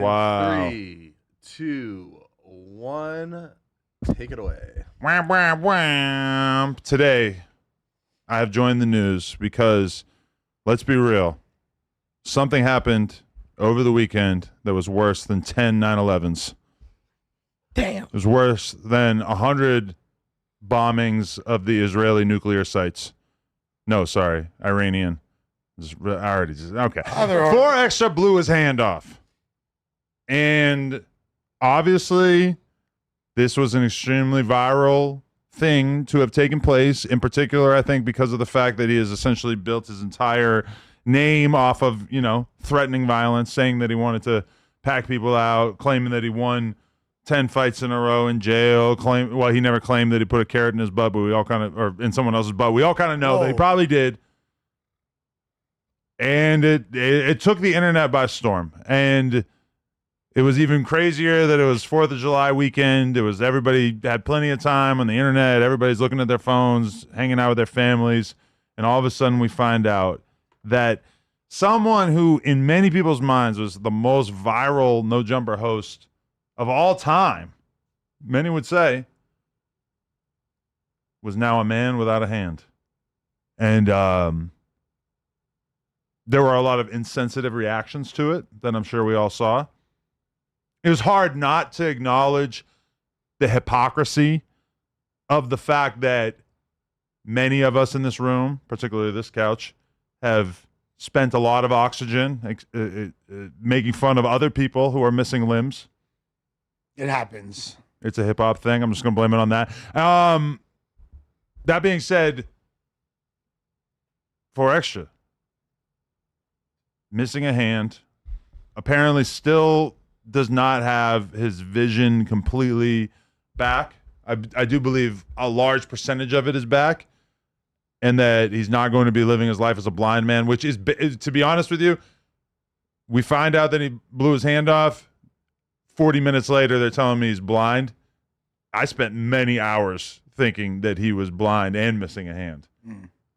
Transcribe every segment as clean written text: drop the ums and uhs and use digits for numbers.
Wow. 3, 2, 1. Take it away. Wham, wham, wham. Today, I have joined the news because, let's be real, something happened over the weekend that was worse than 10 9/11s. Damn. It was worse than 100 bombings of the Israeli nuclear sites. No, sorry, Iranian. Okay. 4 Extra blew his hand off. And obviously, this was an extremely viral thing to have taken place. In particular, I think because of the fact that he has essentially built his entire name off of, threatening violence, saying that he wanted to pack people out, claiming that he won 10 fights in a row in jail. He never claimed that he put a carrot in his butt, but we all kind of, or in someone else's butt. We all kind of know that he probably did. And it took the internet by storm. And it was even crazier that it was 4th of July weekend. It was everybody had plenty of time on the internet. Everybody's looking at their phones, hanging out with their families. And all of a sudden we find out that someone who in many people's minds was the most viral No Jumper host of all time, many would say, was now a man without a hand. And there were a lot of insensitive reactions to it that I'm sure we all saw. It was hard not to acknowledge the hypocrisy of the fact that many of us in this room, particularly this couch, have spent a lot of oxygen making fun of other people who are missing limbs. It happens. It's a hip-hop thing. I'm just going to blame it on that. That being said, 4 Extra, missing a hand, apparently still does not have his vision completely back. I do believe a large percentage of it is back, and that he's not going to be living his life as a blind man, which is, to be honest with you, we find out that he blew his hand off. 40 minutes later, they're telling me he's blind. I spent many hours thinking that he was blind and missing a hand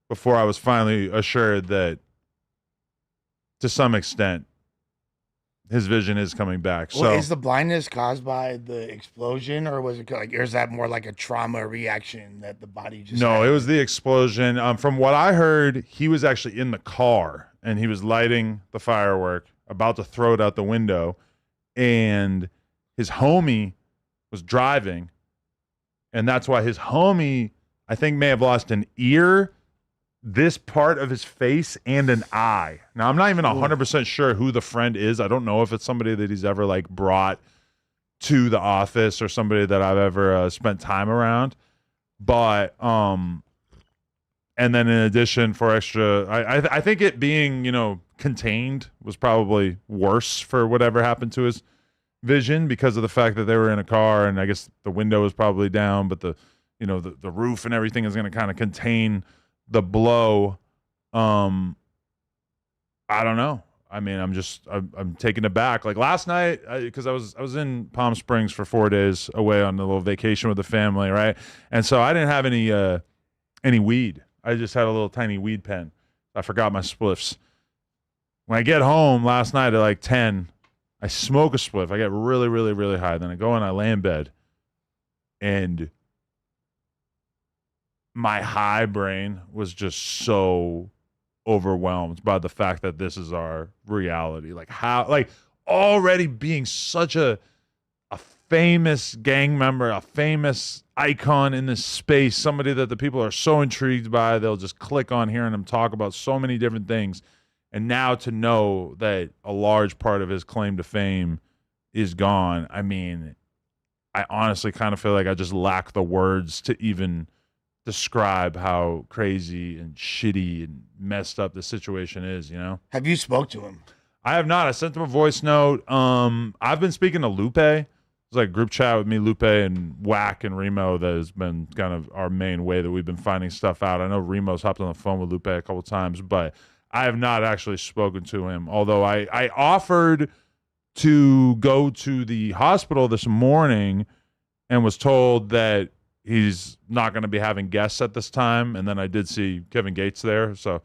before I was finally assured that, to some extent, his vision is coming back. Well, so is the blindness caused by the explosion, or was it or is that more like a trauma reaction that the body just? No, had? it was the explosion. From what I heard, he was actually in the car and he was lighting the firework, about to throw it out the window, and his homie was driving, and that's why his homie, I think, may have lost an ear, this part of his face, and an eye. Now, I'm not even 100% sure who the friend is. I don't know if it's somebody that he's ever brought to the office or somebody that I've ever spent time around. But and then in addition, 4 Extra, I think it being contained was probably worse for whatever happened to his vision, because of the fact that they were in a car, and I guess the window was probably down, but the roof and everything is going to kind of contain the blow. I don't know. I mean, I'm taken aback. Like last night, because I was in Palm Springs for 4 days away on a little vacation with the family, right? And so I didn't have any weed. I just had a little tiny weed pen. I forgot my spliffs. When I get home last night at 10, I smoke a spliff. I get really, really, really high. Then I go and I lay in bed, and my high brain was just so overwhelmed by the fact that this is our reality. Already being such a famous gang member, a famous icon in this space, somebody that the people are so intrigued by, they'll just click on hearing him talk about so many different things. And now to know that a large part of his claim to fame is gone, I mean, I honestly kind of feel like I just lack the words to even describe how crazy and shitty and messed up the situation is, Have you spoke to him? I have not. I sent him a voice note. I've been speaking to Lupe. It's like a group chat with me, Lupe, and Whack and Remo that has been kind of our main way that we've been finding stuff out. I know Remo's hopped on the phone with Lupe a couple times, but I have not actually spoken to him, although I offered to go to the hospital this morning and was told that he's not going to be having guests at this time. And then I did see Kevin Gates there. So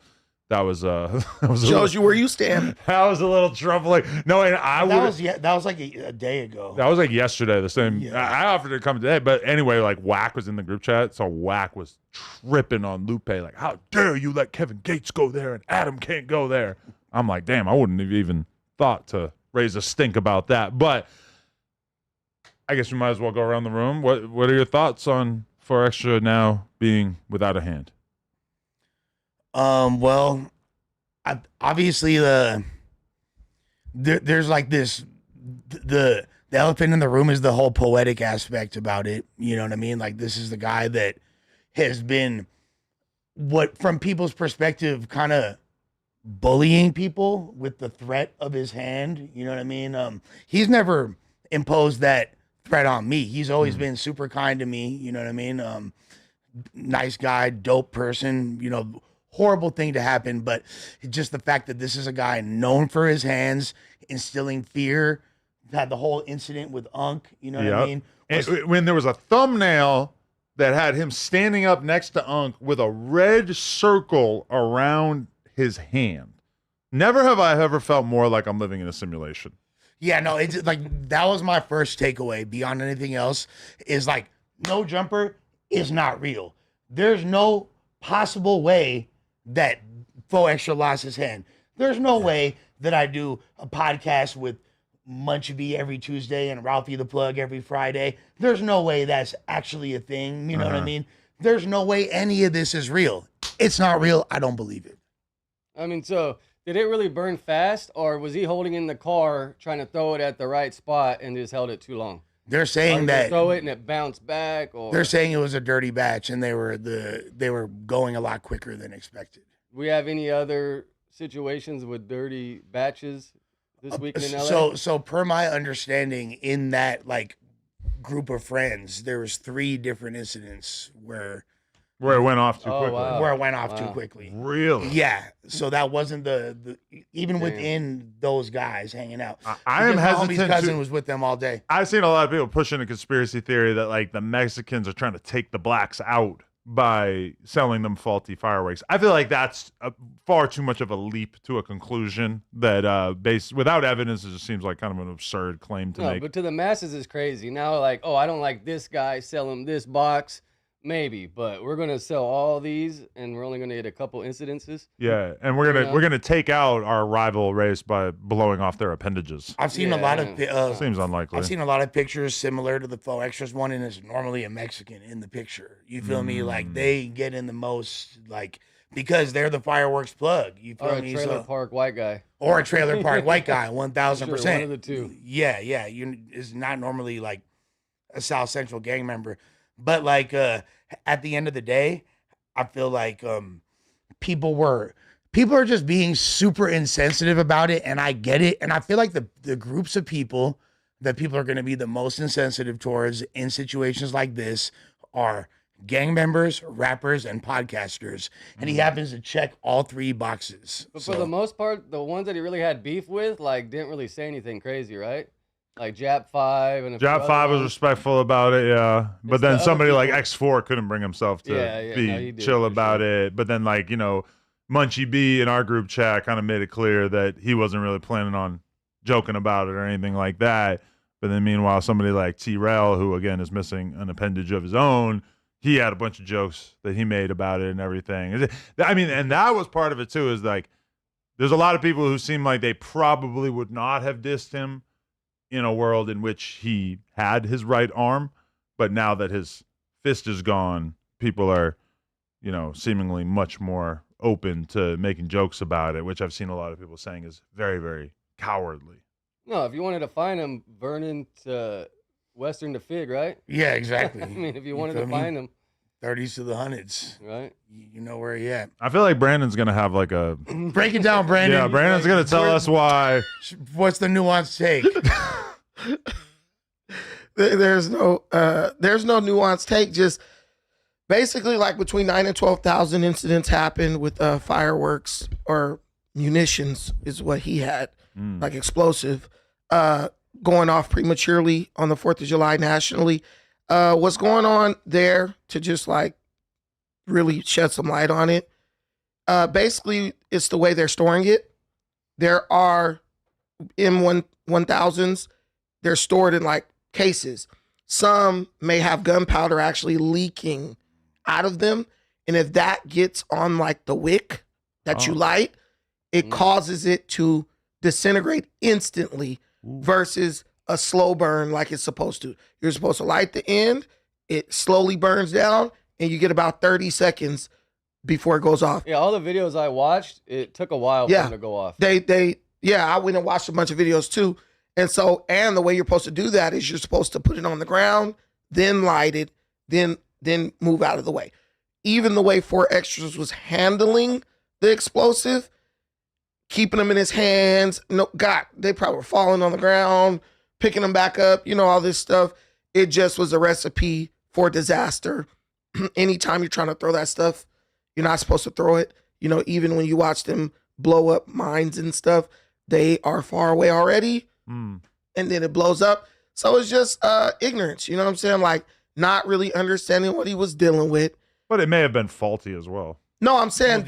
that was that was Shows you where you stand. that was a little troubling. No, and that was like a day ago. that was like yesterday. The same. Yeah. I offered to come today, but anyway, like Whack was in the group chat, so Whack was tripping on Lupe, like, how dare you let Kevin Gates go there and Adam can't go there? I'm like, damn, I wouldn't have even thought to raise a stink about that. But I guess we might as well go around the room. What are your thoughts on For Extra now being without a hand? Well, obviously there's like this the elephant in the room is the whole poetic aspect about it. You know what I mean? Like, this is the guy that has been, what from people's perspective, kind of bullying people with the threat of his hand. You know what I mean? He's never imposed that threat on me. He's always been super kind to me. You know what I mean? Nice guy, dope person, you know, horrible thing to happen. But just the fact that this is a guy known for his hands, instilling fear, had the whole incident with Unc, you know what I mean? And when there was a thumbnail that had him standing up next to Unc with a red circle around his hand. Never have I ever felt more like I'm living in a simulation. Yeah, no, it's like, that was my first takeaway beyond anything else, is like, No Jumper is not real. There's no possible way that Faux Extra lost his hand. There's no way that I do a podcast with Munchie B every Tuesday and Ralphie the Plug every Friday. There's no way that's actually a thing. You know what I mean? There's no way any of this is real. It's not real. I don't believe it. I mean, so did it really burn fast, or was he holding in the car trying to throw it at the right spot and just held it too long? They're saying that throw it and it bounced back, or they're saying it was a dirty batch and they were going a lot quicker than expected. We have any other situations with dirty batches this weekend in LA? So per my understanding, in that like group of friends, there was 3 different incidents where it went off too quickly. Wow. Where it went off too quickly. Really? Yeah. So that wasn't the even within those guys hanging out. I am Because my homie's hesitant cousin to. was with them all day. I've seen a lot of people pushing a conspiracy theory that like the Mexicans are trying to take the blacks out by selling them faulty fireworks. I feel like that's far too much of a leap to a conclusion that based without evidence, it just seems like kind of an absurd claim to make. But to the masses is crazy. Now, like, oh, I don't like this guy, sell him this box. Maybe, but we're gonna sell all these, and we're only gonna get a couple incidences. Yeah, and we're gonna take out our rival race by blowing off their appendages. I've seen a lot of Seems unlikely. I've seen a lot of pictures similar to the Faux Extras one, and it's normally a Mexican in the picture. You feel me? Like, they get in the most, like, because they're the fireworks plug. You feel Or a me? trailer park white guy. Or a trailer park white guy, 1,000%. Sure, one of the two. Yeah. Is not normally like a South Central gang member. But like at the end of the day, I feel like people are just being super insensitive about it, and I get it. And I feel like the groups of people that people are going to be the most insensitive towards in situations like this are gang members, rappers, and podcasters. And he happens to check all 3 boxes. But for the most part, the ones that he really had beef with, like, didn't really say anything crazy, right? Like Jap 5 and Jap 5 was respectful about it, yeah. But It's then the somebody other like people. X4 couldn't bring himself to he did, chill for about sure. it. But then, like, you know, Munchie B in our group chat kind of made it clear that he wasn't really planning on joking about it or anything like that. But then meanwhile, somebody like T-Rail, who again is missing an appendage of his own, he had a bunch of jokes that he made about it and everything. I mean, and that was part of it too, is like, there's a lot of people who seem like they probably would not have dissed him in a world in which he had his right arm, but now that his fist is gone, people are, you know, seemingly much more open to making jokes about it, which I've seen a lot of people saying is very, very cowardly. No, if you wanted to find him, Vernon to Western to Fig, right? Yeah, exactly. I mean, if you wanted feel to me? find him, 30s to the hundreds. right? You know where he at. I feel like Brandon's going to have like a... Break it down, Brandon. Yeah, Brandon's going to tell us why. What's the nuanced take? There's no nuanced take. Just basically, like, between 9 and 12,000 incidents happened with fireworks or munitions is what he had, like explosive, going off prematurely on the 4th of July nationally. What's going on there, to just like really shed some light on it? Basically, it's the way they're storing it. There are M1000s, they're stored in like cases. Some may have gunpowder actually leaking out of them. And if that gets on like the wick that you light, it causes it to disintegrate instantly versus a slow burn like it's supposed to. You're supposed to light the end, it slowly burns down, and you get about 30 seconds before it goes off. Yeah, all the videos I watched, it took a while for them to go off. I went and watched a bunch of videos too. And so, and the way you're supposed to do that is you're supposed to put it on the ground, then light it, then move out of the way. Even the way 4 Extras was handling the explosive, keeping them in his hands. No, God, they probably were falling on the ground, picking them back up, all this stuff. It just was a recipe for disaster. Anytime you're trying to throw that stuff, you're not supposed to throw it. Even when you watch them blow up mines and stuff, they are far away already. And then it blows up. So it's just ignorance. You know what I'm saying? Like not really understanding what he was dealing with. But it may have been faulty as well. No, I'm saying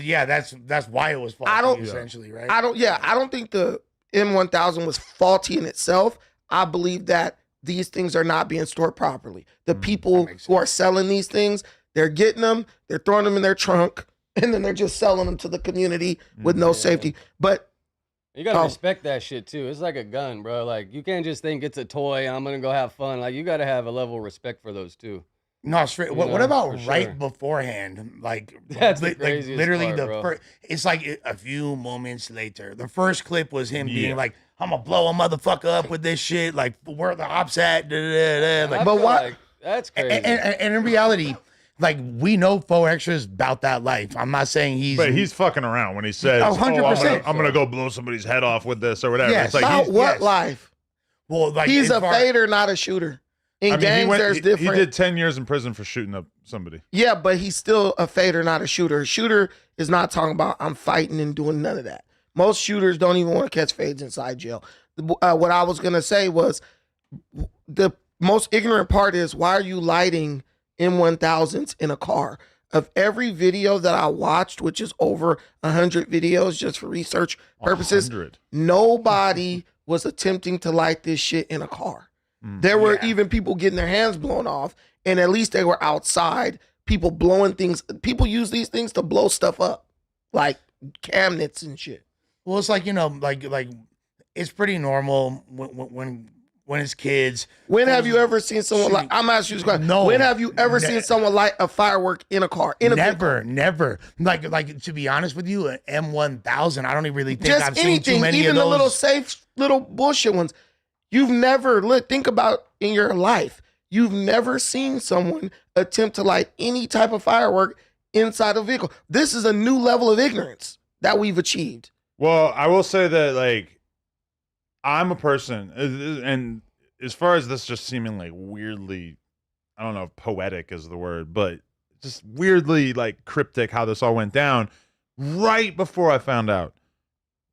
that's why it was faulty, essentially, right? I don't think the M1000 was faulty in itself. I believe that these things are not being stored properly. The people who are selling these things, they're getting them, they're throwing them in their trunk, and then they're just selling them to the community with no safety. But you gotta respect that shit too. It's like a gun, bro. Like you can't just think it's a toy and I'm gonna go have fun. Like you gotta have a level of respect for those too. No, straight. What about right beforehand? Like that's the craziest literally part, bro. first. It's like a few moments later. The first clip was him being like, "I'm gonna blow a motherfucker up with this shit." Like, where the ops at? Like, but what? Like, that's crazy. And in reality, like we know Faux Extra's about that life. I'm not saying he's fucking around when he says, 100%. I'm gonna go blow somebody's head off with this or whatever. Yes. It's like About what life? Well, like he's a fader, not a shooter. In games, there's different. He did 10 years in prison for shooting up somebody. Yeah, but he's still a fader, not a shooter. A shooter is not talking about I'm fighting and doing none of that. Most shooters don't even want to catch fades inside jail. What I was going to say was the most ignorant part is why are you lighting M1000s in a car? Of every video that I watched, which is over 100 videos just for research purposes, 100. Nobody was attempting to light this shit in a car. There were even people getting their hands blown off, and at least they were outside. People blowing things. People use these things to blow stuff up, like cabinets and shit. Well, it's like like it's pretty normal when it's kids. When have you ever seen someone like? I'm asking you this question. No. When have you ever seen someone light a firework in a car? Never. Like to be honest with you, an M1000. I don't even really think Just I've anything, seen too many even of those. the little safe, little bullshit ones. You've never think about in your life. You've never seen someone attempt to light any type of firework inside a vehicle. This is a new level of ignorance that we've achieved. Well, I will say that like I'm a person, and as far as this just seeming like weirdly, I don't know if poetic is the word, but just weirdly like cryptic how this all went down. Right before I found out,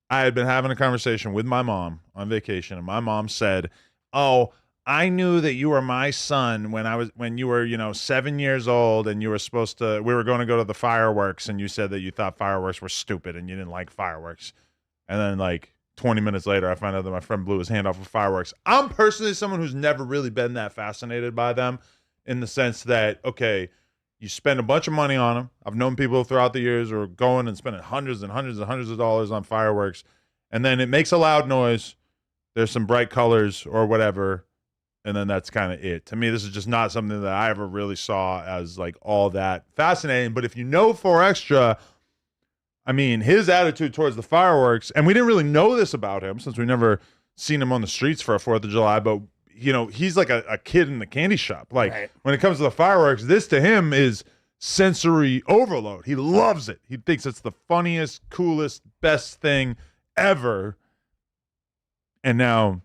I had been having a conversation with my mom on vacation, and my mom said, "Oh, I knew that you were my son when you were, 7 years old, and we were going to go to the fireworks, and you said that you thought fireworks were stupid and you didn't like fireworks." And then like 20 minutes later, I found out that my friend blew his hand off with fireworks. I'm personally someone who's never really been that fascinated by them, in the sense that, okay, you spend a bunch of money on them. I've known people throughout the years who are going and spending hundreds and hundreds and hundreds of dollars on fireworks, and then it makes a loud noise. There's some bright colors or whatever, and then that's kind of it. To me, this is just not something that I ever really saw as like all that fascinating. But if you know 4 Extra, I mean, his attitude towards the fireworks, and we didn't really know this about him since we never seen him on the streets for a 4th of July, but he's like a kid in the candy shop. Like when it comes to the fireworks, this to him is sensory overload. He loves it. He thinks it's the funniest, coolest, best thing ever. And now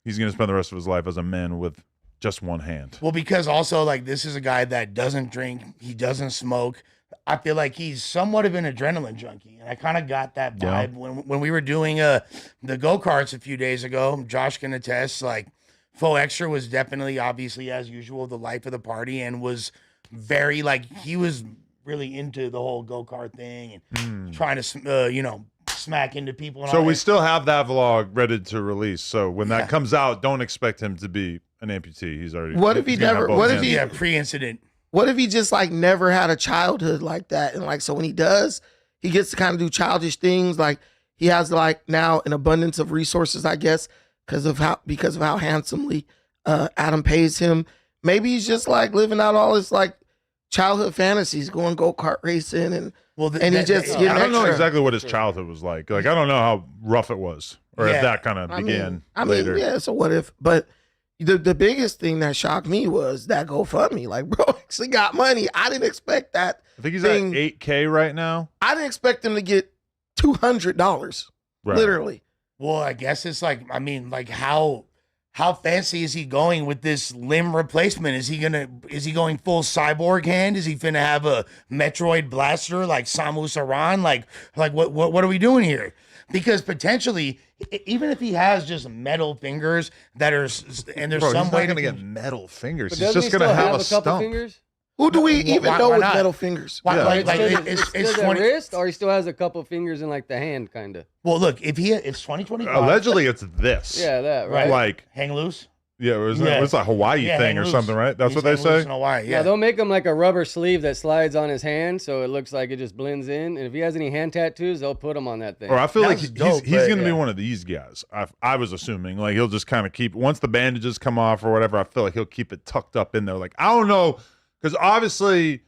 he's going to spend the rest of his life as a man with just one hand. Well, because also like this is a guy that doesn't drink, he doesn't smoke. I feel like he's somewhat of an adrenaline junkie, and I kind of got that vibe when we were doing the go-karts a few days ago. Josh can attest, like Faux Extra was definitely, obviously, as usual, the life of the party, and was very like he was really into the whole go-kart thing and trying to, smack into people. And So all we that. still have that vlog ready to release. So when that comes out, don't expect him to be an amputee. He's already. What if he he's gonna have never- both what if hands. he- Yeah, pre-incident. What if he just like never had a childhood like that? And like, so when he does, he gets to kind of do childish things. Like he has like now an abundance of resources, I guess, because of how handsomely Adam pays him. Maybe he's just like living out all his like childhood fantasies, going go-kart racing and he just I don't know exactly what his childhood was like. Like I don't know how rough it was, or if that kind of began later. yeah. So what if? But the biggest thing that shocked me was that GoFundMe. Like, bro, actually got money. I didn't expect that. I think he's thing. at 8K right now. I didn't expect him to get $200. Right. Literally. Well, I guess it's like, I mean, like how fancy is he going with this limb replacement? Is he going full cyborg hand? Is he finna have a Metroid blaster like Samus Aran? Like what are we doing here? Because potentially, even if he has just metal fingers that are, and there's Bro, some he's way not to gonna get metal fingers. But He's doesn't just he gonna still have a couple stump. fingers? Who do we even why know with not? metal fingers? Why, Yeah. like It's it's still 20. the wrist, or he still has a couple fingers in like the hand, kind of. Well, look, it's 2025. Allegedly, it's this. Yeah, that right. Like, Hang loose. yeah, it was Yeah. it's a Hawaii Yeah, thing hang or loose. something, right? That's He's what they hang loose say. in Hawaii, Yeah, they'll make him like a rubber sleeve that slides on his hand, so it looks like it just blends in. And if he has any hand tattoos, they'll put him on that thing. Or I feel like That's he's dope, he's but, going to be yeah. one of these guys. I was assuming like he'll just kind of keep once the bandages come off or whatever. I feel like he'll keep it tucked up in there. Like I don't know, because obviously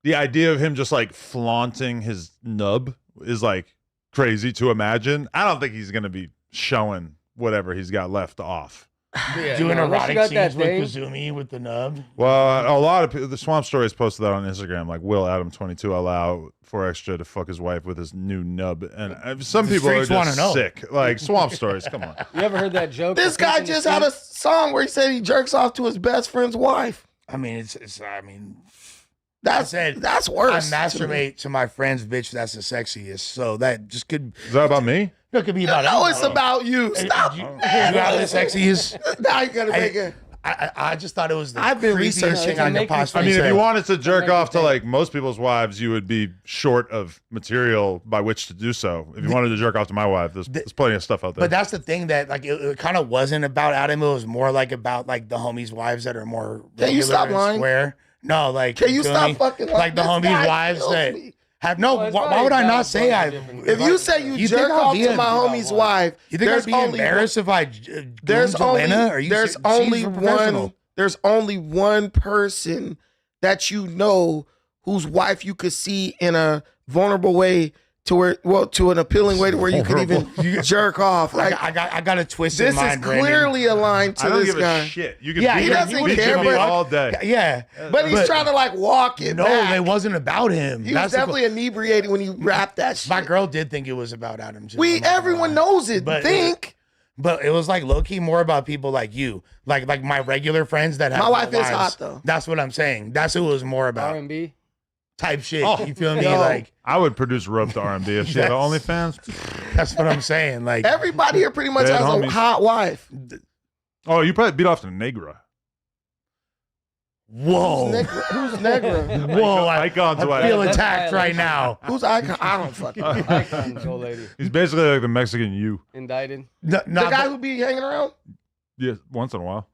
the idea of him just like flaunting his nub is like crazy to imagine. I don't think he's going to be showing whatever he's got left off. Yeah, Doing no, unless you erotic got scenes that with thing. Kazumi with the nub. Well, a lot of people, the Swamp Stories posted that on Instagram. Like, will Adam22 allow 4Extra to fuck his wife with his new nub? And some The people are streets wanna just know. sick. Like Swamp Stories, come on. You ever heard that joke? This of guy thinking just the had a street- song where he said he jerks off to his best friend's wife. I mean, I mean, That's worse. I to me. masturbate to my friend's bitch. That's the sexiest. So that just could. Is that about me? It could be about. No, anyone. it's about you. Stop. You got the sexiest. Now you gotta make it. I just thought it was the I've been creepiest researching thing I to make could me possibly I mean, if say. you wanted to jerk Make me off to think. like most people's wives, you would be short of material by which to do so. If you wanted to jerk off to my wife, there's plenty of stuff out there. But that's the thing that like it kind of wasn't about Adam. It was more like about like the homies' wives that are more. Can you regular stop and lying? Square. No, like Can you feel stop me? fucking lying? Like the This homies' guy wives kills that me. have no. Well, it's why probably would I about not a say bunch I? of different If you say you You think jerk I'll off be to a- my homie's wife, You think there's I'd be only embarrassed if I there's only Or you there's she's only professional. one there's only one person that you know whose wife you could see in a vulnerable way to where to an appealing way to where you could even jerk off. Like I got a twisted this is mind, Brandon. clearly aligned I to don't this give guy. a shit. You can Yeah, beat he me- doesn't you can care, beat me but- all day. Yeah, But he's trying to like walk it No, back. it wasn't about him. He was That's the- definitely inebriated when he rapped that shit. My girl did think it was about Adam. Too, I'm not gonna Everyone lie. knows it. But- Think But it was like low key more about people like you, like my regular friends that have. My no wife is wives. hot, though. That's what I'm saying. That's who it was more about. R&B. Type shit. Oh, You feel me? yo. Like I would produce rope to R&B if she had That's- OnlyFans. that's what I'm saying. Like everybody here pretty much Dead has a homies. hot wife. Oh, you probably beat off to Negra. whoa, Who's Negra? whoa. I Icon's wife. feel That's attacked right violation. now. Who's Icon? I don't fucking know. Icons, old lady. He's basically like the Mexican you. Indicted. No, The guy who be hanging around? Yeah, once in a while.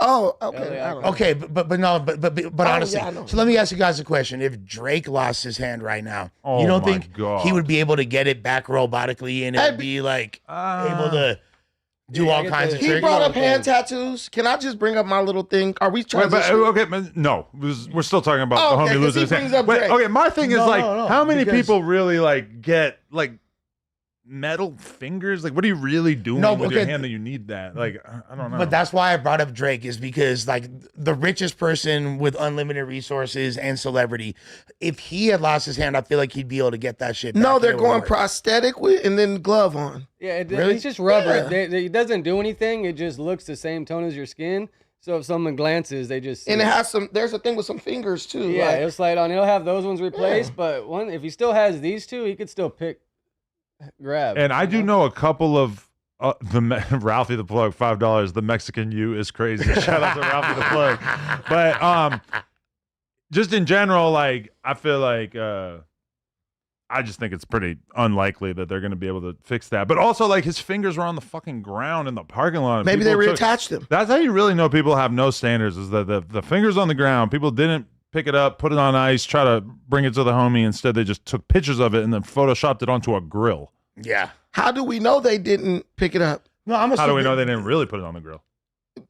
Oh, okay. LA I don't know. Okay, but no, but honestly, yeah, I know. so let me ask you guys a question. If Drake lost his hand right now, Oh you don't my think God. he would be able to get it back robotically and it I'd would be like Uh, able to do Yeah, all I get kinds the- of He tricks? brought up Okay. hand tattoos. Can I just bring up my little thing? Are we Wait, trying but, to? okay, but no, we're still talking about Oh, the okay, homie 'cause losing he his hand. brings up Wait, Drake. okay, my thing is No, like, no, how many because- people really like get like metal fingers? Like, what are you really doing No, with your okay. hand that you need that? Like, I don't know. But that's why I brought up Drake is because like the richest person with unlimited resources and celebrity, if he had lost his hand, I feel like he'd be able to get that shit. No, back they're and it would going work. prosthetic with and then glove on. Yeah, Really? it's just rubber. Yeah. It doesn't do anything. It just looks the same tone as your skin. So if someone glances, they just see And it it. has some. There's a thing with some fingers too. Yeah, like- it'll slide on. It'll have those ones replaced, but if he still has these two, he could still grab. And I do know a couple of Ralphie the Plug, $5. The Mexican you is crazy. Shout out to Ralphie the Plug. But just in general, like I feel like I just think it's pretty unlikely that they're going to be able to fix that. But also, like, his fingers were on the fucking ground in the parking lot. Maybe they People reattached them. That's how you really know people have no standards, is that the fingers on the ground, people didn't pick it up, put it on ice, try to bring it to the homie. Instead, they just took pictures of it and then photoshopped it onto a grill. Yeah. How do we know they didn't pick it up? No, I'm How do we know they didn't really put it on the grill?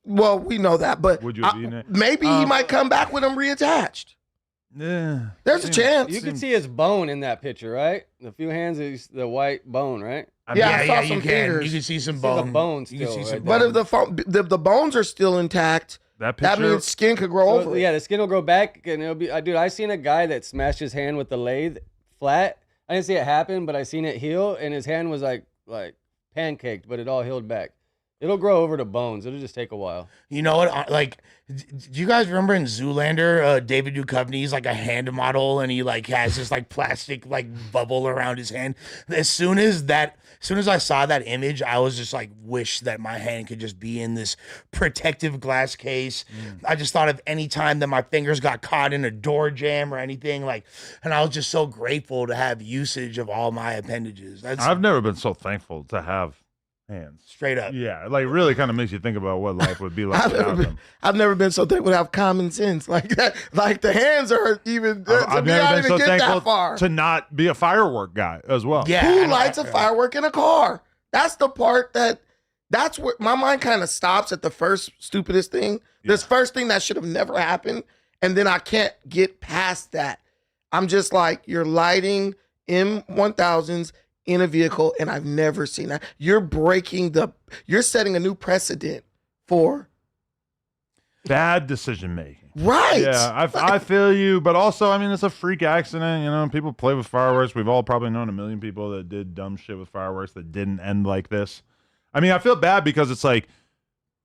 Well, we know that, but Would you have eaten it? maybe he might come back with them reattached. Yeah. There's a chance. You can see his bone in that picture, right? The few hands is the white bone, right? Yeah, I saw you some can. fingers. You can see some See the bone. bones You can still, see right some there. But if the bones are still intact, That picture. that means skin could grow over. Yeah, the skin will grow back, and it'll be. Dude, I seen a guy that smashed his hand with the lathe flat. I didn't see it happen, but I seen it heal, and his hand was like pancaked, but it all healed back. It'll grow over to bones. It'll just take a while. You know what? Like, do you guys remember in Zoolander, David Duchovny's like a hand model, and he like has this like plastic like bubble around his hand. As soon as I saw that image, I was just like, wish that my hand could just be in this protective glass case. I just thought of any time that my fingers got caught in a door jamb or anything, like, and I was just so grateful to have usage of all my appendages. That's I've never been so thankful to have hands. straight up. Yeah, like really kind of makes you think about what life would be like without them. I've never been so thankful to have common sense like that. Like the hands are even. I've never been so get that thankful far. to not be a firework guy as well. Yeah. Who and lights a firework in a car? That's the part that's where my mind kind of stops at the first stupidest thing. This first thing that should have never happened. And then I can't get past that. I'm just like, you're lighting M1000s in a vehicle, and I've never seen that. You're setting a new precedent for Bad decision making. right. Yeah, I feel you, but also, I mean, it's a freak accident. You know, people play with fireworks. We've all probably known a million people that did dumb shit with fireworks that didn't end like this. I mean, I feel bad because it's like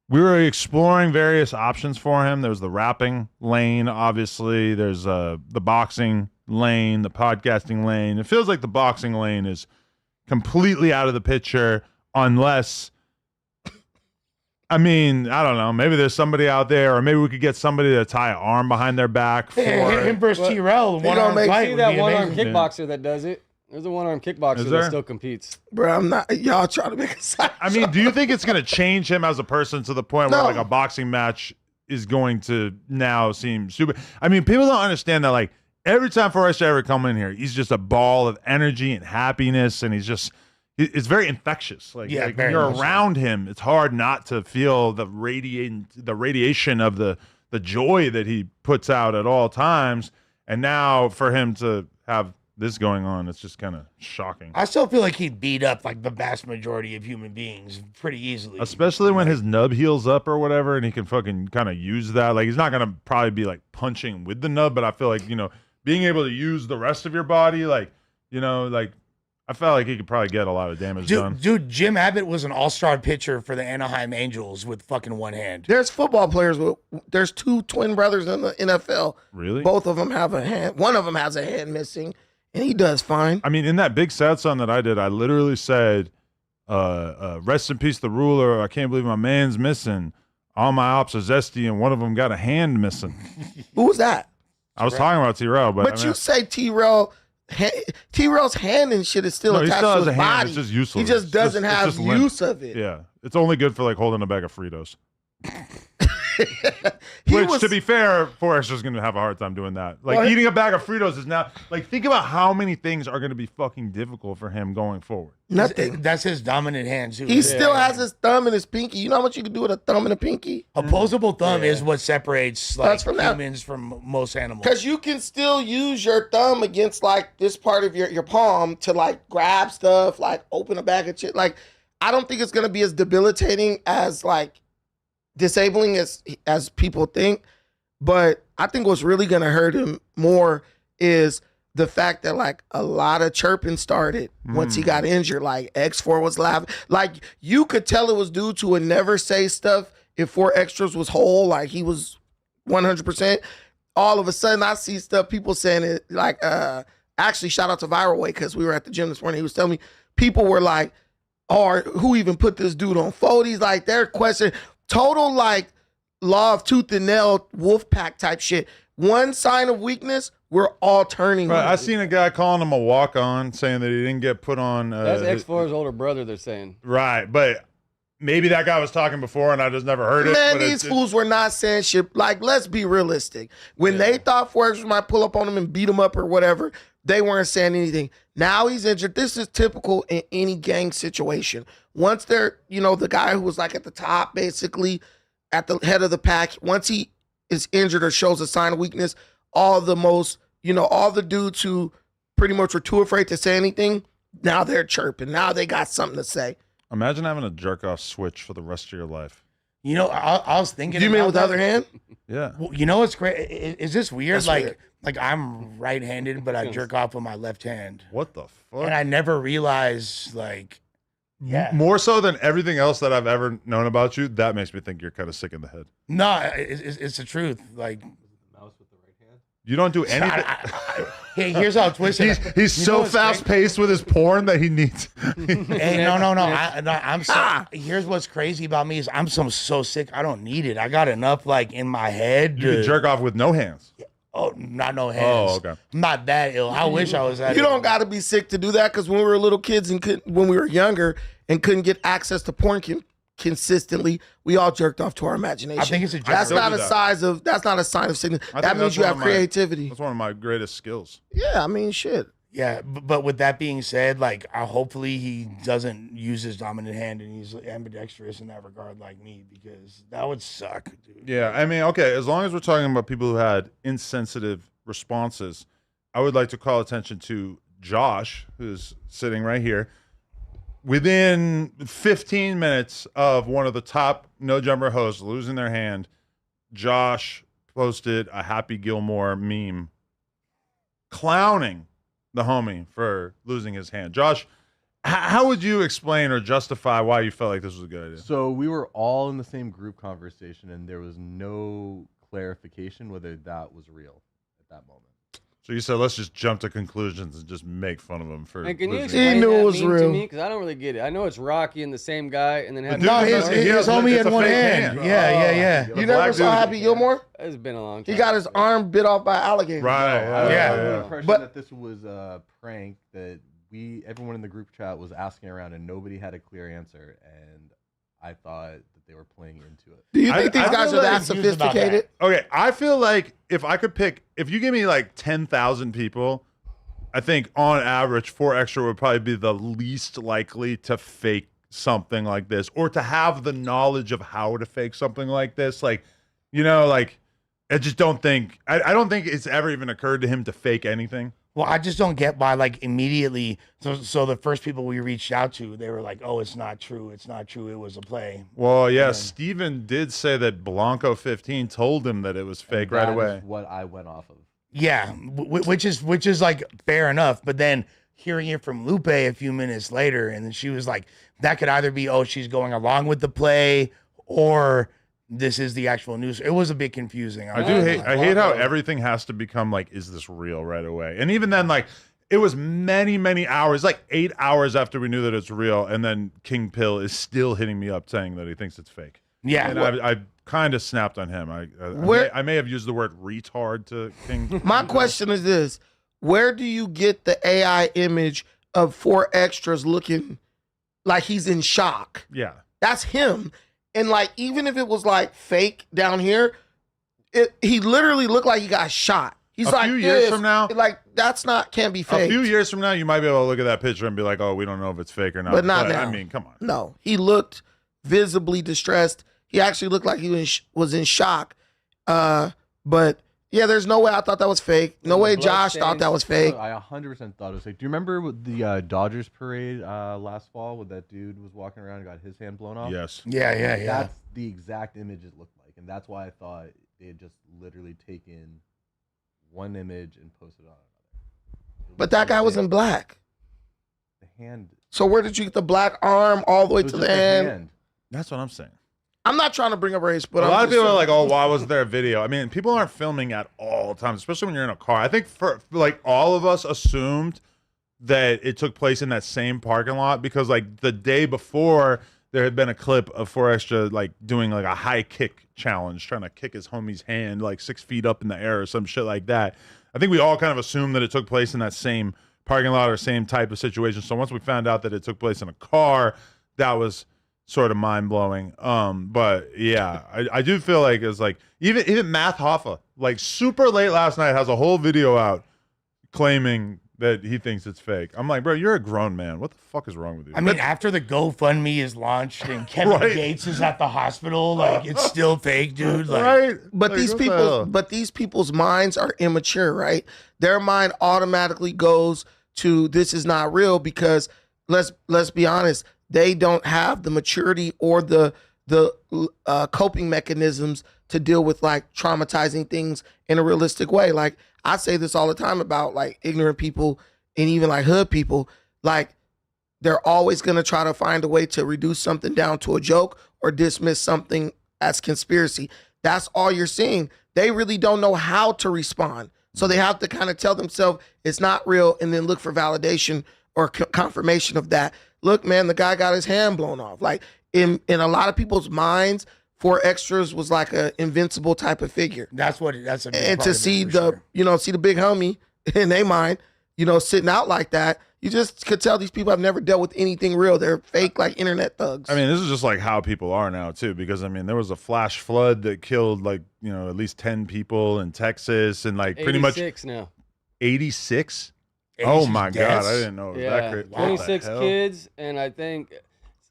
we were exploring various options for him. There was the rapping lane, obviously. There's the boxing lane, the podcasting lane. It feels like the boxing lane is completely out of the picture unless, I mean, I don't know. Maybe there's somebody out there, or maybe we could get somebody to tie an arm behind their back for Him versus T-Rel, They one gonna arm make- fight See would that be one-arm amazing. kickboxer that does it? There's a one-arm kickboxer Is that there? still competes. Bro, I'm not. Y'all trying to make a side. I mean, do you think it's going to change him as a person to the point where No. like a boxing match is going to now seem super? I mean, people don't understand that like every time Forrest ever come in here, he's just a ball of energy and happiness, and it's very infectious. Like, Yeah, like when very you're much so. around him, it's hard not to feel the radiation of the joy that he puts out at all times. And now for him to have this going on, it's just kind of shocking. I still feel like he'd beat up like the vast majority of human beings pretty easily. Especially when his nub heals up or whatever, and he can fucking kind of use that. Like, he's not gonna probably be like punching with the nub, but I feel like, you know, being able to use the rest of your body, like, you know, like I felt like he could probably get a lot of damage done. Dude, Jim Abbott was an all-star pitcher for the Anaheim Angels with fucking one hand. There's football players there's two twin brothers in the NFL. Really? Both of them have a hand. One of them has a hand missing, and he does fine. I mean, in that big sad song that I did, I literally said, rest in peace, the ruler. I can't believe my man's missing. All my ops are zesty, and one of them got a hand missing. Who was that? I was talking about T-Rail, but But I mean, you say T-Rail's hand and shit is still No, he attached still to has his a hand, body. it's just useless. He just It's doesn't just- it's have just limp. use of it. yeah, it's only good for like holding a bag of Fritos. He Which, was, to be fair, Forrester's going to have a hard time doing that. Like, Well, eating a bag of Fritos is now, like, think about how many things are going to be fucking difficult for him going forward. nothing. That's his dominant hand, too. He still has his thumb and his pinky. You know how much you can do with a thumb and a pinky? Opposable thumb is what separates like That's from that- humans from most animals. Because you can still use your thumb against like this part of your palm to like grab stuff, like open a bag of shit. Like, I don't think it's gonna be as debilitating as like disabling as people think. But I think what's really gonna hurt him more is the fact that like a lot of chirping started once he got injured. Like X4 was laughing. Like you could tell it was due to a never say stuff if 4 Extras was whole, like he was 100%. All of a sudden I see stuff, people saying it like, actually shout out to Viral Way because we were at the gym this morning. He was telling me people were like, or who even put this dude on Fodies? Like their question, total like law of tooth and nail wolf pack type shit. one sign of weakness, we're all turning. Right, on I it. seen a guy calling him a walk-on, saying that he didn't get put on. That's X4's older brother. They're saying. Right, but maybe that guy was talking before, and I just never heard it. Man, but these fools were not saying shit. Like, let's be realistic. When they thought Forex might pull up on him and beat him up or whatever, they weren't saying anything. Now he's injured. This is typical in any gang situation. Once they're, the guy who was like at the top, basically at the head of the pack, once he is injured or shows a sign of weakness, all the dudes who pretty much were too afraid to say anything, now they're chirping. Now they got something to say. Imagine having a jerk-off switch for the rest of your life. I was thinking. Do you mean about with the that. other hand? Yeah. Well, what's great? Is this weird? That's like, weird. like I'm right-handed, but I jerk off with my left hand, What the fuck? and I never realized, like, yeah. More so than everything else that I've ever known about you, that makes me think you're kind of sick in the head. No, it's the truth. Like, Mouse with the right hand. You don't do anything. hey, here's how it's twisted. He's so what's great? fast-paced with his porn that he needs. Hey, no. I'm so. Here's what's crazy about me is I'm so sick. I don't need it. I got enough like in my head. You can jerk off with no hands. Oh, not no hands. Oh, okay. I'm not that ill. I wish I was that. You ill. don't got to be sick to do that because when we were little kids and when we were younger and couldn't get access to porn consistently, we all jerked off to our imagination. I think it's a joke. That's still not do a that. that's not a sign of sickness. I That think means that's you one have of my- creativity. That's one of my greatest skills. Yeah, I mean, shit. Yeah, but with that being said, like, hopefully he doesn't use his dominant hand and he's ambidextrous in that regard, like me, because that would suck, dude. Yeah, I mean, okay, as long as we're talking about people who had insensitive responses, I would like to call attention to Josh, who's sitting right here. Within 15 minutes of one of the top No Jumper hosts losing their hand, Josh posted a Happy Gilmore meme clowning the homie for losing his hand. Josh, how would you explain or justify why you felt like this was a good idea? So we were all in the same group conversation, and there was no clarification whether that was real at that moment. So you said, let's just jump to conclusions and just make fun of him for And can you losing. explain knew it that was meme real. to me? Because I don't really get it. I know it's Rocky and the same guy, and then have dude No, doesn't- his he doesn't- homie it's had a one fake hand. hand. Yeah. The You never black saw dude- Happy Gilmore? It's been a long time. He got his arm bit off by an alligator. Right. I was Yeah. under the yeah. impression But- that this was a prank that everyone in the group chat was asking around, and nobody had a clear answer, and I thought that they were playing into it. Do you I- think these I guys feel are that confused about that. sophisticated? Okay, I feel like if you give me like 10,000 people, I think on average, 4 Extra would probably be the least likely to fake something like this or to have the knowledge of how to fake something like this. Like, I just don't think, I don't think it's ever even occurred to him to fake anything. Well, I just don't get why, like, immediately. So the first people we reached out to, they were like, "Oh, it's not true. It's not true. It was a play." Well, yeah, Steven did say that Blanco 15 told him that it was fake right That away. is what I went off of. Yeah, which is like fair enough. But then hearing it from Lupe a few minutes later, and then she was like, "That could either be she's going along with the play, or this is the actual news." It was a bit confusing. I hate how everything has to become like, is this real right away? And even then, like, it was many, many hours, like 8 hours after we knew that it's real, and then King Pill is still hitting me up saying that he thinks it's fake. Yeah, And I kind of snapped on him. I may have used the word retard to King. My question is this: where do you get the AI image of 4 Extras looking like he's in shock? Yeah. That's him. And like, even if it was like fake down here, he literally looked like he got shot. He's A like, few years this. from now- like can't be A fake. few years from now, you might be able to look at that picture and be like, oh, we don't know if it's fake or not. But not now. I mean, come on. No, he looked visibly distressed. He actually looked like he was in shock. But yeah, there's no way I thought that was fake. No way Josh thought that was fake. I 100% thought it was fake. Do you remember what the Dodgers parade last fall when that dude was walking around and got his hand blown off? Yes. yeah. That's the exact image it looked like. And that's why I thought they had just literally taken one image and posted it on another. But that guy was in black. The hand. So where did you get the black arm all the way It was to just the a hand? That's what I'm saying. I'm not trying to bring up race, but A I'm lot of just people are saying- like, oh, why wasn't there a video? I mean, people aren't filming at all times, especially when you're in a car. I think for like all of us assumed that it took place in that same parking lot because like the day before there had been a clip of 4 Extra like doing like a high kick challenge, trying to kick his homie's hand like 6 feet up in the air or some shit like that. I think we all kind of assumed that it took place in that same parking lot or same type of situation. So once we found out that it took place in a car, that was sort of mind blowing. But yeah, I do feel like it's like even Math Hoffa, like super late last night, has a whole video out claiming that he thinks it's fake. I'm like, bro, you're a grown man. What the fuck is wrong with you? I mean, after the GoFundMe is launched and Kevin Right. Gates is at the hospital, like it's still fake, dude. Like, right? But Like, these what the people, hell? but these people's minds are immature, right? Their mind automatically goes to this is not real because let's be honest, they don't have the maturity or the coping mechanisms to deal with like traumatizing things in a realistic way. Like I say this all the time about like ignorant people and even like hood people, like they're always going to try to find a way to reduce something down to a joke or dismiss something as conspiracy. That's all you're seeing. They really don't know how to respond. So they have to kind of tell themselves it's not real and then look for validation or confirmation of that. Look, man, the guy got his hand blown off. Like in a lot of people's minds, 4 extras was like a invincible type of figure. that's a big And part to of it, see for the, sure. see the big homie in their mind, sitting out like that, you just could tell these people have never dealt with anything real. They're fake, like internet thugs. I mean, this is just like how people are now too, because I mean, there was a flash flood that killed like, at least 10 people in Texas and like pretty much 86 now. 86. Oh 86 my deaths. God, I didn't know it was that Yeah, crazy. 26 kids, and I think,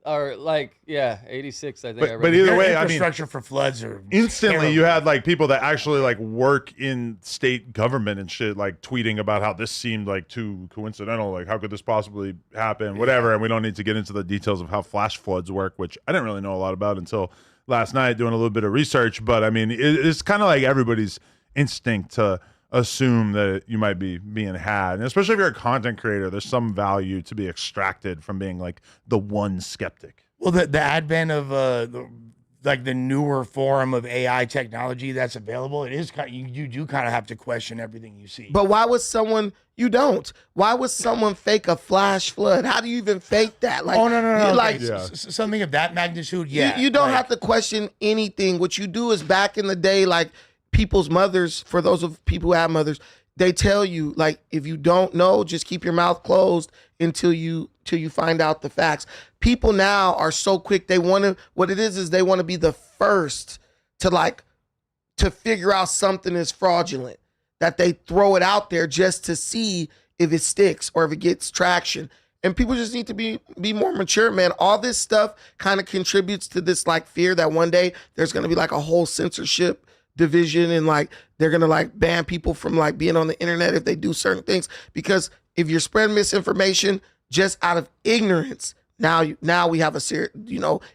or like, 86. I think. I But read. either Their way, I mean, infrastructure for floods are instantly you terrible. had like people that actually like work in state government and shit, like tweeting about how this seemed like too coincidental, like how could this possibly happen, whatever. And we don't need to get into the details of how flash floods work, which I didn't really know a lot about until last night doing a little bit of research. But I mean, it's kind of like everybody's instinct to assume that you might be being had, and especially if you're a content creator, there's some value to be extracted from being like the one skeptic. Well, the advent of the newer form of AI technology that's available, it is you do kind of have to question everything you see. But why would someone, you don't? Why would someone fake a flash flood? How do you even fake that? Like, oh no, you, like Yeah. something of that magnitude. Yeah, you don't like, have to question anything. What you do is back in the day, like people's mothers, for those of people who have mothers, they tell you, like, if you don't know, just keep your mouth closed until you find out the facts. People now are so quick. They want to, what it is they want to be the first to figure out something is fraudulent, that they throw it out there just to see if it sticks or if it gets traction. And people just need to be more mature, man. All this stuff kind of contributes to this like fear that one day there's going to be like a whole censorship division and like they're going to like ban people from like being on the internet if they do certain things. Because if you're spreading misinformation just out of ignorance, now we have a serious,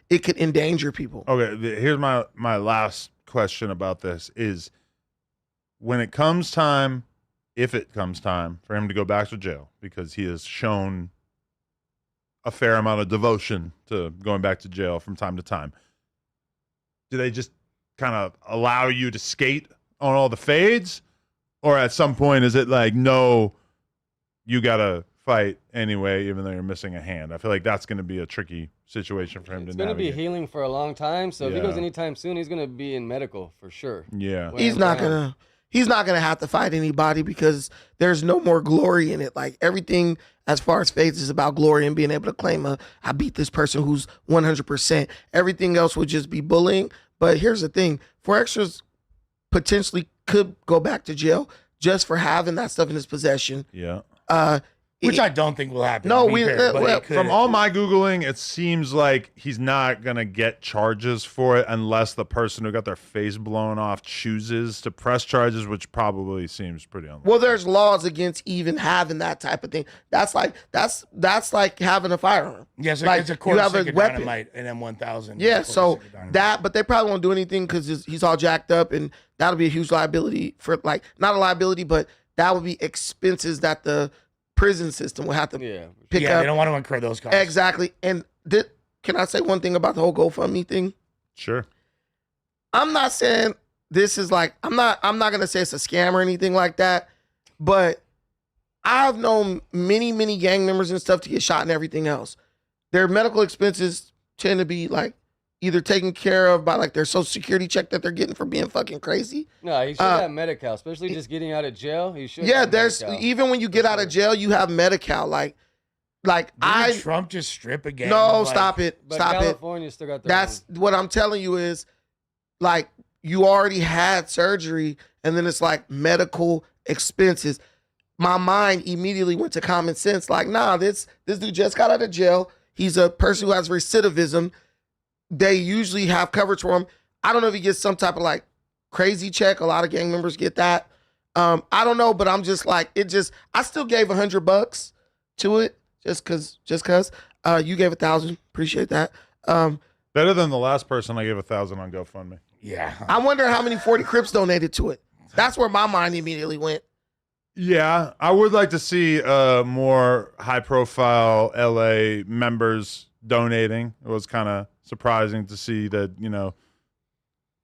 it could endanger people. Okay, here's my last question about this is, when it comes time, if it comes time for him to go back to jail, because he has shown a fair amount of devotion to going back to jail from time to time, do they just kind of allow you to skate on all the fades? Or at some point, is it like, no, you got to fight anyway, even though you're missing a hand? I feel like that's going to be a tricky situation for him It's to going to be navigate. healing for a long time. So if he Yeah. goes anytime soon, he's going to be in medical for sure. Yeah. He's not gonna have to fight anybody because there's no more glory in it. Like everything as far as faith is about glory and being able to claim I beat this person who's 100%. Everything else would just be bullying. But here's the thing, 4 extras potentially could go back to jail just for having that stuff in his possession. Yeah. which I don't think will happen. No, to be fair, but it could. From all my Googling, it seems like he's not going to get charges for it unless the person who got their face blown off chooses to press charges, which probably seems pretty unlikely. Well, there's laws against even having that type of thing. That's like having a firearm. Yes, like, it's a you quarter have a stick of weapon. dynamite, an M1000. Yeah, so Quarter stick of dynamite. that, but they probably won't do anything because he's all jacked up, and that'll be a huge liability for, like, not a liability, but that would be expenses that the prison system will have to pick yeah, up. they don't want to incur those costs. Exactly. And can I say one thing about the whole GoFundMe thing? Sure. I'm not saying this is like, I'm not gonna say it's a scam or anything like that, but I've known many gang members and stuff to get shot and everything else. Their medical expenses tend to be like either taken care of by like their social security check that they're getting for being fucking crazy. No, he should have Medi-Cal, especially just getting out of jail. He should. Yeah, have there's Medi-Cal. even when you get out of jail, you have Medi-Cal. Like Didn't Trump just strip again? no, Like, stop it, But stop it. California still got their That's what I'm telling you is, like, you already had surgery, and then it's like medical expenses. My mind immediately went to common sense. Like, nah, this dude just got out of jail. He's a person who has recidivism. They usually have coverage for him. I don't know if he gets some type of like crazy check. A lot of gang members get that. I don't know, but I'm just like, I still gave $100 to it just cause. You gave 1,000. Appreciate that. Better than the last person I gave 1,000 on GoFundMe. Yeah. I wonder how many 40 Crips donated to it. That's where my mind immediately went. Yeah, I would like to see more high-profile LA members donating. It was kind of surprising to see that, you know,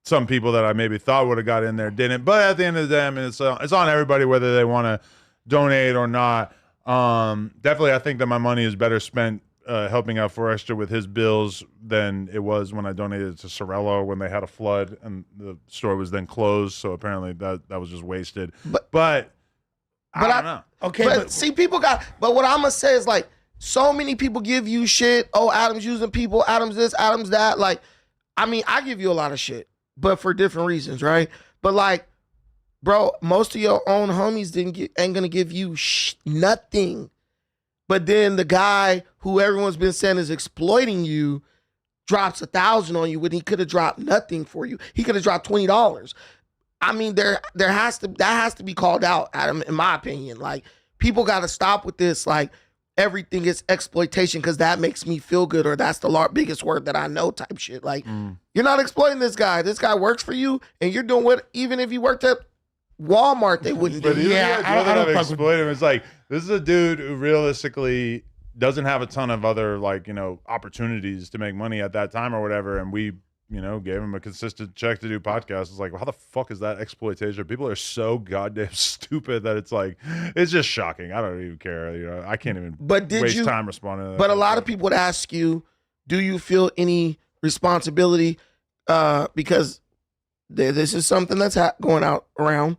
some people that I maybe thought would have got in there didn't. But at the end of the day, I mean, it's on everybody whether they want to donate or not. Definitely, I think that my money is better spent helping out Forrester with his bills than it was when I donated to Sorello when they had a flood and the store was then closed. So apparently that was just wasted. But I don't know. Okay, but see, but what I'm gonna say is like, so many people give you shit. Oh, Adam's using people. Adam's this. Adam's that. Like, I mean, I give you a lot of shit, but for different reasons, right? But like, bro, most of your own homies ain't gonna give you nothing. But then the guy who everyone's been saying is exploiting you drops 1,000 on you when he could have dropped nothing for you. He could have dropped $20. I mean, that has to be called out, Adam, in my opinion. Like, people got to stop with this. Like, everything is exploitation because that makes me feel good, or that's the biggest word that I know type shit. Like, you're not exploiting this guy. This guy works for you, and you're doing what, even if he worked at Walmart, they wouldn't do. But yeah, I don't exploit him. It's like, this is a dude who realistically doesn't have a ton of other, like, you know, opportunities to make money at that time or whatever, and we, you know, gave him a consistent check to do podcasts. It's like, well, how the fuck is that exploitation? People are so goddamn stupid that it's like, it's just shocking. I don't even care. You know, I can't even waste time responding to that. But a lot of people would ask you, do you feel any responsibility? Because this is something that's going out around.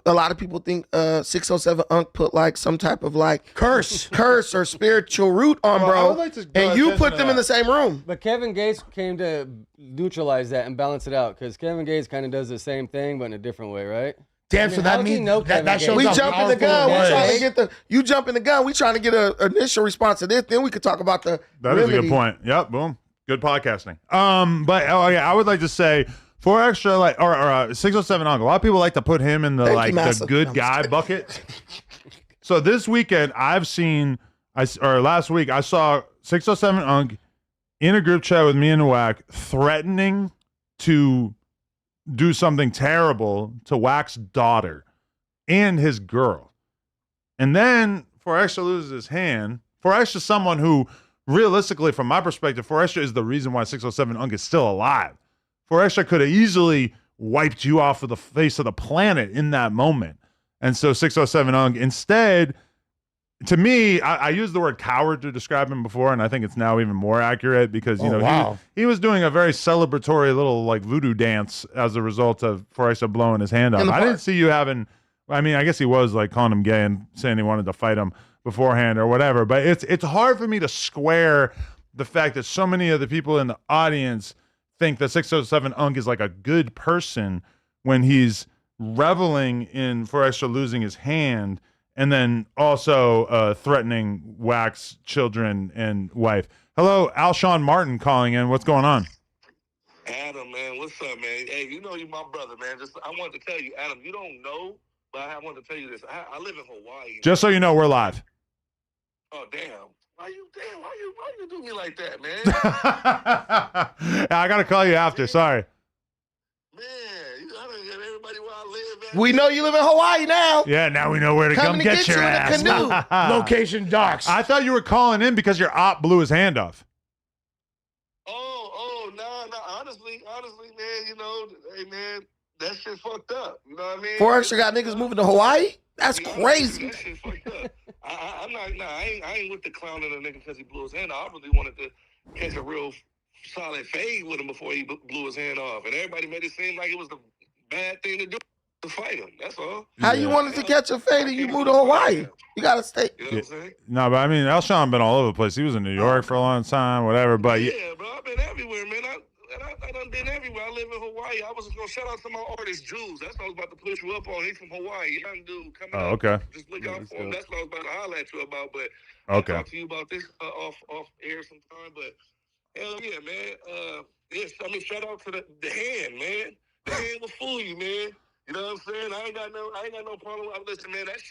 A lot of people think 607 Unc put like some type of like curse or spiritual root on, bro. And you put them in the same room. But Kevin Gates came to neutralize that and balance it out, because Kevin Gates kind of does the same thing, but in a different way, right? Damn, so that means that shows we how jump in the gun. We trying to get you jump in the gun. We trying to get an initial response to this. Then we could talk about the That is a good point. Yep, boom. Good podcasting. But I would like to say, for extra, like, or 607 Uncle. A lot of people like to put him in the the good guy bucket. So this weekend, last week, I saw 607 Unc in a group chat with me and Wack threatening to do something terrible to Wack's daughter and his girl. And then Forrester loses his hand. Forrester is someone who, realistically, from my perspective, Forrester is the reason why 607 Unc is still alive. Forrester could have easily wiped you off of the face of the planet in that moment. And so 607 Unc, instead, to me, I used the word coward to describe him before, and I think it's now even more accurate because, you know, he was doing a very celebratory little like voodoo dance as a result of Forrester blowing his hand off. I didn't see you having, I mean, I guess he was like calling him gay and saying he wanted to fight him beforehand or whatever, but it's hard for me to square the fact that so many of the people in the audience think that 607 Unc is like a good person when he's reveling in Forrester losing his hand and then also threatening Wack's children and wife. Hello, Alshon Martin calling in. What's going on? Adam, man, what's up, man? Hey, you know you're my brother, man. I wanted to tell you, Adam, you don't know, but I wanted to tell you this. I live in Hawaii. Just so you know, we're live. Oh, damn. Why you do me like that, man? I got to call you after. Sorry. Man, I don't get everybody where I live, man. We know you live in Hawaii now. Yeah, now we know where to come get your ass. In a canoe. Location docs. I thought you were calling in because your op blew his hand off. No. Honestly, man, you know, hey, man, that shit fucked up. You know what I mean? Forrester got niggas moving to Hawaii? That's crazy. That shit fucked up. I ain't with the clown of the nigga because he blew his hand. I really wanted to catch a real solid fade with him before he blew his hand off, and everybody made it seem like it was the bad thing to do to fight him. That's all. How you wanted to catch a fade and you moved to Hawaii? You gotta stay. You know what I'm saying? No, but I mean, Alshon been all over the place. He was in New York for a long time, whatever. But Yeah, bro, I've been everywhere, man. I done been everywhere. I live in Hawaii. I was just gonna shout out to my artist Jules. That's what I was about to push you up on. He's from Hawaii, young dude coming up. okay. Just look out for him. That's what I was about to holler at you about. But Okay. I'll talk to you about this off air sometime. But hell yeah, man. Yes, I mean, shout out to the hand, man. The hand will fool you, man. You know what I'm saying? I ain't got no problem. Listen, man, that's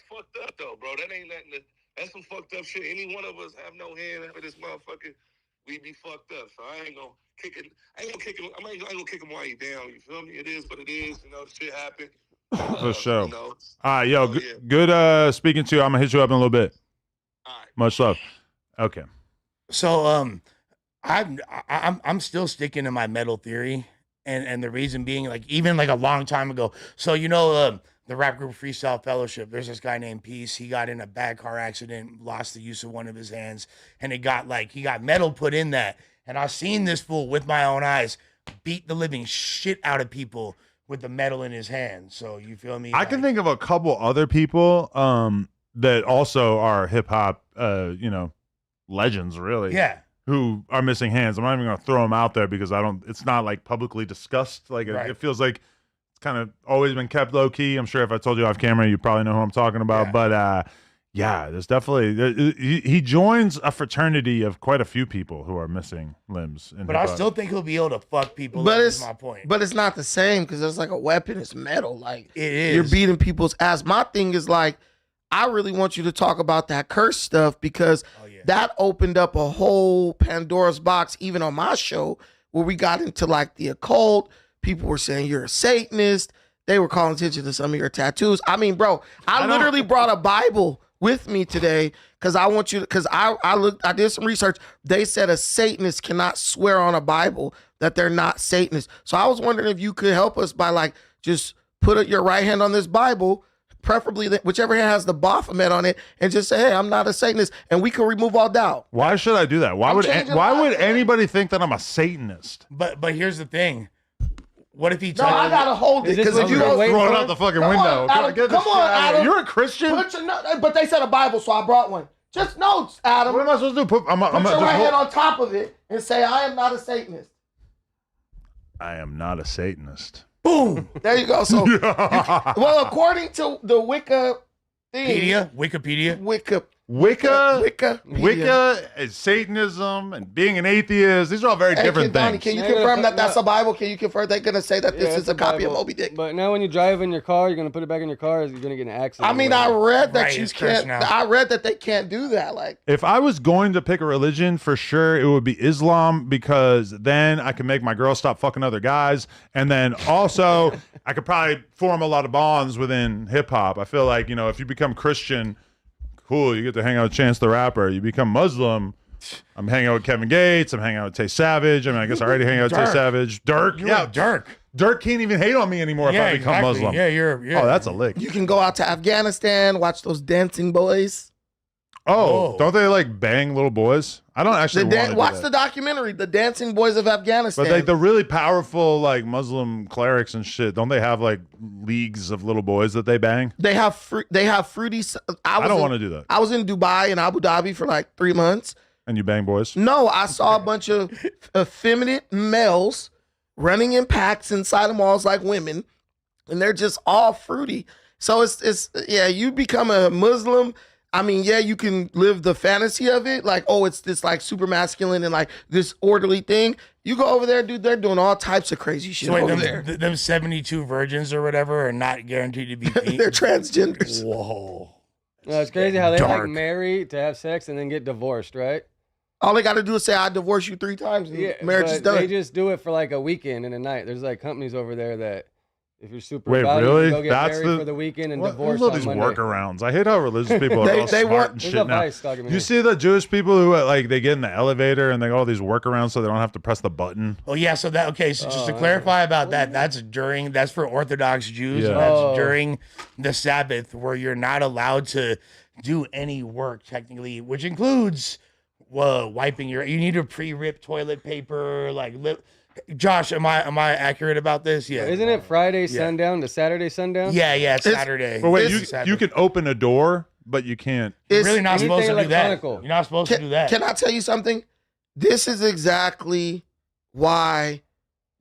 fucked up though, bro. That ain't nothing. That's some fucked up shit. Any one of us have no hand for this motherfucker, we be fucked up. So I ain't gonna kick it. I ain't gonna kick him while he down. You feel me? It is what it is. You know, shit happened. For sure. You know? All right, yo, So, yeah. good speaking to you. I'm gonna hit you up in a little bit. All right. Much love. Okay. So I'm still sticking to my metal theory, and the reason being, like, even like a long time ago. So the rap group Freestyle Fellowship, there's this guy named Peace. He got in a bad car accident, lost the use of one of his hands, and he got metal put in that. And I've seen this fool with my own eyes beat the living shit out of people with the metal in his hand. So you feel me? I can think of a couple other people that also are hip hop legends, really. Yeah. Who are missing hands. I'm not even gonna throw them out there because it's not like publicly discussed. Like Right. it feels like it's kind of always been kept low key. I'm sure if I told you off camera, you probably know who I'm talking about. Yeah. But yeah, there's definitely he joins a fraternity of quite a few people who are missing limbs. But I still think he'll be able to fuck people. But That's it's my point. But it's not the same because it's like a weapon. It's metal. Like It is. you're beating people's ass. My thing is like, I really want you to talk about that curse stuff because that opened up a whole Pandora's box, even on my show, where we got into like the occult. People were saying you're a Satanist. They were calling attention to some of your tattoos. I mean, bro, I literally brought a Bible with me today because I want you to, because I did some research. They said a Satanist cannot swear on a Bible that they're not Satanists. So I was wondering if you could help us by like just put your right hand on this Bible, preferably whichever hand has the Baphomet on it, and just say, hey, I'm not a Satanist, and we can remove all doubt. Why should I do that? Why would anybody think that I'm a Satanist? But here's the thing. What if he No, I gotta hold it because if you don't throw it out the fucking window. Come on, Adam. You're a Christian? But they said a Bible, so I brought one. Just notes, Adam. What am I supposed to do? Put your right hand on top of it and say, I am not a Satanist. I am not a Satanist. Boom. There you go. So, well, according to the Wicca thing, Wikipedia. Wicca is Satanism and being an atheist. These are all very different Donnie, things. can you confirm that that's a Bible? Can you confirm they're going to say that this is a copy of Moby Dick? But now when you drive in your car, you're gonna put it back in your car. You're gonna get in an accident. I mean, I read that you it's cursed can't. now. I read that they can't do that. Like, If I was going to pick a religion, for sure it would be Islam because then I can make my girl stop fucking other guys. And then also I could probably form a lot of bonds within hip hop. I feel like, if you become Christian, cool, you get to hang out with Chance the Rapper. You become Muslim, I'm hanging out with Kevin Gates. I'm hanging out with Tay Savage. I mean, I guess I already hang out with Tay Savage. Dirk. Dirk can't even hate on me anymore if I become Muslim. Yeah, you're. Oh, that's a lick. you can go out to Afghanistan, watch those dancing boys. Oh, don't they like bang little boys? I don't actually want to watch the documentary, The Dancing Boys of Afghanistan. But like the really powerful like Muslim clerics and shit, don't they have like leagues of little boys that they bang? They have fruity. I don't want to do that. I was in Dubai and Abu Dhabi for like 3 months. And you bang boys? No, I saw a bunch of effeminate males running in packs inside the malls like women, and they're just all fruity. So it's you become a Muslim. I mean, yeah, you can live the fantasy of it, like, oh, it's this like super masculine and like this orderly thing. You go over there, dude, they're doing all types of crazy shit over there. Them 72 virgins or whatever are not guaranteed to be beat. They're transgenders. Whoa. No, it's crazy how they like marry to have sex and then get divorced, right? All they got to do is say, I divorce you 3 times and marriage is done. They just do it for like a weekend and a night. There's like companies over there that if you're super Wait, valued, really? you go get That's married for the weekend and divorce all on these Monday. workarounds. I hate how religious people are all smart and There's shit a now. Vice documentary. You see the Jewish people who like they get in the elevator and they got all these workarounds so they don't have to press the button. Oh yeah, so just to clarify about that, that's for Orthodox Jews. Yeah. And that's during the Sabbath where you're not allowed to do any work technically, which includes wiping you need to pre-rip toilet paper, like Josh, am I accurate about this? Yeah. Isn't it Friday sundown to Saturday sundown? Yeah, it's Saturday. But wait, Saturday. you can open a door, but you can't. You're really not supposed to do that. electronical. You're not supposed to do that. Can I tell you something? This is exactly why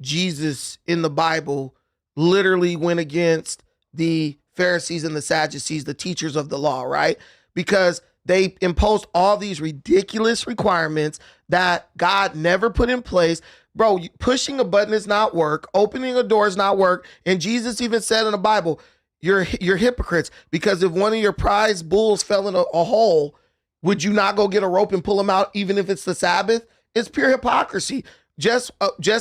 Jesus in the Bible literally went against the Pharisees and the Sadducees, the teachers of the law, right? Because they imposed all these ridiculous requirements that God never put in place. Bro, pushing a button is not work. Opening a door is not work. And Jesus even said in the Bible, you're hypocrites, because if one of your prize bulls fell in a hole, would you not go get a rope and pull him out even if it's the Sabbath? It's pure hypocrisy. Just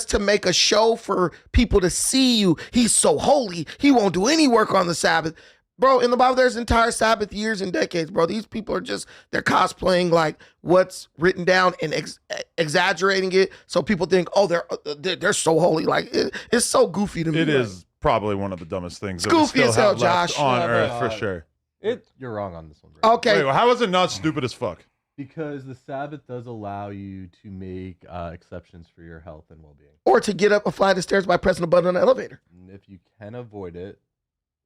to make a show for people to see you. He's so holy. He won't do any work on the Sabbath. Bro, in the Bible, there's entire Sabbath years and decades, bro. These people are they're cosplaying like what's written down and exaggerating it so people think, oh, they're so holy. Like, it's so goofy to me. It is probably one of the dumbest things It's goofy as hell, Josh. On Earth, for sure. You're wrong on this one, bro. Okay. Wait, how is it not stupid as fuck? Because the Sabbath does allow you to make exceptions for your health and well-being. Or to get up a flight of stairs by pressing a button on an elevator. And if you can avoid it,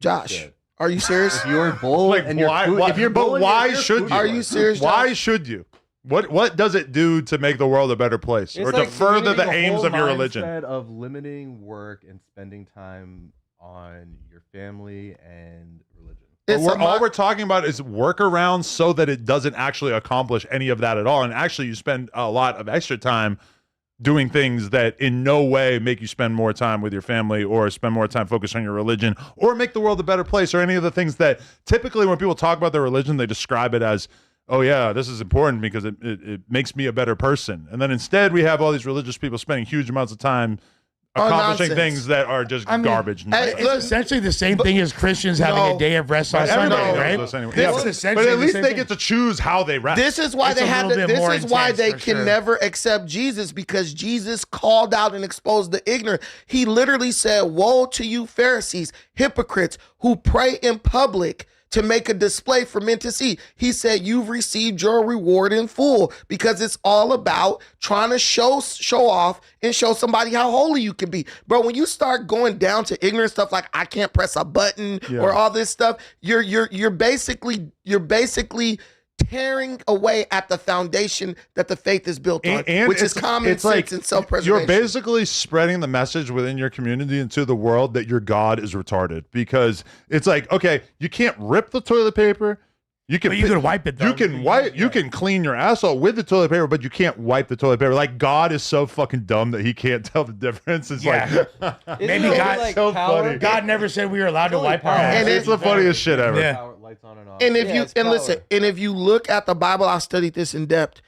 Josh, good. are you serious? If you're bold Like, and you're why? food, if you're But bold, why should you? Are you serious, Why Josh? should you? What does it do to make the world a better place, It's or like to further the The aims whole of your religion? mindset of limiting work and spending time on your family and religion. But It's all we're talking about is workarounds so that it doesn't actually accomplish any of that at all. And actually, you spend a lot of extra time doing things that in no way make you spend more time with your family or spend more time focused on your religion or make the world a better place, or any of the things that typically when people talk about their religion, they describe it as, oh yeah, this is important because it makes me a better person. And then instead we have all these religious people spending huge amounts of time accomplishing nonsense. things that are just garbage. Hey, It's look, essentially the same thing as Christians having a day of rest on Sunday, Everybody right? knows this anyway. This Yeah, is but essentially at the least same they thing. get to choose how they rest. This is why It's they a have little to, bit this more is why intense, they for can sure. never accept Jesus, because Jesus called out and exposed the ignorant. He literally said, woe to you Pharisees, hypocrites, who pray in public to make a display for men to see. He said, you've received your reward in full, because it's all about trying to show off and show somebody how holy you can be. Bro, when you start going down to ignorant stuff like I can't press a button or all this stuff, you're basically tearing away at the foundation that the faith is built on, which is common sense and self-preservation. You're basically spreading the message within your community and to the world that your God is retarded, because it's like, okay, you can't rip the toilet paper. You can wipe it, though. You can wipe. You can clean your asshole with the toilet paper, but you can't wipe the toilet paper. Like, God is so fucking dumb that he can't tell the difference. It's like Maybe it God, like so power? funny. God never said we were allowed to wipe our power. asses. And it's the funniest shit ever. Yeah. Power, lights on and off. And if Yeah, it's listen, power. and if you look at the Bible, I studied this in depth.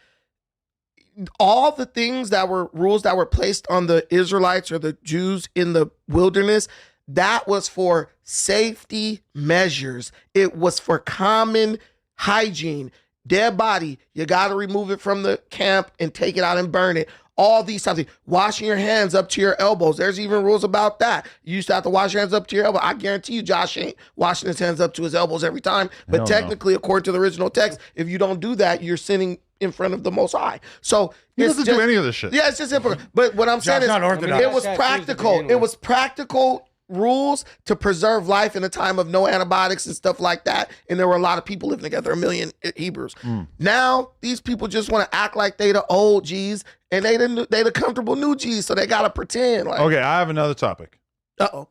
All the things that were rules that were placed on the Israelites or the Jews in the wilderness, that was for safety measures. It was for common hygiene. Dead body, you got to remove it from the camp and take it out and burn it. All these types of things. Washing your hands up to your elbows. There's even rules about that. You used to have to wash your hands up to your elbow. I guarantee you Josh ain't washing his hands up to his elbows every time. But Hell no. technically, according to the original text, if you don't do that, you're sinning in front of the Most High. So He it's doesn't just, do any of this shit. yeah, it's just hypocrite. But what I'm saying is, not orthodox. it was Tattoos to practical. begin It with. was practical rules to preserve life in a time of no antibiotics and stuff like that. And there were a lot of people living together, 1 million Hebrews. Now these people just want to act like they the old G's and they the comfortable new G's, so they gotta pretend like. Okay, I have another topic. Uh-oh.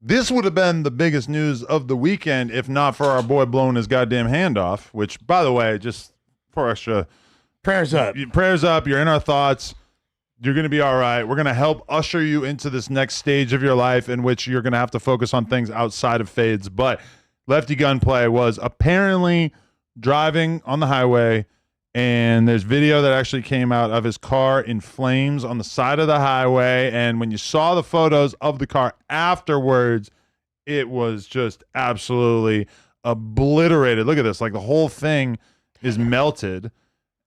This would have been the biggest news of the weekend if not for our boy blowing his goddamn hand off, which, by the way, just for extra Prayers up. prayers up, you're in our thoughts. You're going to be all right. We're going to help usher you into this next stage of your life in which you're going to have to focus on things outside of fades. But Lefty Gunplay was apparently driving on the highway, and there's video that actually came out of his car in flames on the side of the highway. And when you saw the photos of the car afterwards, it was just absolutely obliterated. Look at this. Like, the whole thing is melted.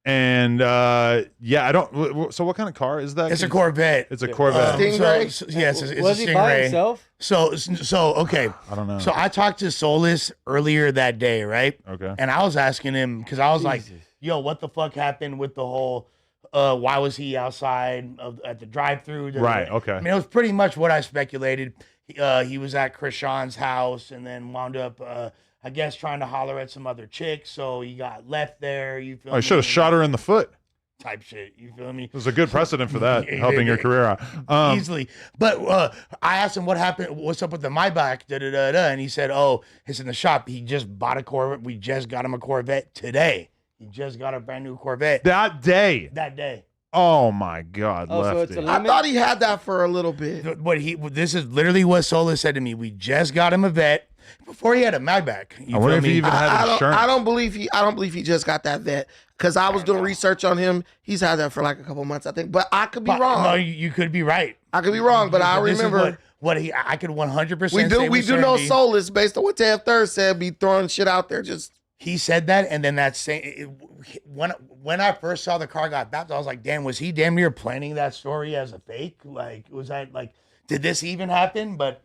And yeah, I don't. So what kind of car is that? It's a Corvette. It's a Corvette. Stingray? Yes, it's Was a he by Stingray. himself? So okay. I don't know. So I talked to Solus earlier that day, right? Okay. And I was asking him because I was like, yo, what the fuck happened with the whole, why was he outside at the drive-thru? Right, okay. I mean, it was pretty much what I speculated. He was at Krishan's house and then wound up, I guess, trying to holler at some other chick, so he got left there. You feel I me? should have shot her in the foot. Type shit. You feel me? There's a good precedent for that, helping your career out. Easily. But I asked him what happened, what's up with the Maybach, and he said, oh, it's in the shop. He just bought a Corvette. We just got him a Corvette today. He just got a brand new Corvette. That day. That day. Oh my God, Oh, so Lefty. it's a I limit? thought he had that for a little bit. This is literally what Sola said to me. We just got him a vet before he had a Maybach. You I wonder feel if he me? even had insurance. I don't believe he just got that vet, because I was doing research on him. He's had that for like a couple months, I think, but I could be wrong. No, you could be right. I could be wrong, but I This is remember what I could 100%. we say do with know certainty. Soulless based on what Tab Third said. Be throwing shit out there just. He said that, and then that same when I first saw the car got bapped, I was like, damn, was he damn near planning that story as a fake? Like, was that like, did this even happen? But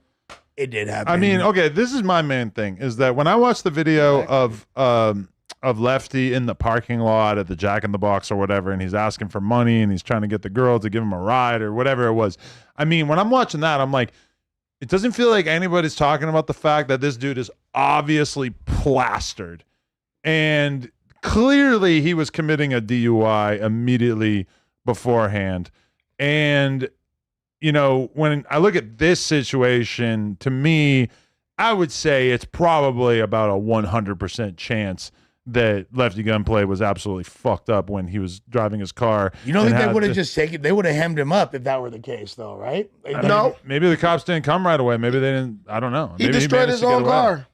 it did happen. I mean, okay, this is my main thing, is that when I watched the video of Lefty in the parking lot at the Jack in the Box or whatever, and he's asking for money and he's trying to get the girl to give him a ride or whatever it was. I mean, when I'm watching that, I'm like, it doesn't feel like anybody's talking about the fact that this dude is obviously plastered. And clearly he was committing a DUI immediately beforehand. And, you know, when I look at this situation, to me, I would say it's probably about a 100% chance that Lefty Gunplay was absolutely fucked up when he was driving his car. you don't and think they had would have to- just taken? They would have hemmed him up if that were the case, though, right? No. Maybe the cops didn't come right away. Maybe they didn't. I don't know. He Maybe destroyed managed his to get own away. car,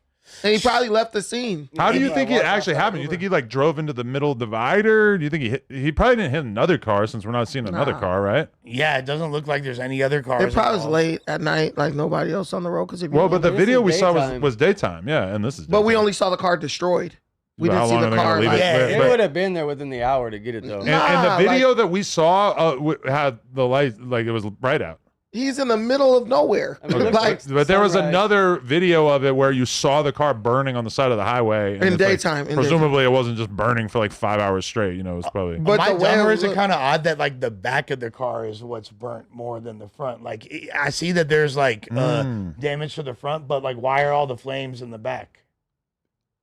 and he probably left the scene. How do you Yeah, think it walked actually outside happened? You over. think he like drove into the middle divider? Do you think he probably didn't hit another car, since we're not seeing another Nah. car, right? Yeah, it doesn't look like there's any other cars. It probably was involved. late at night, like nobody else on the road. Because Well, but the this video is we saw daytime. was daytime, yeah, and this is. but we daytime. only saw the car destroyed. We How didn't see long the are they gonna car. leave Like, it? Yeah, But- It but- would have been there within the hour to get it though. and the Nah, video that we saw had the light, like it was bright out. he's in the middle of nowhere. I mean, it looks like like- But there was Sunrise. another video of it where you saw the car burning on the side of the highway. And in it's like- daytime. in presumably, it wasn't just burning for like 5 hours straight. You know, it was probably. But Am I the way dumb, or it is it look- kind of odd that like the back of the car is what's burnt more than the front? Like I see that there's like damage to the front, but like why are all the flames in the back?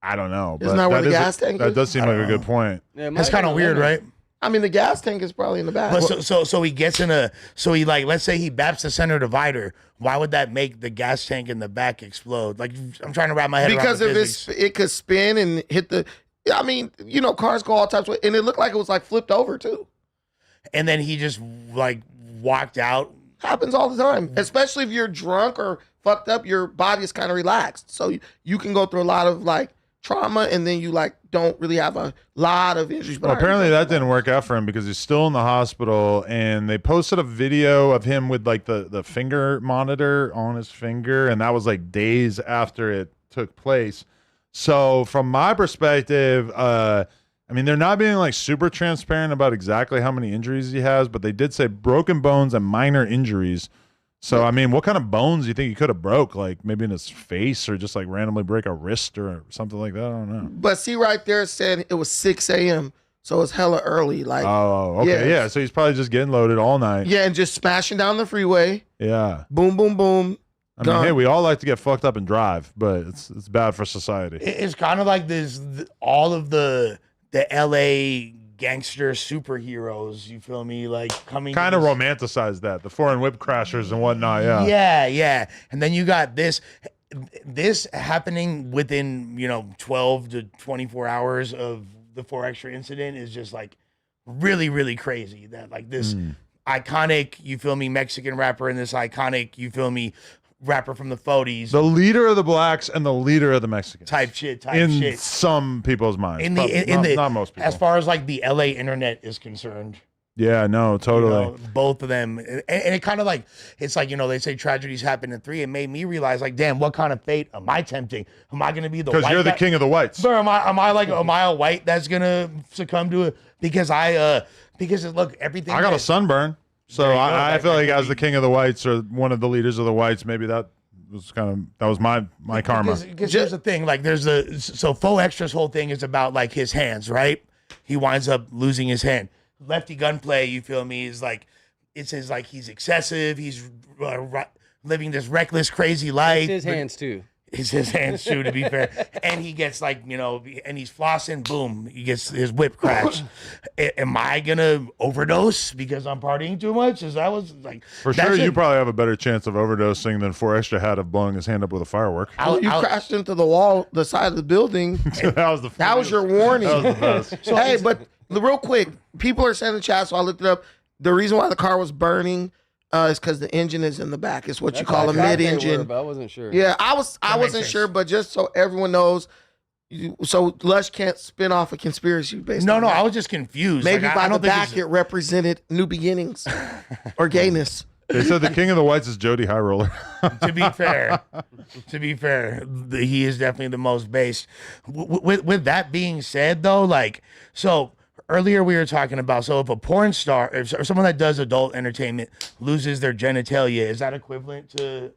I don't know. Isn't but that where the is gas tank That is? does seem I like don't a good know. point. Yeah, it might That's have kind been of a weird, limit. right? I mean, the gas tank is probably in the back. But so he gets in so he like, let's say he baps the center divider. Why would that make the gas tank in the back explode? Like I'm trying to wrap my head because around if the it's physics. it could spin and hit the. I mean, you know, cars go all types of way, and it looked like it was like flipped over too. And then he just like walked out. Happens all the time, especially if you're drunk or fucked up. Your body is kind of relaxed, so you can go through a lot of like trauma, and then you like don't really have a lot of injuries. But Well, apparently that didn't work out for him because he's still in the hospital, and they posted a video of him with like the finger monitor on his finger, and that was like days after it took place. So from my perspective, I mean, they're not being like super transparent about exactly how many injuries he has, but they did say broken bones and minor injuries. So, I mean, what kind of bones do you think he could have broke? Like maybe in his face, or just like randomly break a wrist or something like that? I don't know. But see, right there, it said it was 6 a.m., so it's hella early. Like, Oh, okay. Yeah. Yeah. So he's probably just getting loaded all night. yeah, and just smashing down the freeway. Yeah. Boom, boom, boom. I mean, Gone. hey, we all like to get fucked up and drive, but it's bad for society. It's kind of like this. All of the LA gangster superheroes. You feel me? Like coming. to Kind of this- romanticize that, the foreign whip crashers and whatnot. Yeah. Yeah. And then you got this happening within 12 to 24 hours of the 4Extra incident is just like really, really crazy. That like this iconic, you feel me, Mexican rapper and this iconic, you feel me, rapper from the 40s The leader of the blacks and the leader of the Mexicans. type shit. in some people's minds. In Probably not most people. as far as like the LA internet is concerned. Yeah, no, totally. You know, both of them. And it kind of like, it's like, they say tragedies happen in three. It made me realize like, damn, what kind of fate am I tempting? Am I going to be the white Because you're the guy? king of the whites. Bro, am I a white that's going to succumb to it? Because look, everything. I got a that- sunburn. So There you go. I That- feel that like could as the be- king of the whites or one of the leaders of the whites, maybe that was my karma. Because here's the thing, like so Faux Extra's whole thing is about like his hands, right? he winds up losing his hand. Lefty Gunplay, you feel me, is like, it says like he's excessive, he's living this reckless, crazy life. It's his hands too. It's his hands too, to be fair. And he gets like, and he's flossing, boom, he gets his whip crashed. Am I gonna overdose because I'm partying too much? Is that was like For sure, you probably have a better chance of overdosing than 4 Extra had of blowing his hand up with a firework. You crashed into the wall, the side of the building. That was your warning. That was the best. Hey, but real quick, people are saying in the chat, so I looked it up. The reason why the car was burning is because the engine is in the back. It's what you call a mid-engine. But I wasn't sure. Yeah, I wasn't sure, but just so everyone knows, so Lush can't spin off a conspiracy based on that. I was just confused. Maybe like, by I don't the think back it represented new beginnings or gayness. They said the king of the whites is Jody High Roller. to be fair, he is definitely the most based. With that being said, though, like, so earlier we were talking about, so if a porn star or someone that does adult entertainment loses their genitalia, is that equivalent to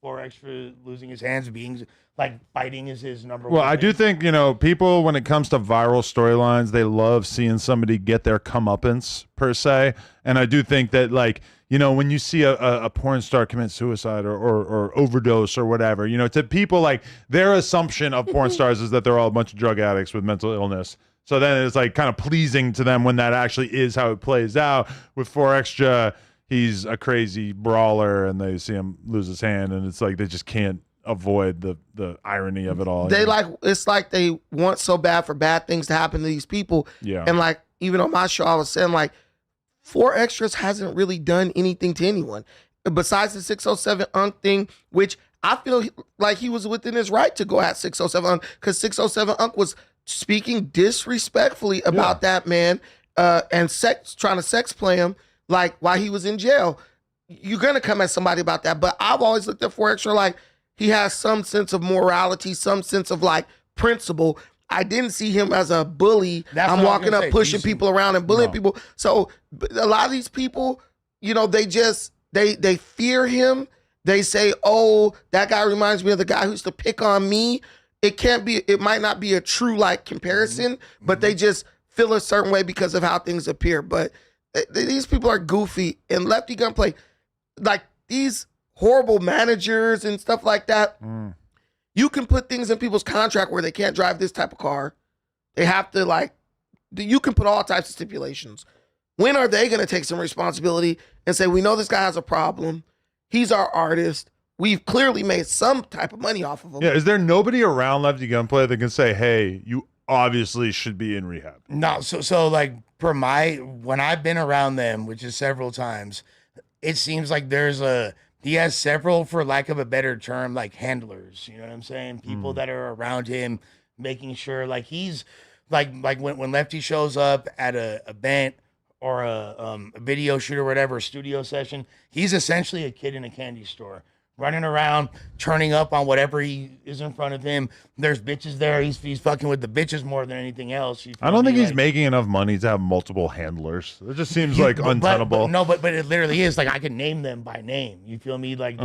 4 Extra losing his hands, being like fighting is his number one? Well, I do think, people, when it comes to viral storylines, they love seeing somebody get their comeuppance, per se. And I do think that, like, when you see a porn star commit suicide or overdose or whatever, to people, like, their assumption of porn stars is that they're all a bunch of drug addicts with mental illness. So then it's like kind of pleasing to them when that actually is how it plays out. With 4 Extra, he's a crazy brawler and they see him lose his hand, and it's like they just can't avoid the irony of it all. It's like they want so bad for bad things to happen to these people. Yeah. And like, even on my show, I was saying like 4 Extras hasn't really done anything to anyone besides the 607 Unc thing, which I feel like he was within his right to go at 607 Unc, because 607 Unc was speaking disrespectfully about that man and trying to sex play him like while he was in jail. You're gonna come at somebody about that, but I've always looked at 4 Extra like he has some sense of morality, some sense of like principle. I didn't see him as a bully. I'm walking up, pushing people around and bullying people. So a lot of these people, they fear him. They say, "Oh, that guy reminds me of the guy who used to pick on me." It might not be a true like comparison, but they just feel a certain way because of how things appear. But these people are goofy. And Lefty Gunplay, like these horrible managers and stuff like that, you can put things in people's contract where they can't drive this type of car. They have to you can put all types of stipulations. When are they going to take some responsibility and say, we know this guy has a problem. He's our artist. We've clearly made some type of money off of him. Yeah, is there nobody around Lefty Gunplay that can say, hey, you obviously should be in rehab? No, so like when I've been around them, which is several times, it seems like he has several, for lack of a better term, like handlers. You know what I'm saying? People that are around him, making sure like he's like when Lefty shows up at a event or a video shoot or whatever, a studio session, he's essentially a kid in a candy store, running around, turning up on whatever he is in front of him. There's bitches there. He's fucking with the bitches more than anything else. I don't think he's making enough money to have multiple handlers. It just seems like untenable. But it literally is. Like, I can name them by name. You feel me? Like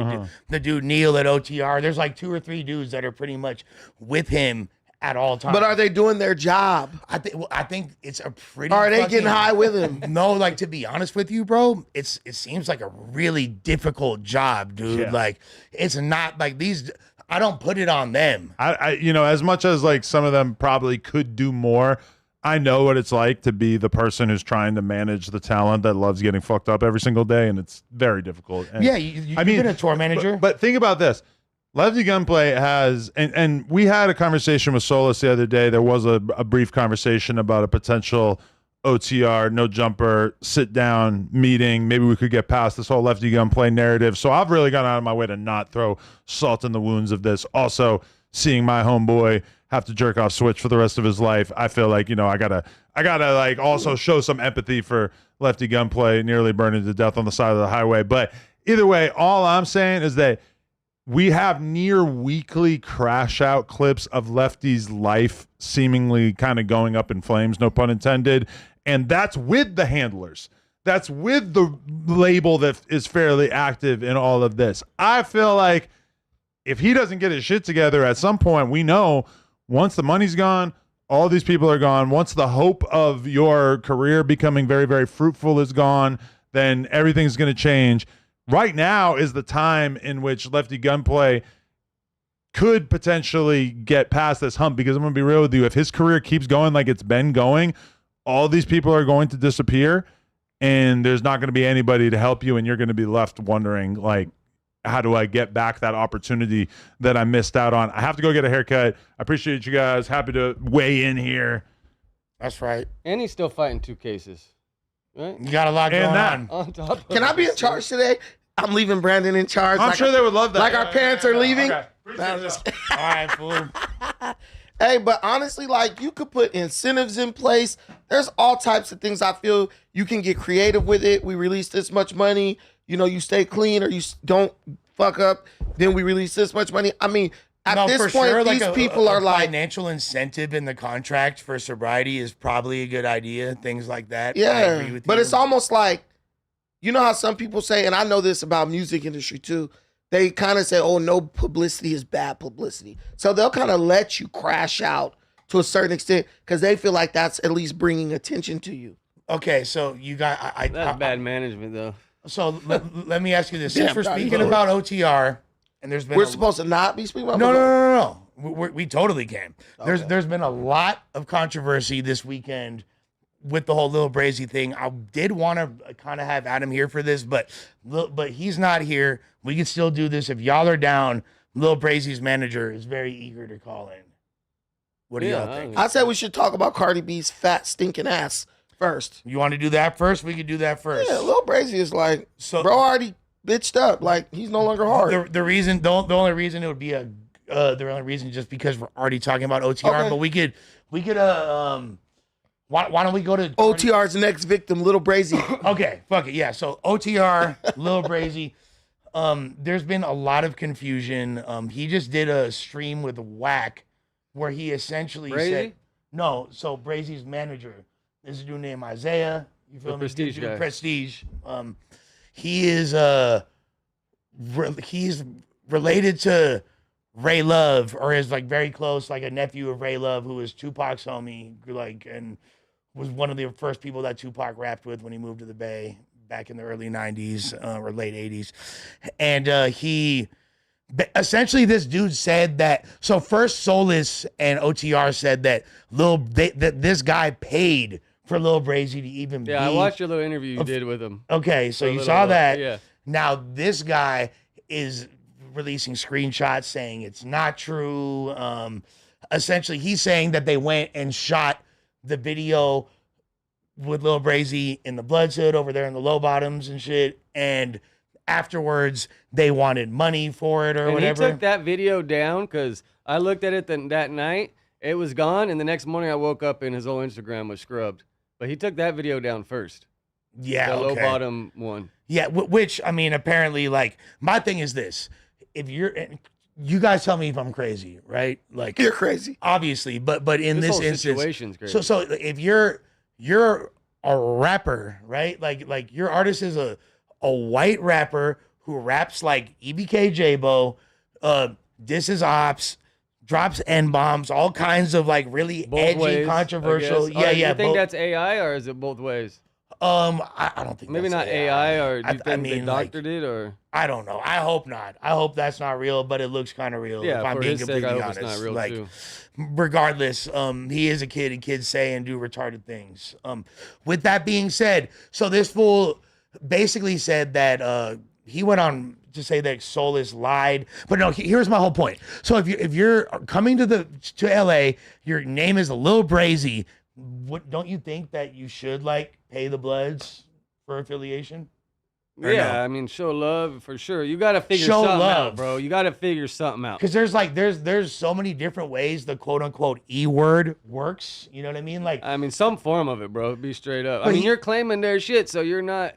the dude Neil at OTR. There's like 2 or 3 dudes that are pretty much with him at all times. But are they doing their job? I think it's a pretty. Are they getting high with him? No, like, to be honest with you, bro, it seems like a really difficult job, dude. Yeah. Like, it's not like these. I don't put it on them. I as much as like some of them probably could do more, I know what it's like to be the person who's trying to manage the talent that loves getting fucked up every single day, and it's very difficult. And, Yeah, you've been a tour manager. But think about this. Lefty Gunplay has, and we had a conversation with Solus the other day. There was a brief conversation about a potential OTR, no jumper, sit down meeting. Maybe we could get past this whole Lefty Gunplay narrative. So I've really gone out of my way to not throw salt in the wounds of this. Also, seeing my homeboy have to jerk off Switch for the rest of his life, I feel like, I gotta like also show some empathy for Lefty Gunplay nearly burning to death on the side of the highway. But either way, all I'm saying is that we have near weekly crash out clips of Lefty's life seemingly kind of going up in flames, no pun intended. And that's with the handlers. That's with the label that is fairly active in all of this. I feel like if he doesn't get his shit together at some point, we know once the money's gone, All these people are gone. Once the hope of your career becoming very, very fruitful is gone, then everything's going to change. Right now is the time in which Lefty Gunplay could potentially get past this hump, because I'm going to be real with you. If his career keeps going like it's been going, all these people are going to disappear, and there's not going to be anybody to help you, and you're going to be left wondering, like, how do I get back that opportunity that I missed out on? I have to go get a haircut. I appreciate you guys. Happy to weigh in here. That's right. And he's still fighting 2 cases, right? You got a lot going on. On top of Can I be in charge today? I'm leaving Brandon in charge. I'm sure they would love that. Like our parents are leaving. Okay. Appreciate that. All right, fool. Hey, but honestly, like, you could put incentives in place. There's all types of things. I feel you can get creative with it. We release this much money. You know, you stay clean or you don't fuck up. Then we release this much money. I mean, at this point, sure, these like people are like, financial incentive in the contract for sobriety is probably a good idea. Things like that. I yeah. agree with But you. it's almost like, you know how some people say, and I know this about music industry too. They kind of say, oh, no publicity is bad publicity. So they'll kind of let you crash out to a certain extent because they feel like that's at least bringing attention to you. Okay, so you got That's bad management, though. So let me ask you this: Damn, since we're Cardi, speaking Lord. about OTR, and there's been We're supposed to not be speaking about no. We totally can. Okay. There's been a lot of controversy this weekend with the whole Lil Brazy thing. I did want to kind of have Adam here for this, but he's not here. We can still do this if y'all are down. Lil Brazy's manager is very eager to call in. What do y'all think? I said we should talk about Cardi B's fat stinking ass first. You want to do that first? We can do that first. Yeah, Lil Brazy is like, So- bro already bitched up. Like, he's no longer hard. The only reason it would be the only reason just because we're already talking about OTR, Okay. but we could why don't we go to OTR's next victim, Lil Brazy. Okay, fuck it. Yeah. So OTR, Lil Brazy. There's been a lot of confusion. He just did a stream with Whack where he essentially Brazy? said no. So Brazy's manager, this is a dude named Isaiah. You feel The me? Prestige Dude, guy. Prestige. He is he's related to Ray Love, or is like very close, like a nephew of Ray Love, who is Tupac's homie, like, and was one of the first people that Tupac rapped with when he moved to the Bay back in the early 90s or late 80s. And essentially this dude said that, so first Solus and OTR said that that this guy paid for Lil Brazy to even be. Yeah, I watched your little interview you did with him. Okay, so A you little saw bit, that. yeah. Now this guy is releasing screenshots saying it's not true. Essentially, he's saying that they went and shot the video with Lil Brazy in the Bloodshood over there in the Low Bottoms and shit, and afterwards they wanted money for it or And whatever. he took that video down because I looked at it that night. It was gone, and the next morning I woke up and his whole Instagram was scrubbed. But he took that video down first. Yeah, The low okay. bottom one. Yeah, which I mean, apparently, like my thing is this: if you guys tell me if I'm crazy, right? Like You're crazy. obviously, but in this whole instance, situation's crazy. so if you're a rapper, right? Like your artist is a white rapper who raps like EBK J-Bo, disses ops, drops N-bombs, all kinds of like really Both edgy, ways, I controversial. guess. Yeah, Do yeah. you think both- that's AI or is it both ways? I don't think Maybe that's not AI, or do you I think mean, they like, doctored it, or I don't know. I hope not. I hope that's not real, but it looks kind of real. yeah, if I'm for being his sake, completely I hope honest. it's not real like, too. regardless, he is a kid, and kids say and do retarded things. With that being said, so this fool basically said that he went on to say that Solus lied, but no. Here's my whole point. So if you're coming to LA, your name is Lil Brazy. Don't you think that you should like pay the Bloods for affiliation? Or Yeah, no? I mean, show love for sure. You got to figure Show something love. out, bro. You got to figure something out. Because there's so many different ways the quote unquote E word works. You know what I mean? Like I mean, some form of it, bro. Be straight up. I But mean, he- you're claiming their shit, so you're not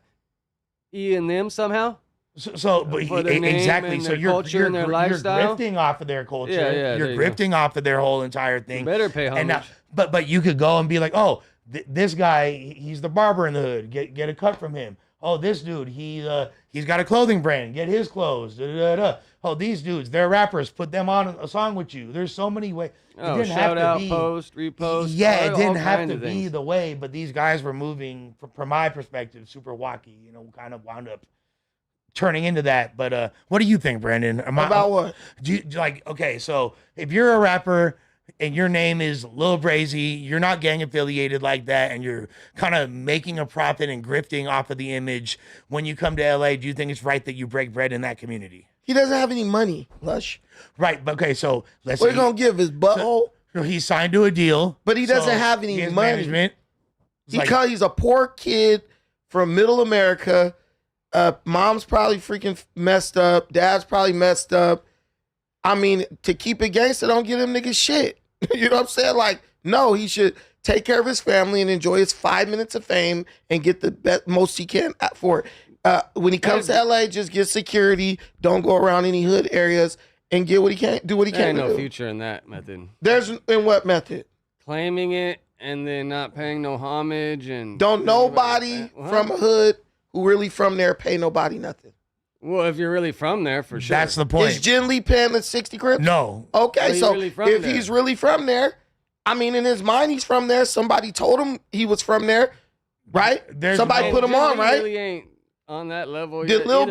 E-ing them somehow. but For their name exactly. and So their you're culture and their lifestyle. grifting off of their culture. Yeah, yeah, You're there you go. grifting off of their whole entire You thing. better pay homage. And now, but you could go and be like, oh, this guy, he's the barber in the hood. Get a cut from him. Oh, this dude, he's got a clothing brand. Get his clothes. Da, da, da, da. Oh, these dudes, they're rappers. Put them on a song with you. There's so many ways. Oh, shout out, post, repost. Yeah, all it didn't have kinds to of be things. the way, but these guys were moving, from my perspective, super wacky. You know, kind of wound up turning into that. But what do you think, Brandon? About what? Do you, like, okay, so if you're a rapper and your name is Lil Brazy, you're not gang affiliated like that, and you're kind of making a profit and grifting off of the image, when you come to LA, do you think it's right that you break bread in that community? He doesn't have any money, Lush. Right, but okay, so let's What say are you gonna give his butthole? so he's signed to a deal, But he doesn't so have any his money. management. It's like- Because he's a poor kid from middle America. Mom's probably freaking messed up. Dad's probably messed up. I mean, to keep it gangster, don't give him niggas shit. You know what I'm saying? Like, no, he should take care of his family and enjoy his 5 minutes of fame and get the most he can for it. When he comes to LA, just get security. Don't go around any hood areas and get what he can't do. What he There can't ain't no do. future in that method. There's in what method? Claiming it and then not paying no homage and Don't nobody What? from a hood who really from there pay nobody nothing. Well, if you're really from there, for sure. That's the point. Is Jin Lee paying the 60 Crips? No. Okay, Well, he's so really from if there. he's really from there, I mean, in his mind, he's from there. Somebody told him he was from there, right? There's Somebody no- put him Jin on, Lee right? Really ain't on that level. Did Lil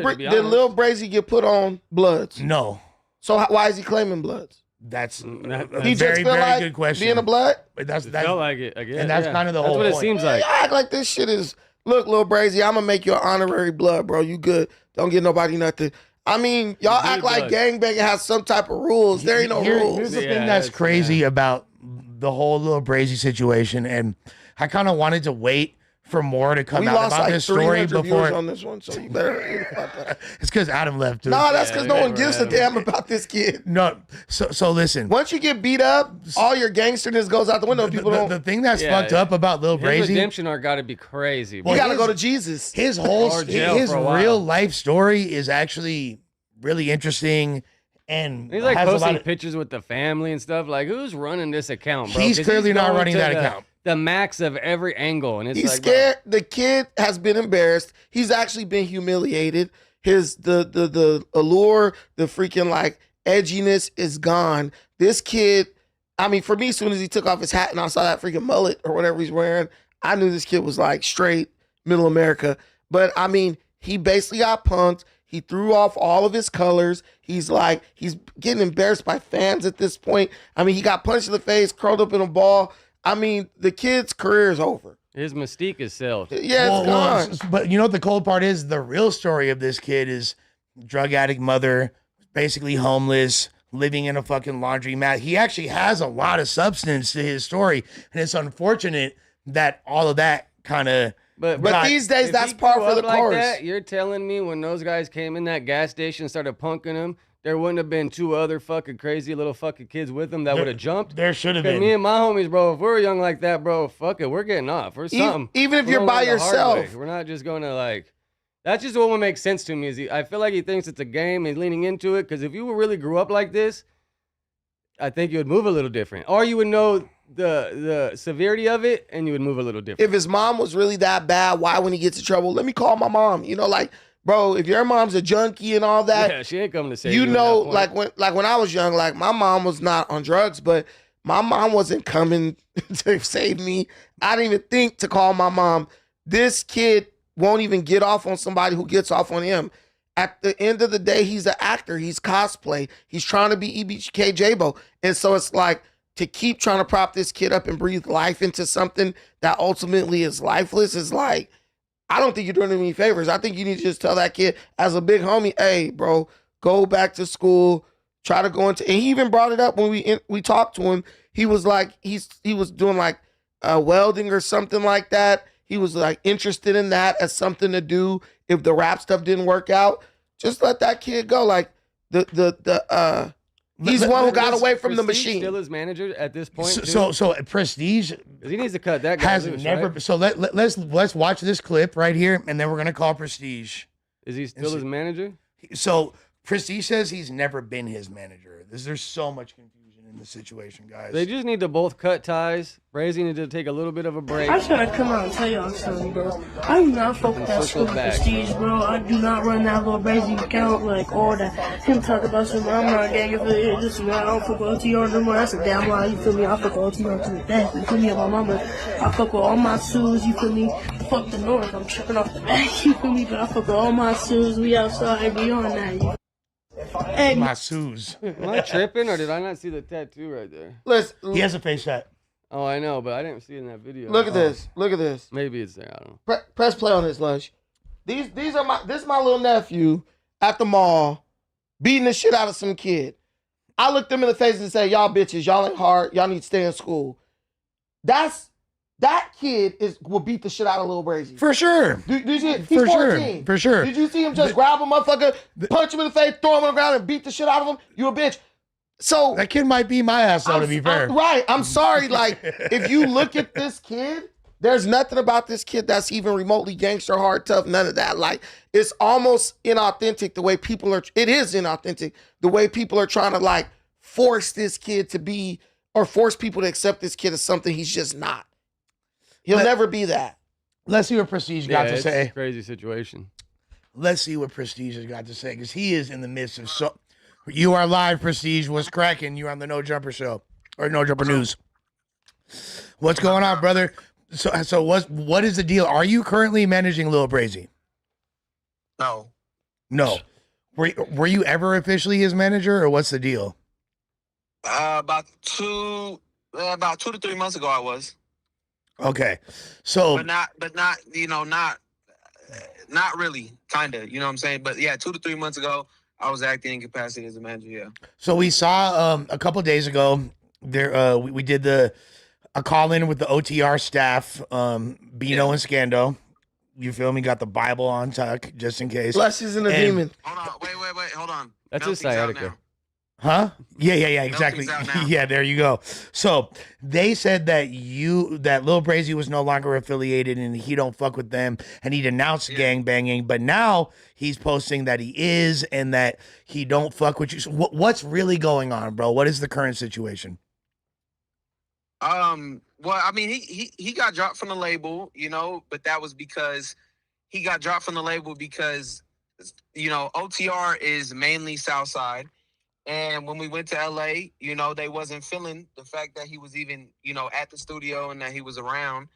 Brazy get put on Bloods? No. So why is he claiming Bloods? That's That- a He just very, feel very like good question. being a Blood? But that's It felt like it, I guess. and that's kind of the That's whole what it point. seems like. Y'all act like this shit is. Look, Lil Brazy, I'm gonna make you an honorary Blood, bro. You good? Don't get nobody nothing. I mean, y'all You act like Blood. gangbanging has some type of rules. There ain't no Here's rules. the Yeah, thing that's it's- crazy about the whole Lil Brazy situation, and I kind of wanted to wait for more to come We out lost about like this story 300 viewers before. on this one, so you better. It's because Adam left. Too. No, that's Yeah, because no they one were gives a Adam. damn about this kid. No. So listen. Once you get beat up, all your gangsterness goes out the window. People the don't. thing that's Yeah, fucked yeah. up about Lil His Brazy, redemption arc got to be crazy. Bro. You Well, gotta his- go to Jesus. his whole Or jail his for a while. real life story is actually really interesting, and He's like has a lot posting of, pictures with the family and stuff. Like, who's running this account, bro? He's 'Cause clearly not going running to that the- account. The max of every angle, and it's He's like, bro, scared. The kid has been embarrassed. He's actually been humiliated. His the allure, the freaking like edginess is gone. This kid, I mean, for me, as soon as he took off his hat and I saw that freaking mullet or whatever he's wearing, I knew this kid was like straight middle America. But I mean, he basically got punked. He threw off all of his colors. He's getting embarrassed by fans at this point. I mean, he got punched in the face, curled up in a ball. I mean, the kid's career is over. his mystique is sold. Yeah, it's gone. But you know what the cold part is? The real story of this kid is drug addict mother, basically homeless, living in a fucking laundromat. He actually has a lot of substance to his story, and it's unfortunate that all of that kind of. But These days, if that's he par grew for the up like course. that, you're telling me when those guys came in that gas station and started punking him, there wouldn't have been two other fucking crazy little fucking kids with him that would have jumped? There should have Because been. me and my homies, bro, if we were young like that, bro, fuck it, we're getting off. We're something. Even if We're you're gonna by learn the hard yourself. way. We're not just going to like. That's just what would make sense to me. Is I feel like he thinks it's a game. He's leaning into it. Because if you really grew up like this, I think you would move a little different, or you would know the severity of it, and you would move a little different. If his mom was really that bad, why when he gets in trouble, let me call my mom. You know, like, bro, if your mom's a junkie and all that, Yeah, she ain't coming to save you you. at know, that point. like when I was young, like my mom was not on drugs, but my mom wasn't coming to save me. I didn't even think to call my mom. This kid won't even get off on somebody who gets off on him. At the end of the day, he's an actor. He's cosplay. He's trying to be EBK J-Bo. And so it's like, to keep trying to prop this kid up and breathe life into something that ultimately is lifeless is like, I don't think you're doing him any favors. I think you need to just tell that kid as a big homie, hey, bro, go back to school, try to go into, and he even brought it up when we talked to him. He was like, he was doing like welding or something like that. He was like interested in that as something to do if the rap stuff didn't work out. Just let that kid go. Like he's one who got away from the Prestige machine. Still his manager at this point. So Prestige 'Cause he needs to cut that guy has loose, never. right? So let's watch this clip right here, and then we're gonna call Prestige. Is he still his manager? So Prestige says he's never been his manager. There's so much confusion in this situation, guys. They just need to both cut ties. Brazy need to take a little bit of a break. I just gotta come out and tell y'all something, bro. I do not fuck with that Circle stupid back. prestige, bro. I do not run that Lil Brazy account like all that. Him talk about some, I'm not gang affiliated, this and that. I don't fuck with OTR no more. That's a damn lie. You feel me? I fuck with OTR to the death. You feel me? My mama. I fuck with all my sues. You feel me? Fuck the North. I'm tripping off the back. You feel me? But I fuck with all my sues. We outside beyond that. Hey, My Suze. Am I tripping or did I not see the tattoo right there? Listen, He has a face tat. Oh, I know, but I didn't see it in that video. look at this. Look at this. Maybe it's there. I don't know. Press play on this, Lunch. This is my little nephew at the mall beating the shit out of some kid. I looked them in the face and said, y'all bitches, y'all ain't hard. Y'all need to stay in school. That kid will beat the shit out of Lil Brazy. For sure. Did you, he's For sure. 14. For sure. Did you see him just grab a motherfucker, punch him in the face, throw him on the ground, and beat the shit out of him? You a bitch. So That kid might be my ass, though, to be fair. right. I'm sorry. Like, if you look at this kid, there's nothing about this kid that's even remotely gangster, hard, tough, none of that. Like, it's almost inauthentic the way people are. It is inauthentic the way people are trying to, like, force this kid to be, or force people to accept this kid as something he's just not. He'll never be that. Let's see what Prestige got to it's say. a crazy situation. Let's see what Prestige has got to say, because he is in the midst of so. You are live, Prestige. What's cracking? You're on the No Jumper show or No Jumper News. What's going on, brother? So what is the deal? Are you currently managing Lil Brazy? No. No. Were you ever officially his manager, or what's the deal? About 2 to 3 months ago, I was. Okay, so But not, not really, kind of, you know what I'm saying? But yeah, 2 to 3 months ago, I was acting in capacity as a manager, yeah. So we saw a couple days ago there we did a call-in with the OTR staff, Bino and Scando. You feel me? Got the Bible on tuck just in case. Blessings in the demon. Hold on, wait, hold on. That's a Melting's out sciatica. now. Huh? Yeah, exactly. Melting's out now. Yeah, there you go. So they said that Lil Brazy was no longer affiliated and he don't fuck with them, and he denounced gang banging. But now he's posting that he is and that he don't fuck with you. So what's really going on, bro? What is the current situation? Well, I mean, he got dropped from the label, but that was because he got dropped from the label because, OTR is mainly Southside. And when we went to LA, they wasn't feeling the fact that he was even, at the studio and that he was around.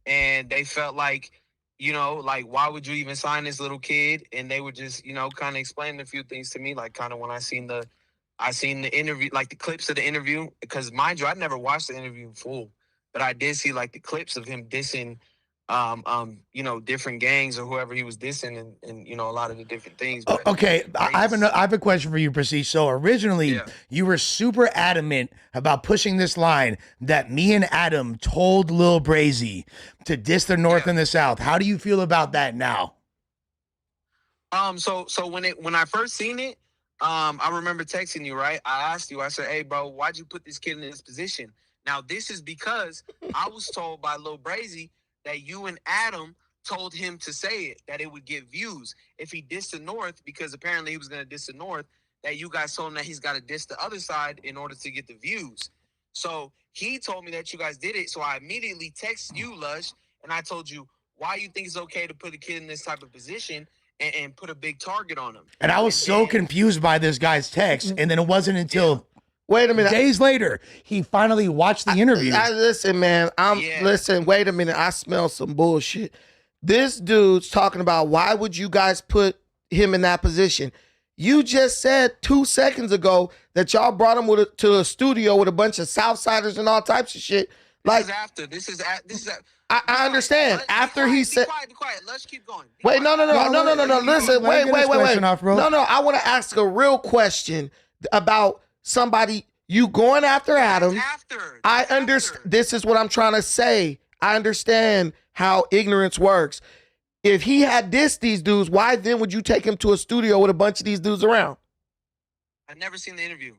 And they felt like, why would you even sign this little kid? And they were just, kind of explaining a few things to me, like kind of when I seen the interview, like the clips of the interview, because mind you, I never watched the interview in full, but I did see like the clips of him dissing, different gangs or whoever he was dissing and a lot of the different things. But Okay, I have a question for you, Prestige. So originally, you were super adamant about pushing this line that me and Adam told Lil Brazy to diss the North and the South. How do you feel about that now? So when I first seen it, I remember texting you, right? I asked you, I said, hey, bro, why'd you put this kid in this position? Now, this is because I was told by Lil Brazy that you and Adam told him to say it, that it would get views. If he dissed the North, because apparently he was going to diss the North, that you guys told him that he's got to diss the other side in order to get the views. So he told me that you guys did it. So I immediately texted you, Lush, and I told you, why you think it's okay to put a kid in this type of position and put a big target on him. And I was so confused by this guy's text, and then it wasn't until Wait a minute. days later he finally watched the interview. Listen, man. Listen. Wait a minute. I smell some bullshit. This dude's talking about why would you guys put him in that position? You just said 2 seconds ago that y'all brought him to a studio with a bunch of Southsiders and all types of shit. Like This is after. I understand. After he said, Be quiet. Let's keep going. wait, no. Listen, wait. No. I want to ask a real question about somebody. You going after Adam. I understand. This is what I'm trying to say. I understand how ignorance works. If he had dissed these dudes, why then would you take him to a studio with a bunch of these dudes around? I've never seen the interview.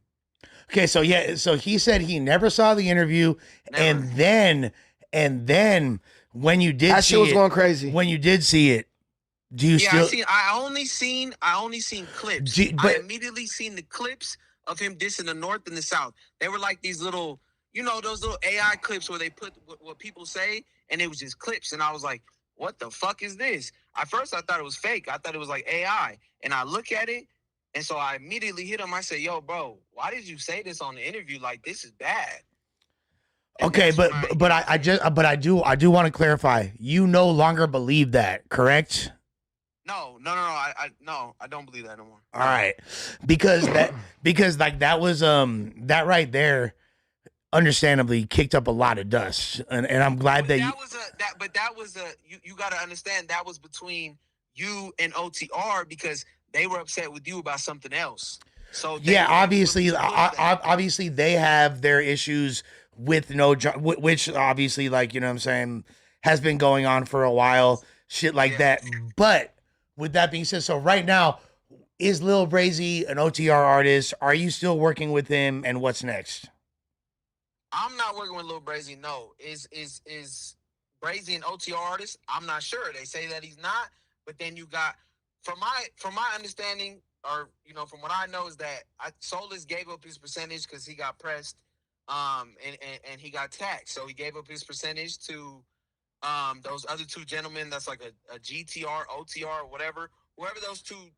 Okay, so he said he never saw the interview, Never. and then when you did That see shit was it, going crazy. when you did see it, do you still? I only seen clips. but- I immediately seen the clips of him dissing the North and the South. They were like these little, you know, those little AI clips where they put what people say, and it was just clips. And I was like, what the fuck is this? At first, I thought it was fake. I thought it was like AI. And I look at it, and so I immediately hit him. I said, yo, bro, why did you say this on the interview? Like, this is bad. And Okay, that's when but I do want to clarify. You no longer believe that, correct? No, I don't believe that no more. All right, because like that was that right there, understandably kicked up a lot of dust, and I'm glad that you got to understand that was between you and OTR because they were upset with you about something else. So yeah, obviously they have their issues with no job, which obviously, like, you know what I'm saying, has been going on for a while, shit like that. But with that being said, so right now, is Lil Brazy an OTR artist? Are you still working with him? And what's next? I'm not working with Lil Brazy. No, is Brazy an OTR artist? I'm not sure. They say that he's not, but then you got, from my understanding, or you know, from what I know, is that Solus gave up his percentage because he got pressed, and he got taxed. So he gave up his percentage to those other two gentlemen. That's like a GTR, OTR, whatever. Whoever those two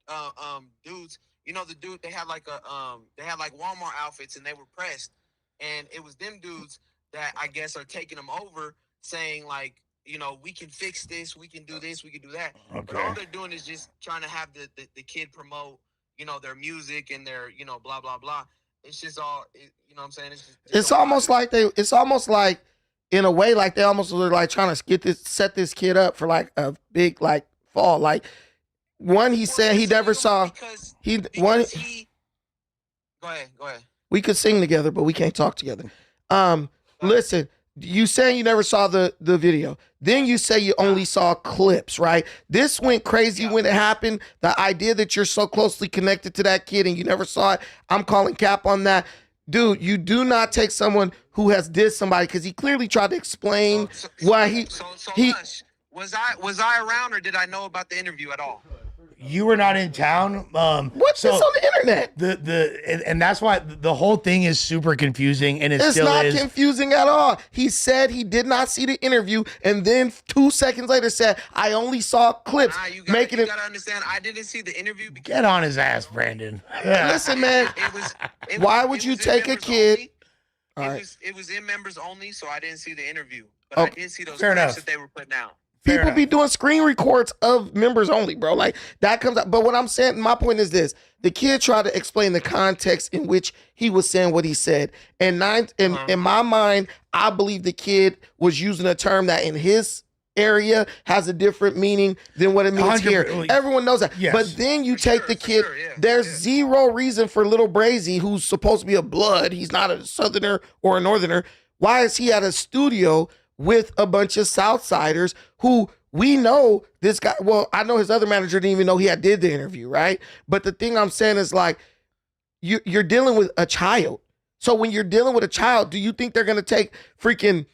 dudes, you know, the dude, they had like Walmart outfits and they were pressed. And it was them dudes that I guess are taking them over, saying like, you know, we can fix this, we can do this, we can do that. Okay. But all they're doing is just trying to have the kid promote, you know, their music and their, you know, blah blah blah. It's just all, you know what I'm saying? It's almost like it's almost like, in a way, like they almost were like trying to set this kid up for like a big like fall. Like one, he said he never saw Go ahead. We could sing together, but we can't talk together. Listen, you saying you never saw the video. Then you say you only saw clips, right? This went crazy when it happened. The idea that you're so closely connected to that kid and you never saw it, I'm calling cap on that. Dude, you do not take someone who has dissed somebody, because he clearly tried to explain why he was I around, or did I know about the interview at all? You were not in town. What's this on the internet? And that's why the whole thing is super confusing, and it's still not is confusing at all. He said he did not see the interview, and then 2 seconds later said, "I only saw clips." You gotta understand, I didn't see the interview. Get on his ass, Brandon. Listen, man. Why would you take a kid? It was in members only, so I didn't see the interview, but I did see those clips that they were putting out. People be doing screen records of members only, bro. Like that comes out. But what I'm saying, my point is this: the kid tried to explain the context in which he was saying what he said. And in my mind, I believe the kid was using a term that in his area has a different meaning than what it means here. Everyone knows that. Yes. But then you take the kid. There's zero reason for Lil Brazy, who's supposed to be a blood. He's not a Southerner or a Northerner. Why is he at a studio with a bunch of Southsiders who we know this guy? Well, I know his other manager didn't even know he did the interview, right? But the thing I'm saying is, like, you're dealing with a child. So when you're dealing with a child, do you think they're going to take freaking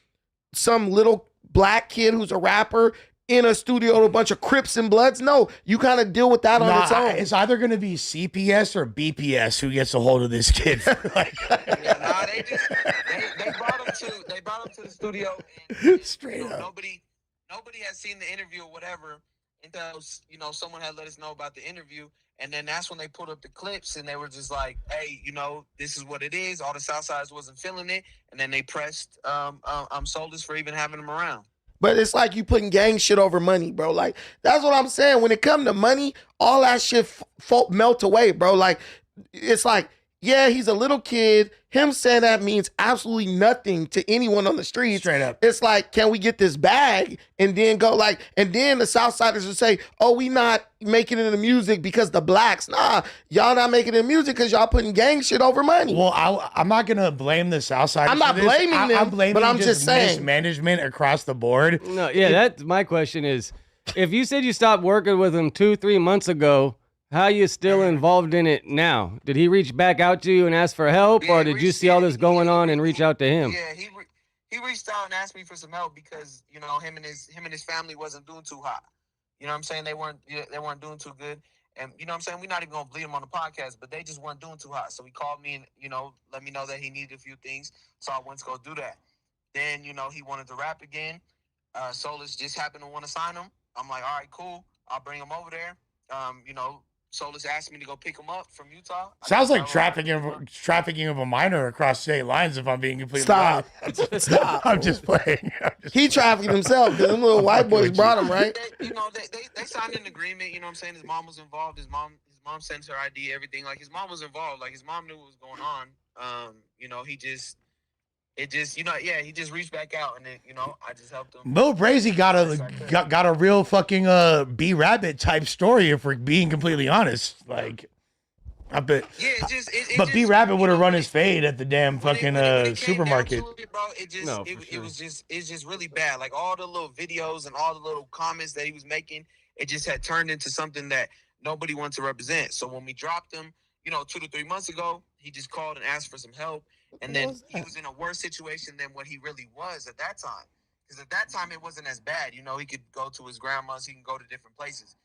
some little black kid who's a rapper in a studio with a bunch of Crips and Bloods? No, you kind of deal with that on its own. It's either going to be CPS or BPS who gets a hold of this kid. They brought him to the studio, and straight up. Nobody has seen the interview or whatever until, you know, someone had let us know about the interview, and then that's when they put up the clips, and they were just like, hey, you know, this is what it is. All the Southsiders wasn't feeling it, and then they pressed Solus for even having him around. But it's like you putting gang shit over money, bro. Like, that's what I'm saying. When it come to money, all that shit melt away, bro. Like, it's like, yeah, he's a little kid. Him saying that means absolutely nothing to anyone on the street. Straight up. It's like, can we get this bag? And then go like, and then the Southsiders will say, oh, we not making it in the music because the blacks. Nah, y'all not making it in music because y'all putting gang shit over money. Well, I'm not going to blame the Southsiders. I'm not blaming them, I'm blaming but I'm just saying. Mismanagement across the board. No, yeah, that's my question is, if you said you stopped working with him 2-3 months ago, how are you still involved in it now? Did he reach back out to you and ask for help, or did you see all this going on and reach out to him? Yeah, he reached out and asked me for some help because, you know, him and his family wasn't doing too hot. You know what I'm saying? They weren't doing too good. And you know what I'm saying? We're not even gonna bleed him on the podcast, but they just weren't doing too hot. So he called me and, you know, let me know that he needed a few things. So I went to go do that. Then, you know, he wanted to rap again. Solus just happened to want to sign him. I'm like, all right, cool. I'll bring him over there. You know, Solus asked me to go pick him up from Utah. Sounds like trafficking of a minor across state lines, if I'm being completely honest. Stop. I'm just playing. He trafficked himself because them little white boys brought him, right? You know, they signed an agreement. You know what I'm saying? His mom was involved. His mom sends her ID, everything. Like, his mom was involved. Like, his mom knew what was going on. You know, he just reached back out, and then, you know, I just helped him. Lil Brazy got a real fucking B Rabbit type story, if we're being completely honest. Like, I bet. Yeah, but B Rabbit would have run his fade at the damn fucking supermarket. It's just really bad. Like, all the little videos and all the little comments that he was making, it just had turned into something that nobody wanted to represent. So when we dropped him, you know, 2 to 3 months ago, he just called and asked for some help. And then he was in a worse situation than what he really was at that time. Because at that time, it wasn't as bad. You know, he could go to his grandma's. He can go to different places.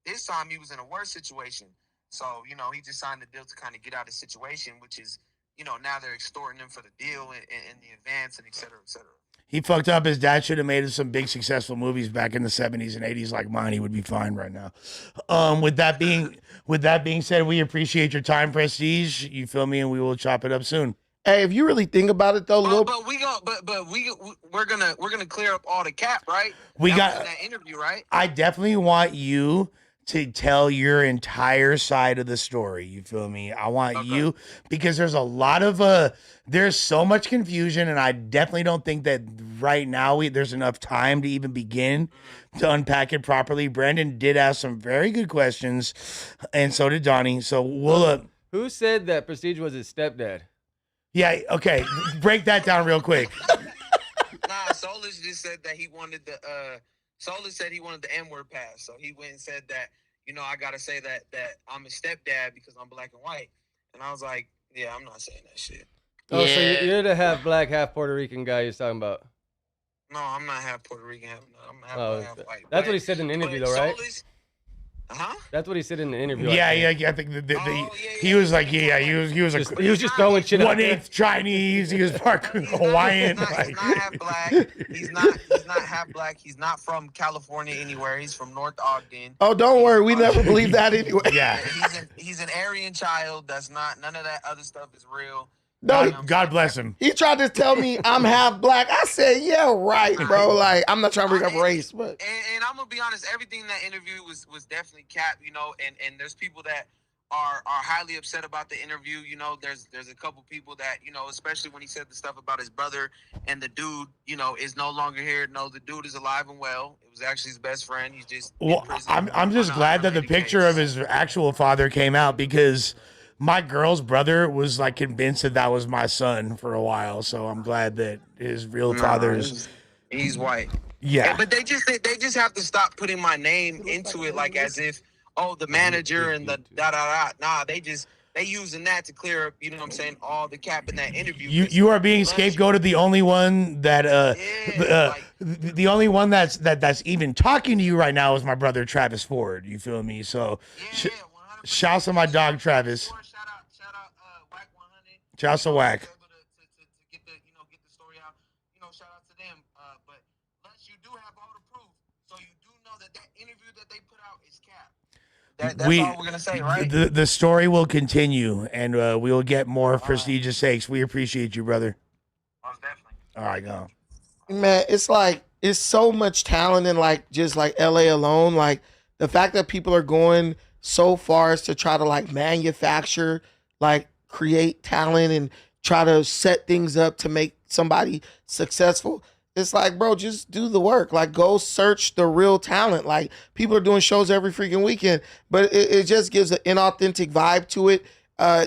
This time, he was in a worse situation. So, you know, he just signed the deal to kind of get out of the situation, which is, you know, now they're extorting him for the deal and the advance and et cetera, et cetera. He fucked up. His dad should have made some big successful movies back in the 70s and 80s like mine. He would be fine right now. With that being said, we appreciate your time, Prestige. You feel me? And we will chop it up soon. Hey, if you really think about it though, we're gonna clear up all the cap, right? We got was in that interview, right? I definitely want you to tell your entire side of the story. You feel me? I want you, because there's a lot of there's so much confusion, and I definitely don't think that right now there's enough time to even begin to unpack it properly. Brandon did ask some very good questions, and so did Donnie. So we'll Who said that Prestige was his stepdad? Yeah, okay. Break that down real quick. Nah, Solus just said that he wanted Solus said he wanted the N-word pass. So he went and said that, you know, I gotta say that I'm his stepdad because I'm black and white. And I was like, yeah, I'm not saying that shit. Oh, so you're the half black, half Puerto Rican guy you're talking about? No, I'm not half Puerto Rican. I'm half black, half white. That's what he said in the interview, though, right? That's what he said in the interview. Yeah, I think he was like, he was just throwing shit. 1/8 Chinese. He was part Hawaiian. He's not half black. He's not half black. He's not from California anywhere. He's from North Ogden. Oh, don't worry, we never believed that anyway. Yeah, he's an Aryan child. That's not, none of that other stuff is real. No, God bless him. He tried to tell me I'm half black. I said, yeah, right, bro. Like, I'm not trying to bring up race, but and I'm gonna be honest, everything in that interview was definitely capped, you know, and there's people that are highly upset about the interview. You know, there's a couple people that, you know, especially when he said the stuff about his brother and the dude, you know, is no longer here. No, the dude is alive and well. It was actually his best friend. He's just I'm just glad that the picture of his actual father came out, because my girl's brother was like convinced that was my son for a while. So I'm glad that his real father's. He's white. Yeah. But they just have to stop putting my name into it, like as if, oh, the manager and the da-da-da. Nah, they using that to clear up, you know what I'm saying, all the cap in that interview. You are being scapegoated. The only one that the only one that's even talking to you right now is my brother Travis Ford. You feel me? So shouts to my dog Travis. Shouts to Whack. To get the story out, you know, shout out to them. But you do have all the proof, so you do know that interview that they put out is cap. That's all we're gonna say, right? The story will continue, and we will get more prestigious sakes. We appreciate you, brother. Most definitely. All right, go. Man, it's so much talent in like just like LA alone. Like the fact that people are going so far as to try to like manufacture, like create talent and try to set things up to make somebody successful. It's like, bro, just do the work. Like, go search the real talent. Like, people are doing shows every freaking weekend, but it just gives an inauthentic vibe to it.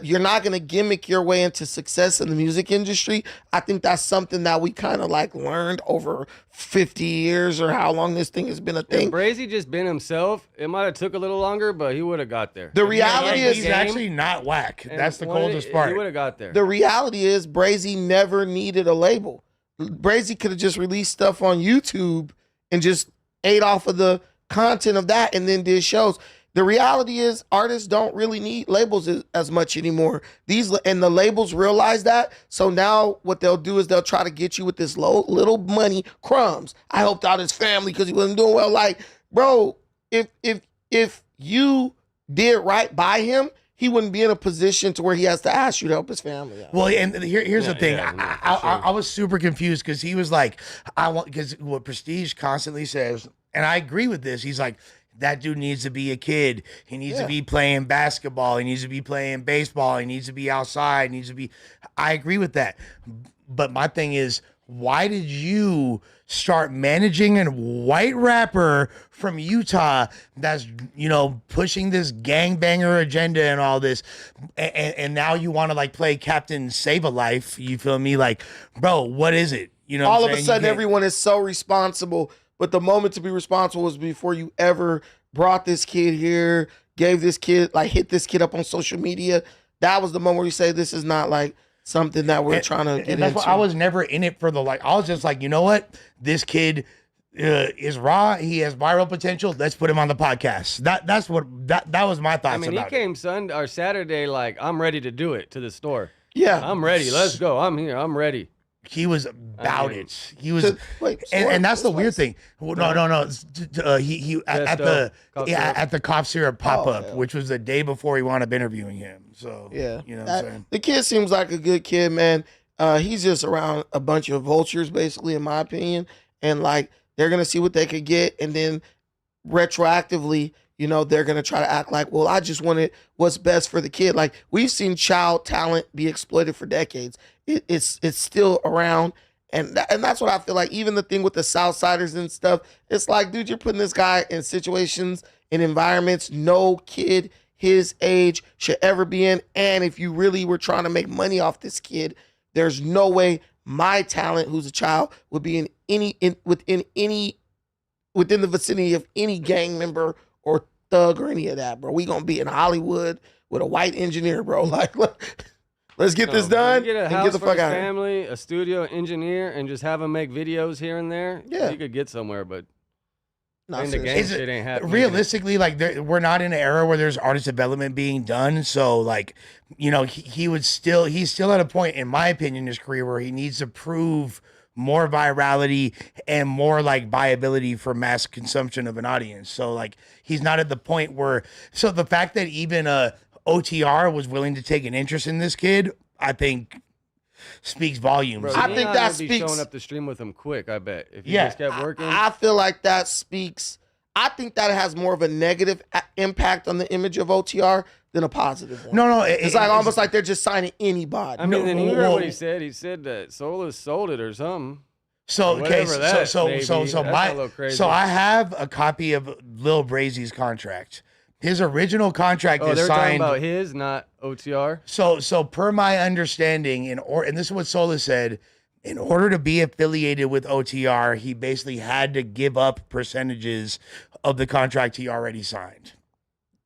You're not going to gimmick your way into success in the music industry. I think that's something that we kind of like learned over 50 years or how long this thing has been a thing. If Brazy just been himself, it might have took a little longer, but he would have got there. The reality is he's actually not whack. That's the coldest part. He would have got there. The reality is Brazy never needed a label. Brazy could have just released stuff on YouTube and just ate off of the content of that and then did shows. the reality is artists don't really need labels as much anymore. And the labels realize that. So now what they'll do is they'll try to get you with this little money crumbs. I helped out his family because he wasn't doing well. Like, bro, if you did right by him, he wouldn't be in a position to where he has to ask you to help his family out. Well, and here's the thing. Yeah, sure. I was super confused because he was like, because what Prestige constantly says, and I agree with this. He's like, that dude needs to be a kid. He needs to be playing basketball. He needs to be playing baseball. He needs to be outside. He needs to be. I agree with that. But my thing is, why did you start managing a white rapper from Utah that's, pushing this gangbanger agenda and all this, and now you want to like play Captain Save a Life? You feel me? Like, bro, what is it? All of a sudden, everyone is so responsible, but the moment to be responsible was before you ever brought this kid here, gave this kid, like, hit this kid up on social media. That was the moment where you say, this is not like something that we're trying to get that's into. Why I was never in it for the I was just like, you know what? This kid is raw. He has viral potential. Let's put him on the podcast. That was my thoughts. I mean, he came Sunday or Saturday like, I'm ready to do it to the store. Yeah. I'm ready. Let's go. I'm here. I'm ready. He was about it. He was, and that's the weird thing. Well, no. He at the cough syrup pop up, which was the day before he wound up interviewing him. So yeah, you know what I'm saying. The kid seems like a good kid, man. He's just around a bunch of vultures, basically, in my opinion, and like they're gonna see what they could get, and then retroactively, they're gonna try to act like, well, I just wanted what's best for the kid. Like, we've seen child talent be exploited for decades. It's still around, and that's what I feel like. Even the thing with the Southsiders and stuff, it's like, dude, you're putting this guy in situations, in environments no kid his age should ever be in. And if you really were trying to make money off this kid, there's no way my talent, who's a child, would be within the vicinity of any gang member or thug or any of that, bro. We gonna be in Hollywood with a white engineer, bro. Like, let's get this done Get a and house get the for fuck his out of here. family, a studio engineer, and just have him make videos here and there. Yeah. You could get somewhere, but No, the seriously. gang shit ain't happening. Realistically, like we're not in an era where there's artist development being done. So like, he's still at a point, in my opinion, in his career where he needs to prove more virality and more like viability for mass consumption of an audience. So like, he's not at the point where, so the fact that even OTR was willing to take an interest in this kid, I think speaks volumes. Bro, I think Neon that would be speaks- showing up the stream with him quick. I bet if he Yeah. just kept working. I feel like that speaks. I think that has more of a negative impact on the image of OTR than a positive one. No, It's like almost like they're just signing anybody. I mean, then you heard well- what he said. He said that Solus sold it or something. So okay, Whatever that so may be. That's a little crazy. so I have a copy of Lil Brazy's contract. His original contract Oh, is they're talking signed. about his, not OTR. So per my understanding, and this is what Solis said, in order to be affiliated with OTR, he basically had to give up percentages of the contract he already signed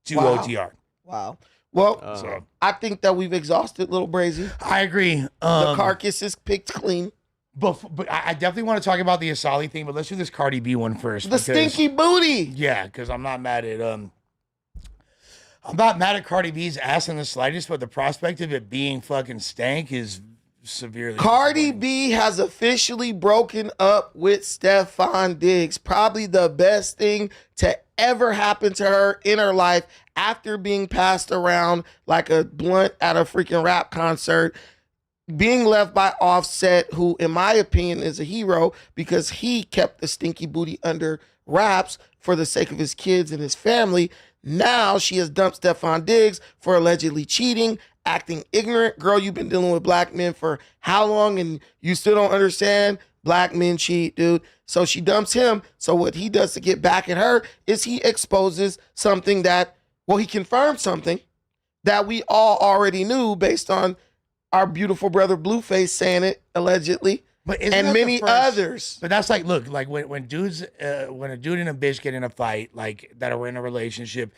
to Wow. OTR. Wow. Well, Uh, I think that we've exhausted Lil Brazy. I agree. The carcass is picked clean. But I definitely want to talk about the Asali thing, but let's do this Cardi B one first. The stinky booty. Yeah, because I'm not mad at Cardi B's ass in the slightest, but the prospect of it being fucking stank is severely Cardi disappointing. B has officially broken up with Stefon Diggs. Probably the best thing to ever happen to her in her life after being passed around like a blunt at a freaking rap concert. Being left by Offset, who in my opinion is a hero because he kept the stinky booty under wraps for the sake of his kids and his family. Now she has dumped Stefon Diggs for allegedly cheating, acting ignorant. Girl, you've been dealing with black men for how long and you still don't understand? Black men cheat, dude. So she dumps him. So what he does to get back at her is he exposes something that, well, he confirmed something that we all already knew based on our beautiful brother Blueface saying it, allegedly, But isn't and that the many first- others. But that's like, look, like when dudes, when a dude and a bitch get in a fight, like that are in a relationship,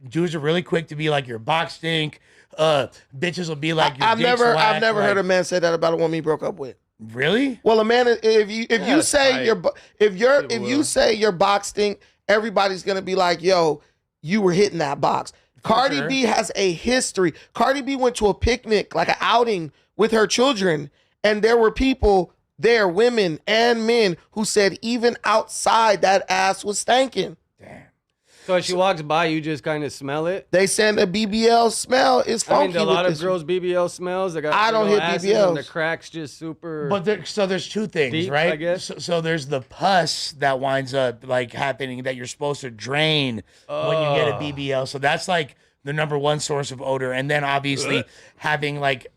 dudes are really quick to be like, your box stink. Bitches will be like, your I've dick's never whack. heard a Like, man say that about a woman he broke up with. Really? Well, a man, if you say tight. if People you will. say your box stink, everybody's gonna be like, yo, you were hitting that box. Cardi sure. B has a history. Cardi B went to a picnic, like an outing with her children, and there were people there, women and men, who said even outside that ass was stanking. So as she walks by, you just kind of smell it. They said the BBL smell is funky. I mean, a lot with of this. girls BBL smells. They got, I don't hit asses BBLs. and the cracks just super. But so there's two things, deep, right? I guess. So there's the pus that winds up like happening that you're supposed to drain when you get a BBL. So that's like the number one source of odor, and then obviously having like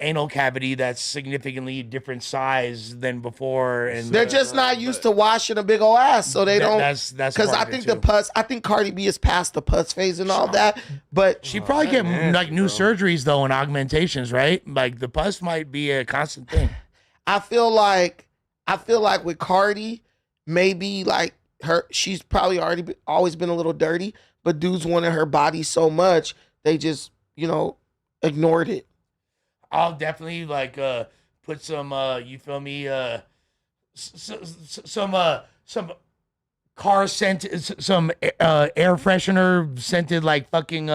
anal cavity that's significantly different size than before, and They're just not used to washing a big old ass, so they don't. That's Because part I of it, think too. the pus. I think Cardi B is past the pus phase and all that. But She probably get like new surgeries though and augmentations, right? Like the pus might be a constant thing. I feel like with Cardi, maybe like she's probably always been a little dirty, but dudes wanted her body so much they just ignored it. I'll definitely like put some you feel me some car scent, some air freshener scented like fucking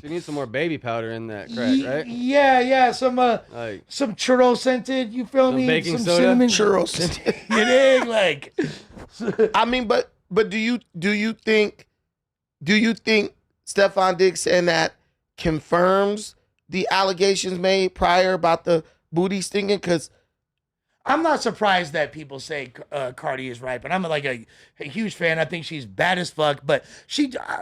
She needs some more baby powder in that crack, right? yeah some Like some churro scented, you feel Some me, baking some soda? cinnamon Churro scented. you dig? Like I mean, but do you think Stefon Diggs saying that confirms the allegations made prior about the booty stinging? Because I'm not surprised that people say Cardi is right, but I'm like a huge fan. I think she's bad as fuck, but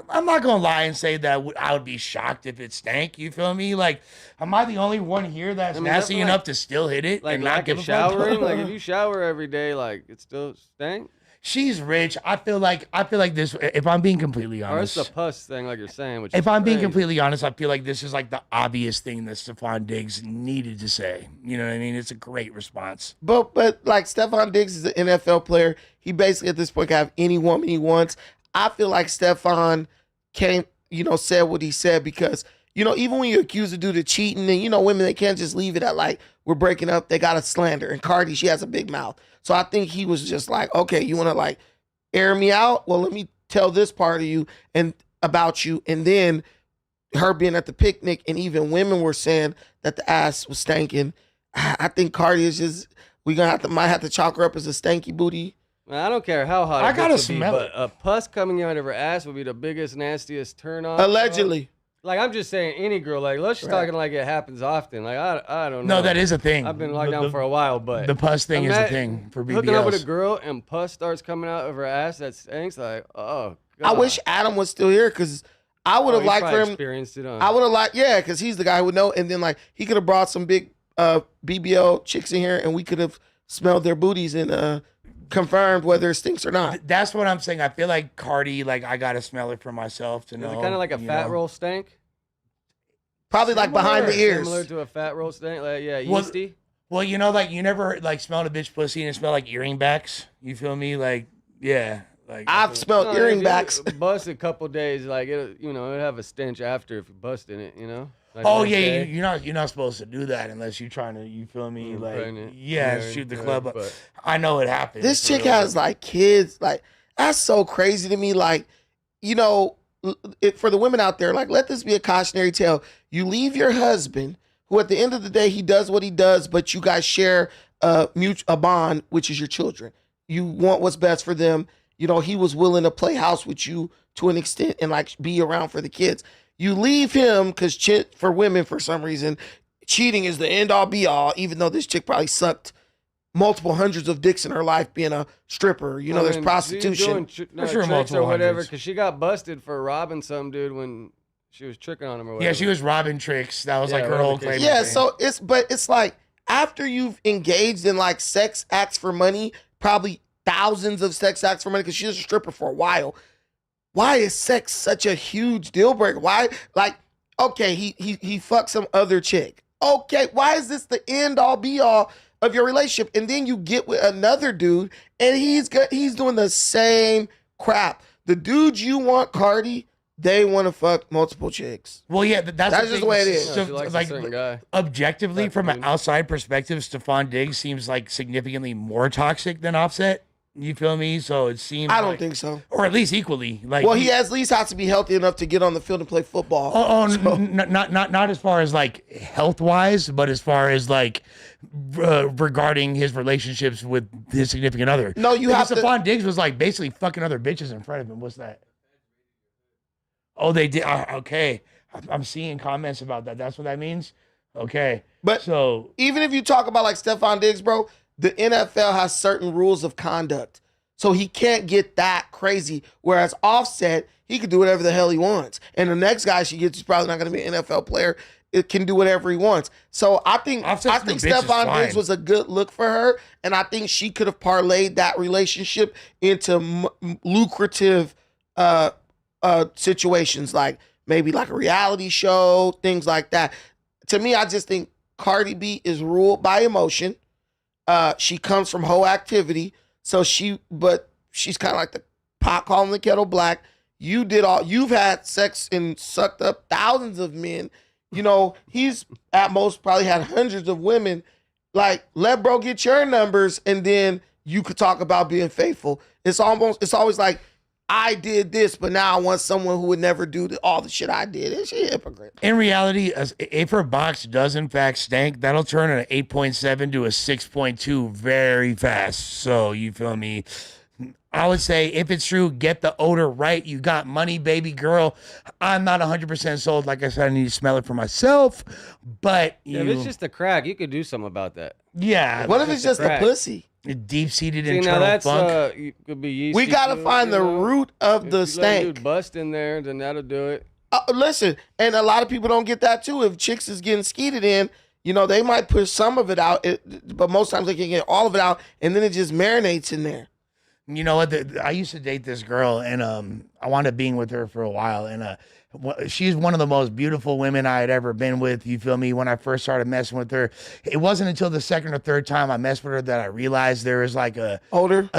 I'm not gonna lie and say that I would be shocked if it stank. You feel me? Like, am I the only one here that's nasty enough to still hit it like and not lack give of a fuck? showering. Like if you shower every day, like it still stank. She's rich. I feel like this. If I'm being completely Or it's honest, the pus thing, like you're saying. Which if is I'm being crazy. completely honest, I feel like this is like the obvious thing that Stefon Diggs needed to say. You know what I mean? It's a great response. But like Stefon Diggs is an NFL player. He basically at this point can have any woman he wants. I feel like Stefon came, said what he said because, even when you accuse a dude of cheating and, women, they can't just leave it at like, we're breaking up. They got to slander. And Cardi, she has a big mouth. So I think he was just like, okay, you want to like air me out? Well, let me tell this part of you and about you. And then her being at the picnic and even women were saying that the ass was stanking. I think Cardi is just, might have to chalk her up as a stanky booty. Man, I don't care how hot I it gotta gets to be, smell but it. a pus coming out of her ass would be the biggest, nastiest turn off. Allegedly. Like I'm just saying, any girl. Like let's just talking like it happens often. Like I don't know. No, that is a thing. I've been locked down for a while, but The pus thing is a imagine thing for BBLs. hooking up with a girl and pus starts coming out of her ass that stinks. Like oh God. I wish Adam was still here because I would have he liked probably for him. Experienced it, huh? I would have liked, because he's the guy who would know. And then like he could have brought some big BBL chicks in here and we could have smelled their booties and confirmed whether it stinks or not. That's what I'm saying. I feel like Cardi, like I gotta smell it for myself to Is know. it kind of like a fat roll stank? Probably like behind the ears. Similar to a fat roll stank, like Well, yeasty. Well, like you never like smelled a bitch pussy and it smelled like earring backs. You feel me? Like yeah, like I've smelled No, earring if backs. you bust a couple days, like it, it'd have a stench after if you bust in it, Like oh next yeah, day. you're not supposed to do that unless you're trying to. You feel me? Like pregnant, yeah, married, shoot the yeah, club up. but- I know it happens. This for chick real, has but- like kids. Like that's so crazy to me. Like, for the women out there, like let this be a cautionary tale. You leave your husband, who at the end of the day he does what he does, but you guys share a bond, which is your children. You want what's best for them. He was willing to play house with you to an extent and like be around for the kids. You leave him because for women, for some reason, cheating is the end all be all, even though this chick probably sucked multiple hundreds of dicks in her life being a stripper. There's prostitution. For sure, Tricks multiple or whatever, hundreds. because she got busted for robbing some dude when she was tricking on him or whatever. Yeah, she was robbing tricks. That was Yeah, like her whatever whole the claim. case Yeah, thing. so it's like after you've engaged in like sex acts for money, probably thousands of sex acts for money, because she was a stripper for a while. Why is sex such a huge deal breaker? Why, like, okay, he fucked some other chick. Okay, why is this the end all be all of your relationship? And then you get with another dude and he's doing the same crap. The dudes you want, Cardi, they want to fuck multiple chicks. Well, yeah, that's just the way it is. Yeah, she likes a certain guy. Objectively, That's from an dude. outside perspective, Stefon Diggs seems like significantly more toxic than Offset. You feel me? So it seems I don't think so. or at least equally. Like, Well, he at least has to be healthy enough to get on the field and play football. Not as far as like health wise, but as far as like regarding his relationships with his significant other. No, you have to. Stefon Diggs was like basically fucking other bitches in front of him. What's that? Oh, they did. Okay, I'm seeing comments about that. That's what that means. Okay, But so even if you talk about like Stefon Diggs, bro, the NFL has certain rules of conduct. So he can't get that crazy. Whereas Offset, he could do whatever the hell he wants. And the next guy she gets is probably not going to be an NFL player. It can do whatever he wants. So I think Stefon Diggs was a good look for her. And I think she could have parlayed that relationship into lucrative situations, like maybe like a reality show, things like that. To me, I just think Cardi B is ruled by emotion. She comes from hoe activity, but she's kind of like the pot calling the kettle black. You've had sex and sucked up thousands of men. You know, he's at most probably had hundreds of women. Like, let bro get your numbers, and then you could talk about being faithful. It's always like, I did this, but now I want someone who would never do all the shit I did. It's a hypocrite. in reality, if her box does in fact stank, that'll turn an 8.7 to a 6.2 very fast. So you feel me? I would say if it's true, get the odor right. You got money, baby girl. I'm not 100% sold. Like I said, I need to smell it for myself. But if it's just a crack, you could do something about that. Yeah. What if it's just a pussy? Deep-seated See, internal now that's funk. could be yeasty. We got to too, find you the know? root of the If you let a stank. dude bust in there, then that'll do it. Listen, and a lot of people don't get that too. If chicks is getting skeeted in, you know, they might push some of it out, but most times they can get all of it out, and then it just marinates in there. You know what? I used to date this girl, and I wound up being with her for a while, and she's one of the most beautiful women I had ever been with. You feel me? When I first started messing with her, it wasn't until the second or third time I messed with her that I realized there was like a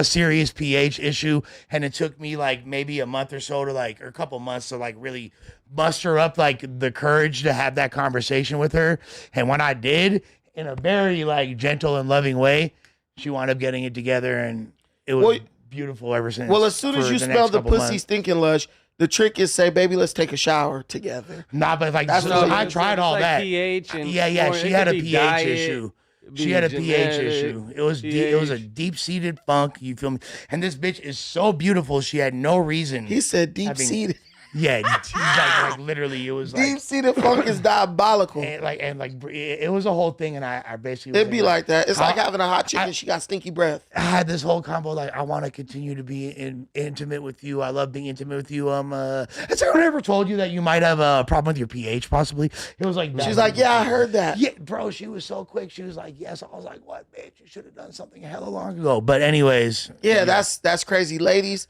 serious pH issue, and it took me like maybe a month or so or a couple months to like really muster up like the courage to have that conversation with her. And when I did, in a very like gentle and loving way, she wound up getting it together, and it was beautiful ever since. Well, as soon as you smell the pussy stinking lush, the trick is say, baby, let's take a shower together. Nah, but like I tried all that. pH and yeah, she had a pH issue. She had a pH issue. It was a deep-seated funk, you feel me? And this bitch is so beautiful, she had no reason. He said deep-seated. Yeah, like literally, it was like deep-seated funk is diabolical. And it was a whole thing, and I basically it'd be like that. It's like having a hot chicken. She got stinky breath. I had this whole combo like I want to continue to be intimate with you. I love being intimate with you. Has anyone ever told you that you might have a problem with your pH? Possibly. It was like she's like, yeah, I heard that. Yeah, bro. She was so quick. She was like, yes. I was like, what, bitch? You should have done something hella long ago. But anyways, yeah, that's crazy, ladies.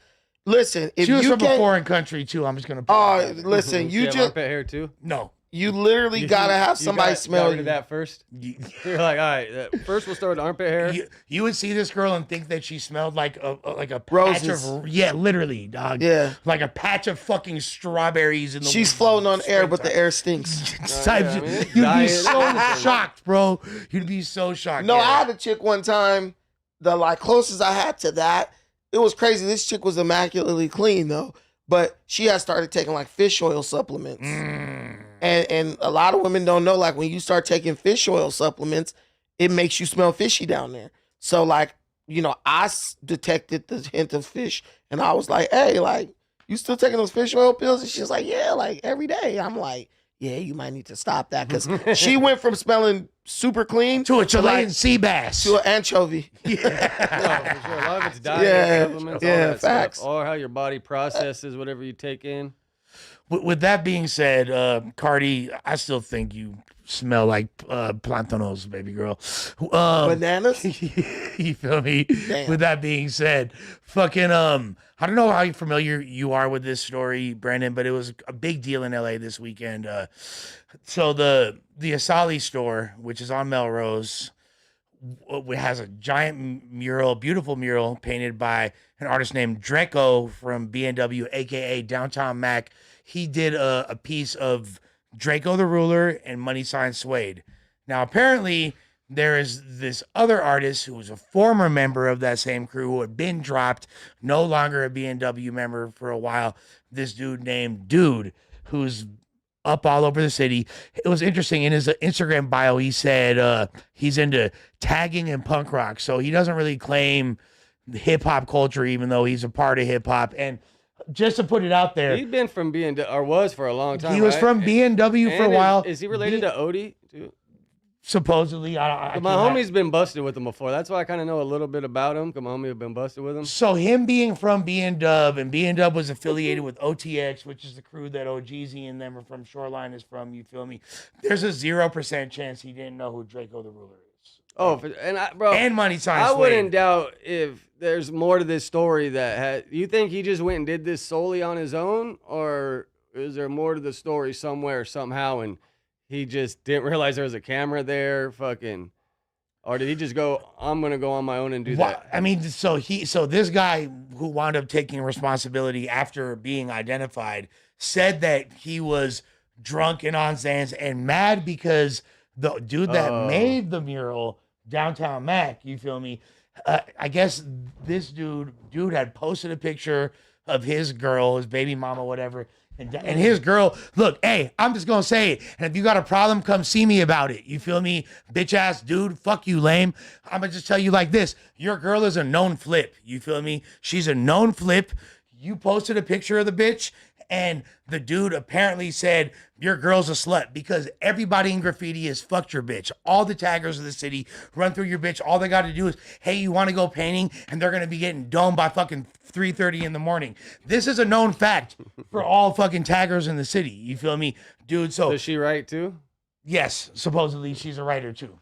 Listen, if she was you from a foreign country too. I'm just gonna. Listen, you just armpit hair too. No, you literally gotta have somebody smell you. That first. You're like, all right. First, we'll start with armpit hair. You would see this girl and think that she smelled like a roses. Patch of, yeah, literally, dog. Yeah, like a patch of fucking strawberries in the. She's floating on air, but the air stinks. You'd be so shocked, bro. You'd be so shocked. No, I had a chick one time. The closest I had to that. It was crazy. This chick was immaculately clean though, but she had started taking like fish oil supplements. And a lot of women don't know, like when you start taking fish oil supplements, it makes you smell fishy down there. So like, you know, I detected the hint of fish, and I was like, hey, like, you still taking those fish oil pills? And she's like, yeah, like every day. I'm like, yeah, you might need to stop that, because she went from smelling super clean to a Chilean sea bass to an anchovy. Yeah, no, for sure. A lot of it's diet, supplements, all that facts. Stuff, or how your body processes whatever you take in. With that being said, Cardi, I still think you smell like plantanos, baby girl. Bananas? You feel me? Damn. With that being said, fucking I don't know how familiar you are with this story, Brandon, but it was a big deal in LA this weekend. So the Asali store, which is on Melrose, has a giant mural, beautiful mural painted by an artist named Draco from BNW, aka Downtown Mac. He did a piece of Draco the Ruler and Money Sign Suede. Now, apparently, there is this other artist who was a former member of that same crew who had been dropped, no longer a B&W member for a while. This dude named Dude, who's up all over the city. It was interesting. In his Instagram bio, he said he's into tagging and punk rock. So he doesn't really claim hip hop culture, even though he's a part of hip hop. And just to put it out there, He's been from B&W, or was for a long time. he was right? from B&W for a while. Is he related to Odie too? Supposedly, I My cannot- homie's been busted with him before. That's why I kind of know a little bit about him. Cause my homie have been busted with him. So him being from B&W, and B&W was affiliated with OTX, which is the crew that OGZ and them are from, Shoreline is from, you feel me? There's a 0% chance he didn't know who Draco the Ruler is. Oh, bro, And Money Sign I Suede. wouldn't doubt if there's more to this story that had. You think he just went and did this solely on his own, or is there more to the story somewhere, somehow, and he just didn't realize there was a camera there, fucking, or did he just go, I'm gonna go on my own and do that? I mean, so this guy who wound up taking responsibility after being identified said that he was drunk and on Xans and mad because the dude that made the mural, Downtown Mac, you feel me? I guess this dude had posted a picture of his girl, his baby mama, whatever. And his girl, look, hey, I'm just going to say it. And if you got a problem, come see me about it. You feel me? Bitch ass dude, fuck you, lame. I'm going to just tell you like this. Your girl is a known flip. You feel me? She's a known flip. You posted a picture of the bitch, and the dude apparently said, your girl's a slut, because everybody in graffiti has fucked your bitch. All the taggers of the city run through your bitch. All they got to do is, hey, you want to go painting? And they're going to be getting domed by fucking 3:30 in the morning. This is a known fact for all fucking taggers in the city. You feel me? Dude, so... Does she write too? Yes, supposedly she's a writer too.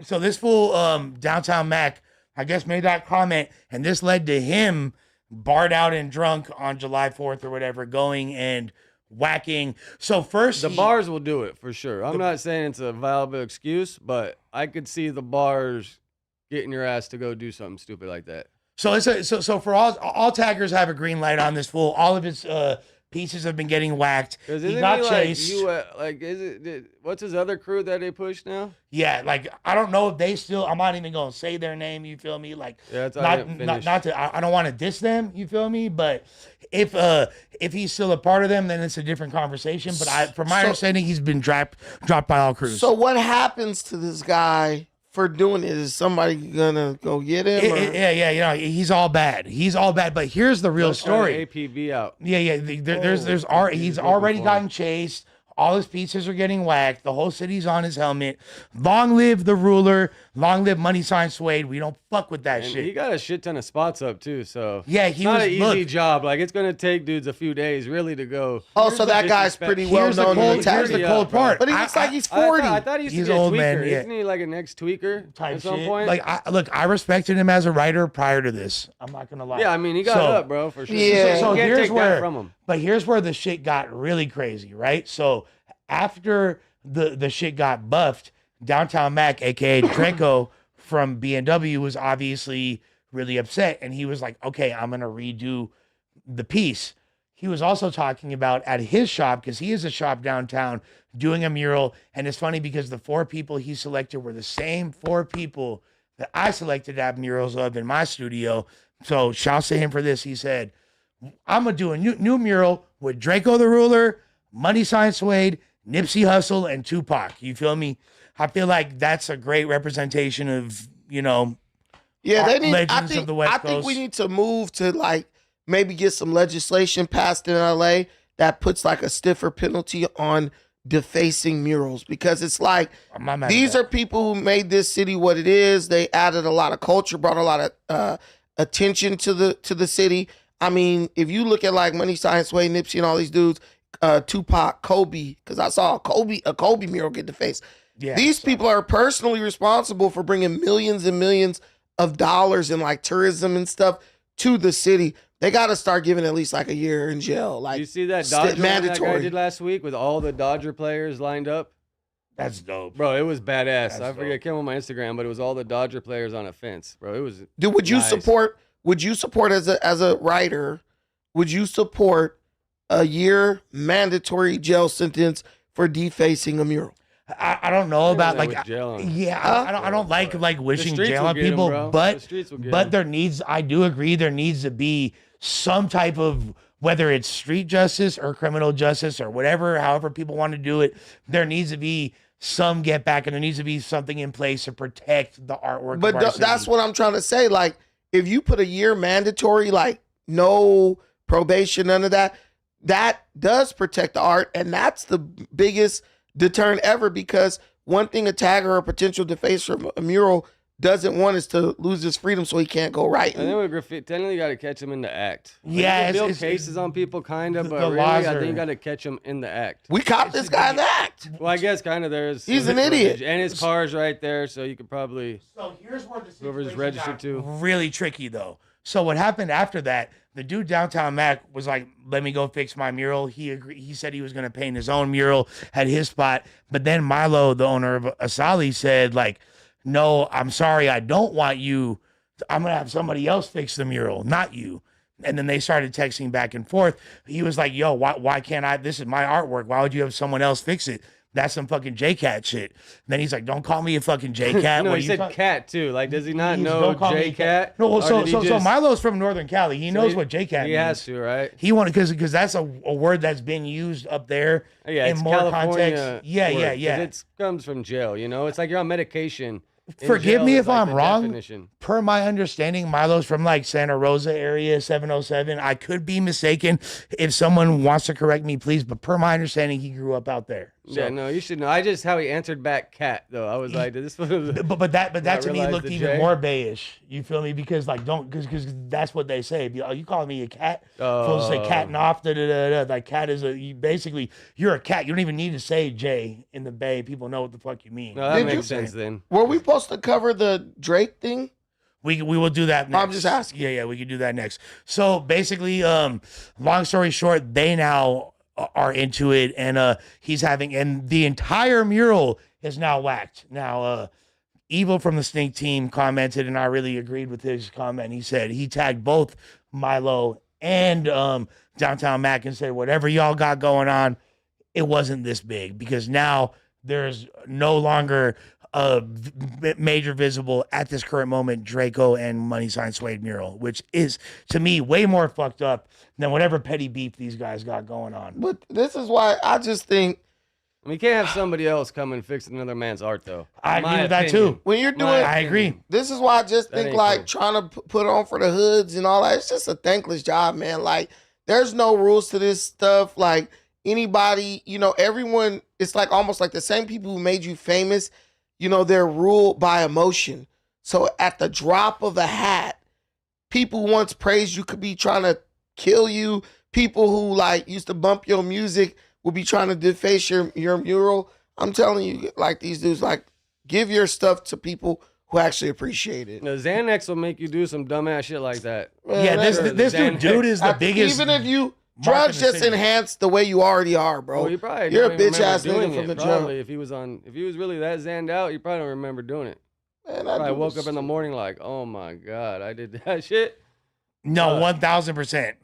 So this fool, Downtown Mac, I guess made that comment, and this led to him barred out and drunk on July 4th or whatever, going and whacking. So first, The bars will do it for sure. I'm not saying it's a viable excuse, but I could see the bars getting your ass to go do something stupid like that. So so for all taggers have a green light on this fool. All of his pieces have been getting whacked. He got like chased. What's his other crew that they push now? Yeah, like I don't know if they still. I'm not even gonna say their name. You feel me? Like, Yeah, that's I didn't finish. not to. I don't want to diss them. You feel me? But if he's still a part of them, then it's a different conversation. But from my understanding, he's been dropped by all crews. So what happens to this guy for doing it? Is somebody gonna go get him? Yeah. You know, he's all bad. He's all bad. But here's the real story. APB out. Yeah. He's already gotten chased. All his pieces are getting whacked. The whole city's on his helmet. Long live the ruler. Long live Money Sign Suede. We don't fuck with that And shit. he got a shit ton of spots up too, so Yeah, it's he not was- an easy look. job. Like it's gonna take dudes a few days really to go. Oh, so that guy's pretty well Here's the known in cold, the here's the tag. cold part. But he looks like he's 40. I thought he used He's to be a old tweaker. man, yeah. Isn't he like an ex-tweaker type at some shit. point? Like, I respected him as a writer prior to this. I'm not gonna lie. yeah, I mean he got So- up, bro, for sure. Yeah. You So can't here's take where, that from him. but here's where the shit got really crazy, right? So after the shit got buffed, Downtown Mac, aka Draco from B&W, was obviously really upset, and he was like, "Okay, I'm gonna redo the piece." He was also talking about at his shop, because he has a shop downtown doing a mural, and it's funny because the 4 people he selected were the same 4 people that I selected to have murals of in my studio. So shouts to him for this. He said, I'm gonna do a new mural with Draco the Ruler, Money Sign Suede, Nipsey Hussle, and Tupac. You feel me? I feel like that's a great representation of, Yeah, they need. legends of the West I think we Coast. need to move to like maybe get some legislation passed in LA that puts like a stiffer penalty on defacing murals, because it's like I'm not mad at these that. are people who made this city what it is. They added a lot of culture, brought a lot of attention to the city. I mean, if you look at like Money Sign Suede, Nipsey, and all these dudes, Tupac, Kobe, because I saw a Kobe mural get defaced. Yeah, These people are personally responsible for bringing millions and millions of dollars in like tourism and stuff to the city. They got to start giving at least like a year in jail. Like, You see that Dodger one that guy mandatory. did last week with all the Dodger players lined up? That's dope. Bro, it was badass. That's I forget, dope. it came on my Instagram, but it was all the Dodger players on a fence. Bro, it was Dude, would you nice. support? Would you support as a writer? Would you support a year mandatory jail sentence for defacing a mural? I don't know about With like jail on. yeah, I don't like wishing streets jail will on get 'em, people, bro. The but streets will get 'em. there needs I do agree there needs to be some type of whether it's street justice or criminal justice or whatever, however people want to do it, there needs to be some get back and there needs to be something in place to protect the artwork. But of our that's city. what I'm trying to say. Like, if you put a year mandatory, like no probation, none of that, that does protect the art, and that's the biggest deterrent ever. Because one thing a tagger or a potential defacer of a mural doesn't want is to lose his freedom, so he can't go right. And then with graffiti, technically, you got to catch them in the act. Like, Yeah, you can build it's- cases on people, kind of, the but really, laws I are- Uh, think you got to catch them in the act. We caught this guy in the act. Well, I guess kind of there's. He's an idiot. And his car's right there, so you could probably So here's where the whoever's situation registered got to. really tricky though. So what happened after that? The dude downtown Mac was like, "Let me go fix my mural." He agreed. He said he was going to paint his own mural at his spot. But then Milo, the owner of Asali, said like, "No, I'm sorry, I don't want you. I'm gonna have somebody else fix the mural, not you." And then they started texting back and forth. He was like, "Yo, why can't I? This is my artwork. Why would you have someone else fix it? That's some fucking J-Cat shit." Then he's like, "Don't call me a fucking J-Cat." No, What he you said talk- cat too. Like, does he not He's- know don't call me J Cat? No, well, Or so did he so just- Milo's from Northern Cali. He knows what J-Cat He means. has to, right? He wanted because that's a word that's been used up there Yeah, in it's more California context. Yeah, word, yeah, 'cause yeah. It comes from jail, you know? It's like you're on medication. In Forgive jail me is if like I'm the wrong. definition. Per my understanding, Milo's from like Santa Rosa area, 707. I could be mistaken. If someone wants to correct me, please. But per my understanding, he grew up out there. So, Yeah, no, you should know. I just how he answered back cat though. I was like, this was but that to me realized looked the even J. more bayish. You feel me? Because like because that's what they say. Oh, you calling me a cat? Supposed to say catting off. Like cat is basically you're a cat. You don't even need to say J in the bay. People know what the fuck you mean. No, that Did makes you- sense then. Were we supposed to cover the Drake thing? We will do that next. I'm just asking. Yeah, we can do that next. So basically, long story short, they now are into it, and he's having, and the entire mural is now whacked. Now, Evil from the Snake team commented, and I really agreed with his comment. He said he tagged both Milo and Downtown Mac and said, whatever y'all got going on, it wasn't this big because now there's no longer major visible at this current moment Draco and Money Sign Suede mural, which is to me way more fucked up than whatever petty beef these guys got going on. But this is why I just think I mean, you can't have somebody else come and fix another man's art though. I In my agree with that opinion. too. when you're My doing, I agree. this is why I just That think ain't like cool. trying to put on for the hoods and all that. It's just a thankless job, man. Like there's no rules to this stuff. Like anybody, everyone. It's like almost like the same people who made you famous. They're ruled by emotion. So at the drop of a hat, people once praised you could be trying to kill you. People who like used to bump your music will be trying to deface your mural. I'm telling you, like these dudes, like give your stuff to people who actually appreciate it. No, Xanax will make you do some dumbass shit like that. Man, Yeah, that's- this dude is the I- biggest. Even if you mark in drugs the just city. enhance the way you already are, bro. Well, you probably You're a don't even bitch ass remember nigga doing from it, the jump. probably, if he was really that zanned out, you probably don't remember doing it. Man, I Probably do woke this up in the shit. morning like, oh my god, I did that shit. No, 1,000%.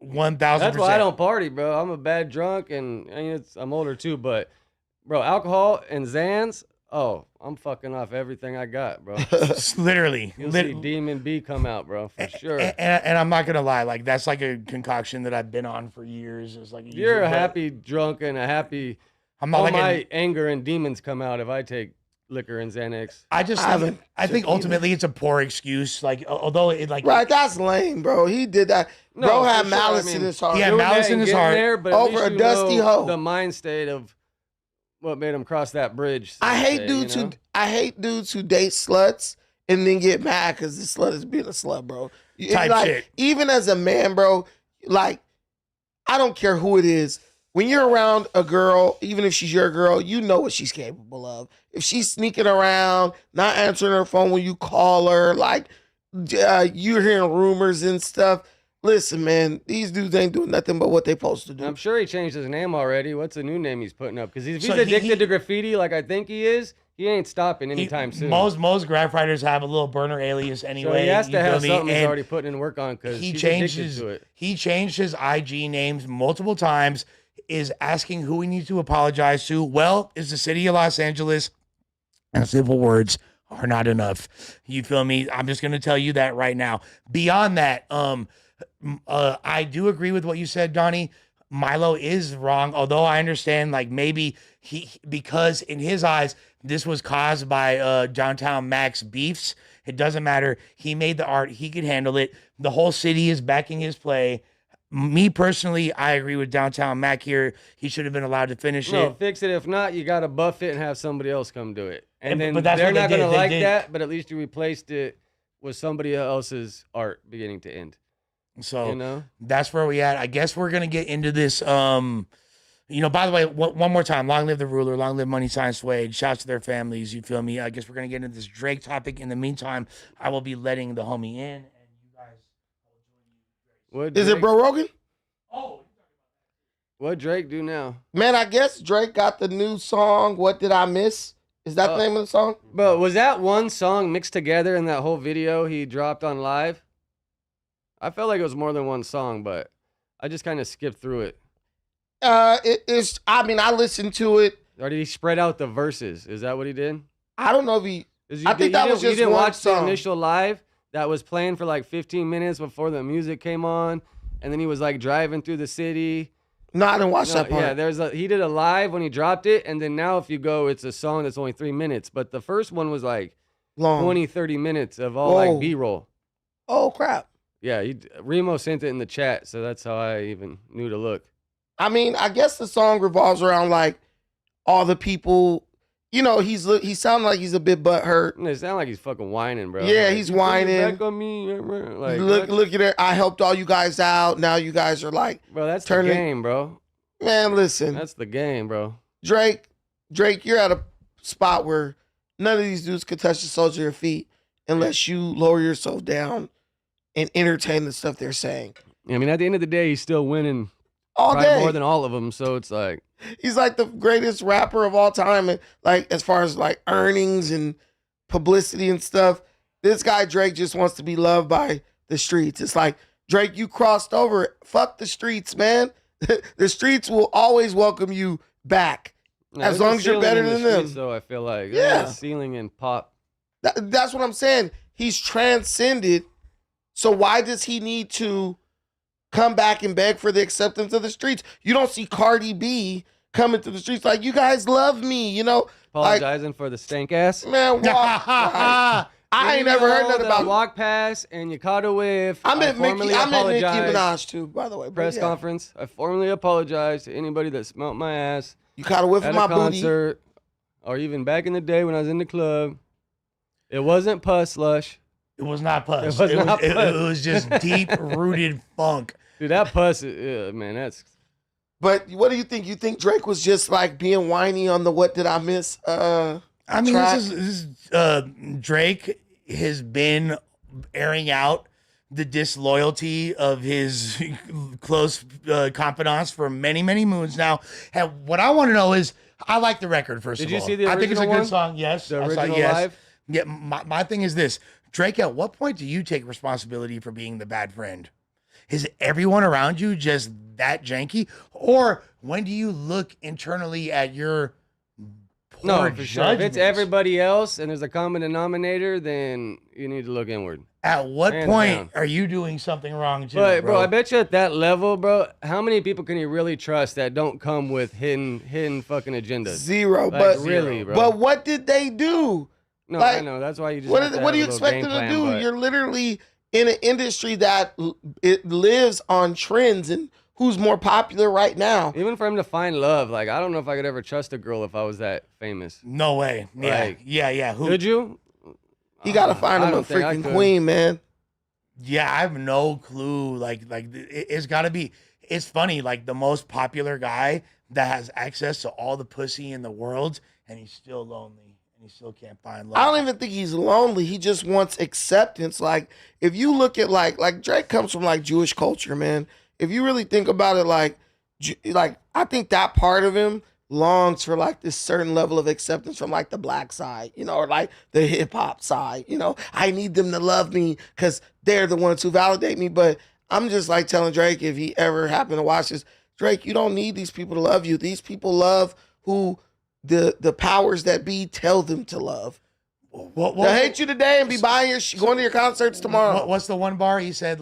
1,000%. That's why I don't party, bro. I'm a bad drunk, and I'm older too. But, bro, alcohol and Zans, oh, I'm fucking off everything I got, bro. Literally. You'll see Demon B come out, bro, for sure. And I'm not gonna lie, like that's like a concoction that I've been on for years. It's like You're a but happy drunk and a happy. I'm not All like my anger and demons come out if I take liquor and Xanax. I just I think, haven't think took ultimately it's a poor excuse. Like although it like Right, that's lame, bro. He did that. No, Bro for had sure, malice I in mean, his heart. Yeah, Doing malice that in and his getting heart. there, but at Over least a you dusty know hoe. The mind state of what made him cross that bridge. so I to hate say, dudes you know? I hate dudes who date sluts and then get mad because the slut is being a slut, bro. It's Type like, shit. Even as a man, bro, like I don't care who it is. When you're around a girl, even if she's your girl, you know what she's capable of. If she's sneaking around, not answering her phone when you call her, like you're hearing rumors and stuff. Listen, man, these dudes ain't doing nothing but what they supposed to do. I'm sure he changed his name already. What's the new name he's putting up? Because if he's So he- addicted to graffiti, like I think he is, he ain't stopping anytime soon. Most graph writers have a little burner alias anyway. so he has you to feel have me? something he's And already putting in work on because he he's changed addicted his to it. he changed his IG names multiple times. is asking who we need to apologize to. Well, it's the city of Los Angeles, and simple words are not enough. You feel me? I'm just going to tell you that right now. Beyond that, I do agree with what you said, Donnie. Milo is wrong, although I understand, like, maybe because in his eyes, this was caused by Downtown Max beefs. It doesn't matter. He made the art. He could handle it. The whole city is backing his play. Me personally, I agree with Downtown Mac here. He should have been allowed to finish No, it. fix it. If not, you got to buff it and have somebody else come do it. And then but that's they're what they not going to did. They like did. that, but at least you replaced it with somebody else's art beginning to end. So You know? that's where we at. I guess we're gonna get into this. By the way, one more time. Long live the ruler. Long live Money Sign Suede. Shouts to their families. You feel me? I guess we're gonna get into this Drake topic. In the meantime, I will be letting the homie in, and you guys will join What Is it Drake- Bro Rogan? What Drake do now? Man, I guess Drake got the new song, What Did I Miss? Is that the name of the song? But was that one song mixed together in that whole video he dropped on live? I felt like it was more than one song, but I just kind of skipped through it. I listened to it. Or did he spread out the verses? Is that what he did? I don't know if he. I think that was you just didn't one watch the song. initial live that was playing for like 15 minutes before the music came on, and then he was like driving through the city. No, I didn't watch No, that part. Yeah, he did a live when he dropped it, and then now if you go, it's a song that's only 3 minutes. But the first one was like Long. 20, 30 minutes of all Whoa. like B-roll. Oh crap. Yeah, Remo sent it in the chat, so that's how I even knew to look. I mean, I guess the song revolves around like all the people. You know, he sounded like he's a bit butthurt. It sounds like he's fucking whining, bro. Yeah, Like, he's "You put your whining. back on me. Like, Look at it. I helped all you guys out. Now you guys are like, bro, that's turning- the game, bro. man, listen, That's the game, bro. Drake, you're at a spot where none of these dudes could touch the soles of your feet unless you lower yourself down and entertain the stuff they're saying I mean, at the end of the day, he's still winning all probably day. more than all of them. So it's like, He's like the greatest rapper of all time, and like as far as like earnings and publicity and stuff. This guy Drake just wants to be loved by the streets. It's like, Drake, you crossed over. Fuck the streets, man. The streets will always welcome you back no, as there's a long as you're ceiling better in the than them. streets, though, I feel like Yeah. There's a ceiling in pop. That's what I'm saying. He's transcended. So why does he need to come back and beg for the acceptance of the streets? You don't see Cardi B coming to the streets like, you guys love me, you know? Apologizing for the stank ass. Man, walk. I ain't never heard nothing about walk past and you caught a whiff. I met Nicki apologize. Minaj too, by the way. but Press yeah. conference. I formally apologize to anybody that smelt my ass You caught a whiff at of a my booty. concert, or even back in the day when I was in the club. It wasn't pus slush. It was not pus. It was not pus. It was just deep-rooted funk. Dude, that pus, man, that's... But what do you think? You think Drake was just like being whiny on the What Did I Miss? I mean, track? this is Drake has been airing out the disloyalty of his close confidants for many, many moons now. And what I want to know is, I like the record, first Did of you all. see the I think it's a original good one? song, yes. The I saw- original yes. live? Yeah, my thing is this. Drake, at what point do you take responsibility for being the bad friend? Is everyone around you just that janky? Or when do you look internally at your poor No, for sure. If it's judgments? everybody else and there's a common denominator, then you need to look inward. At what Hands point down. are you doing something wrong too, But bro? bro, I bet you at that level, bro, how many people can you really trust that don't come with hidden fucking agendas? Zero. Like, but really, bro. But what did they do? No, like, I know. That's why you just. What have to do you have a little expect game them to plan, do? but- You're literally in an industry that it lives on trends and who's more popular right now. Even for him to find love, like I don't know if I could ever trust a girl if I was that famous. No way. Yeah, Like, yeah. Who? Could you? You got to find I him a don't think I freaking could. queen, man. Yeah, I have no clue. It's got to be. It's funny. Like the most popular guy that has access to all the pussy in the world, and he's still lonely, and he still can't find love. I don't even think he's lonely. He just wants acceptance. Like if you look at like Drake comes from like Jewish culture, man. If you really think about it, like I think that part of him longs for like this certain level of acceptance from like the black side, you know, or like the hip hop side, you know. I need them to love me because they're the ones who validate me. But I'm just like telling Drake, if he ever happened to watch this, Drake, you don't need these people to love you. These people love who the powers that be tell them to love. They'll hate you today and be buying going to your concerts tomorrow. What's the one bar he said?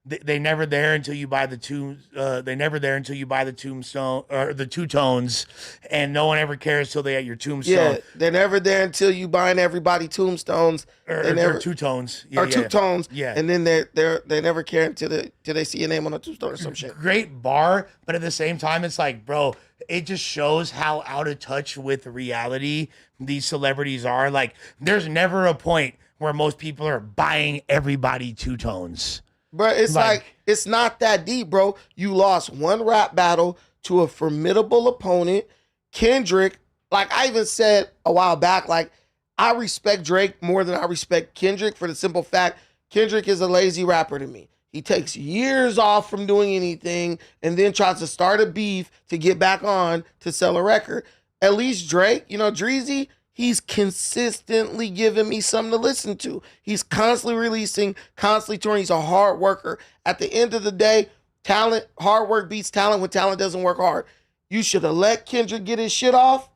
They never there until you buy the they never there until you buy the tombstone or the two tones, and no one ever cares till they at your tombstone. Yeah, they're never there until you buying everybody tombstones. Or two tones. Two tones. Yeah. And then they never care until they see your name on a tombstone or some shit. Great bar, but at the same time, it's like, bro, it just shows how out of touch with reality these celebrities are. Like, there's never a point where most people are buying everybody two tones. Bro, it's like it's not that deep, bro. You lost one rap battle to a formidable opponent. Kendrick, like I even said a while back, like I respect Drake more than I respect Kendrick for the simple fact Kendrick is a lazy rapper to me. He takes years off from doing anything and then tries to start a beef to get back on to sell a record. At least Drake, Dreezy, he's consistently giving me something to listen to. He's constantly releasing, constantly touring. He's a hard worker. At the end of the day, hard work beats talent when talent doesn't work hard. You should have let Kendrick get his shit off,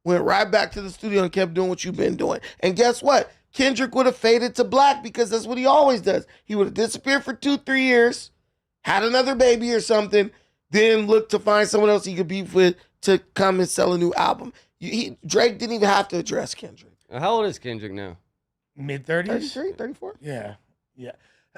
went right back to the studio and kept doing what you've been doing. And guess what? Kendrick would have faded to black because that's what he always does. He would have disappeared for 2-3 years, had another baby or something, then looked to find someone else he could beef with to come and sell a new album. Drake didn't even have to address Kendrick. How old is Kendrick now? Mid-30s? 33, 34? Yeah.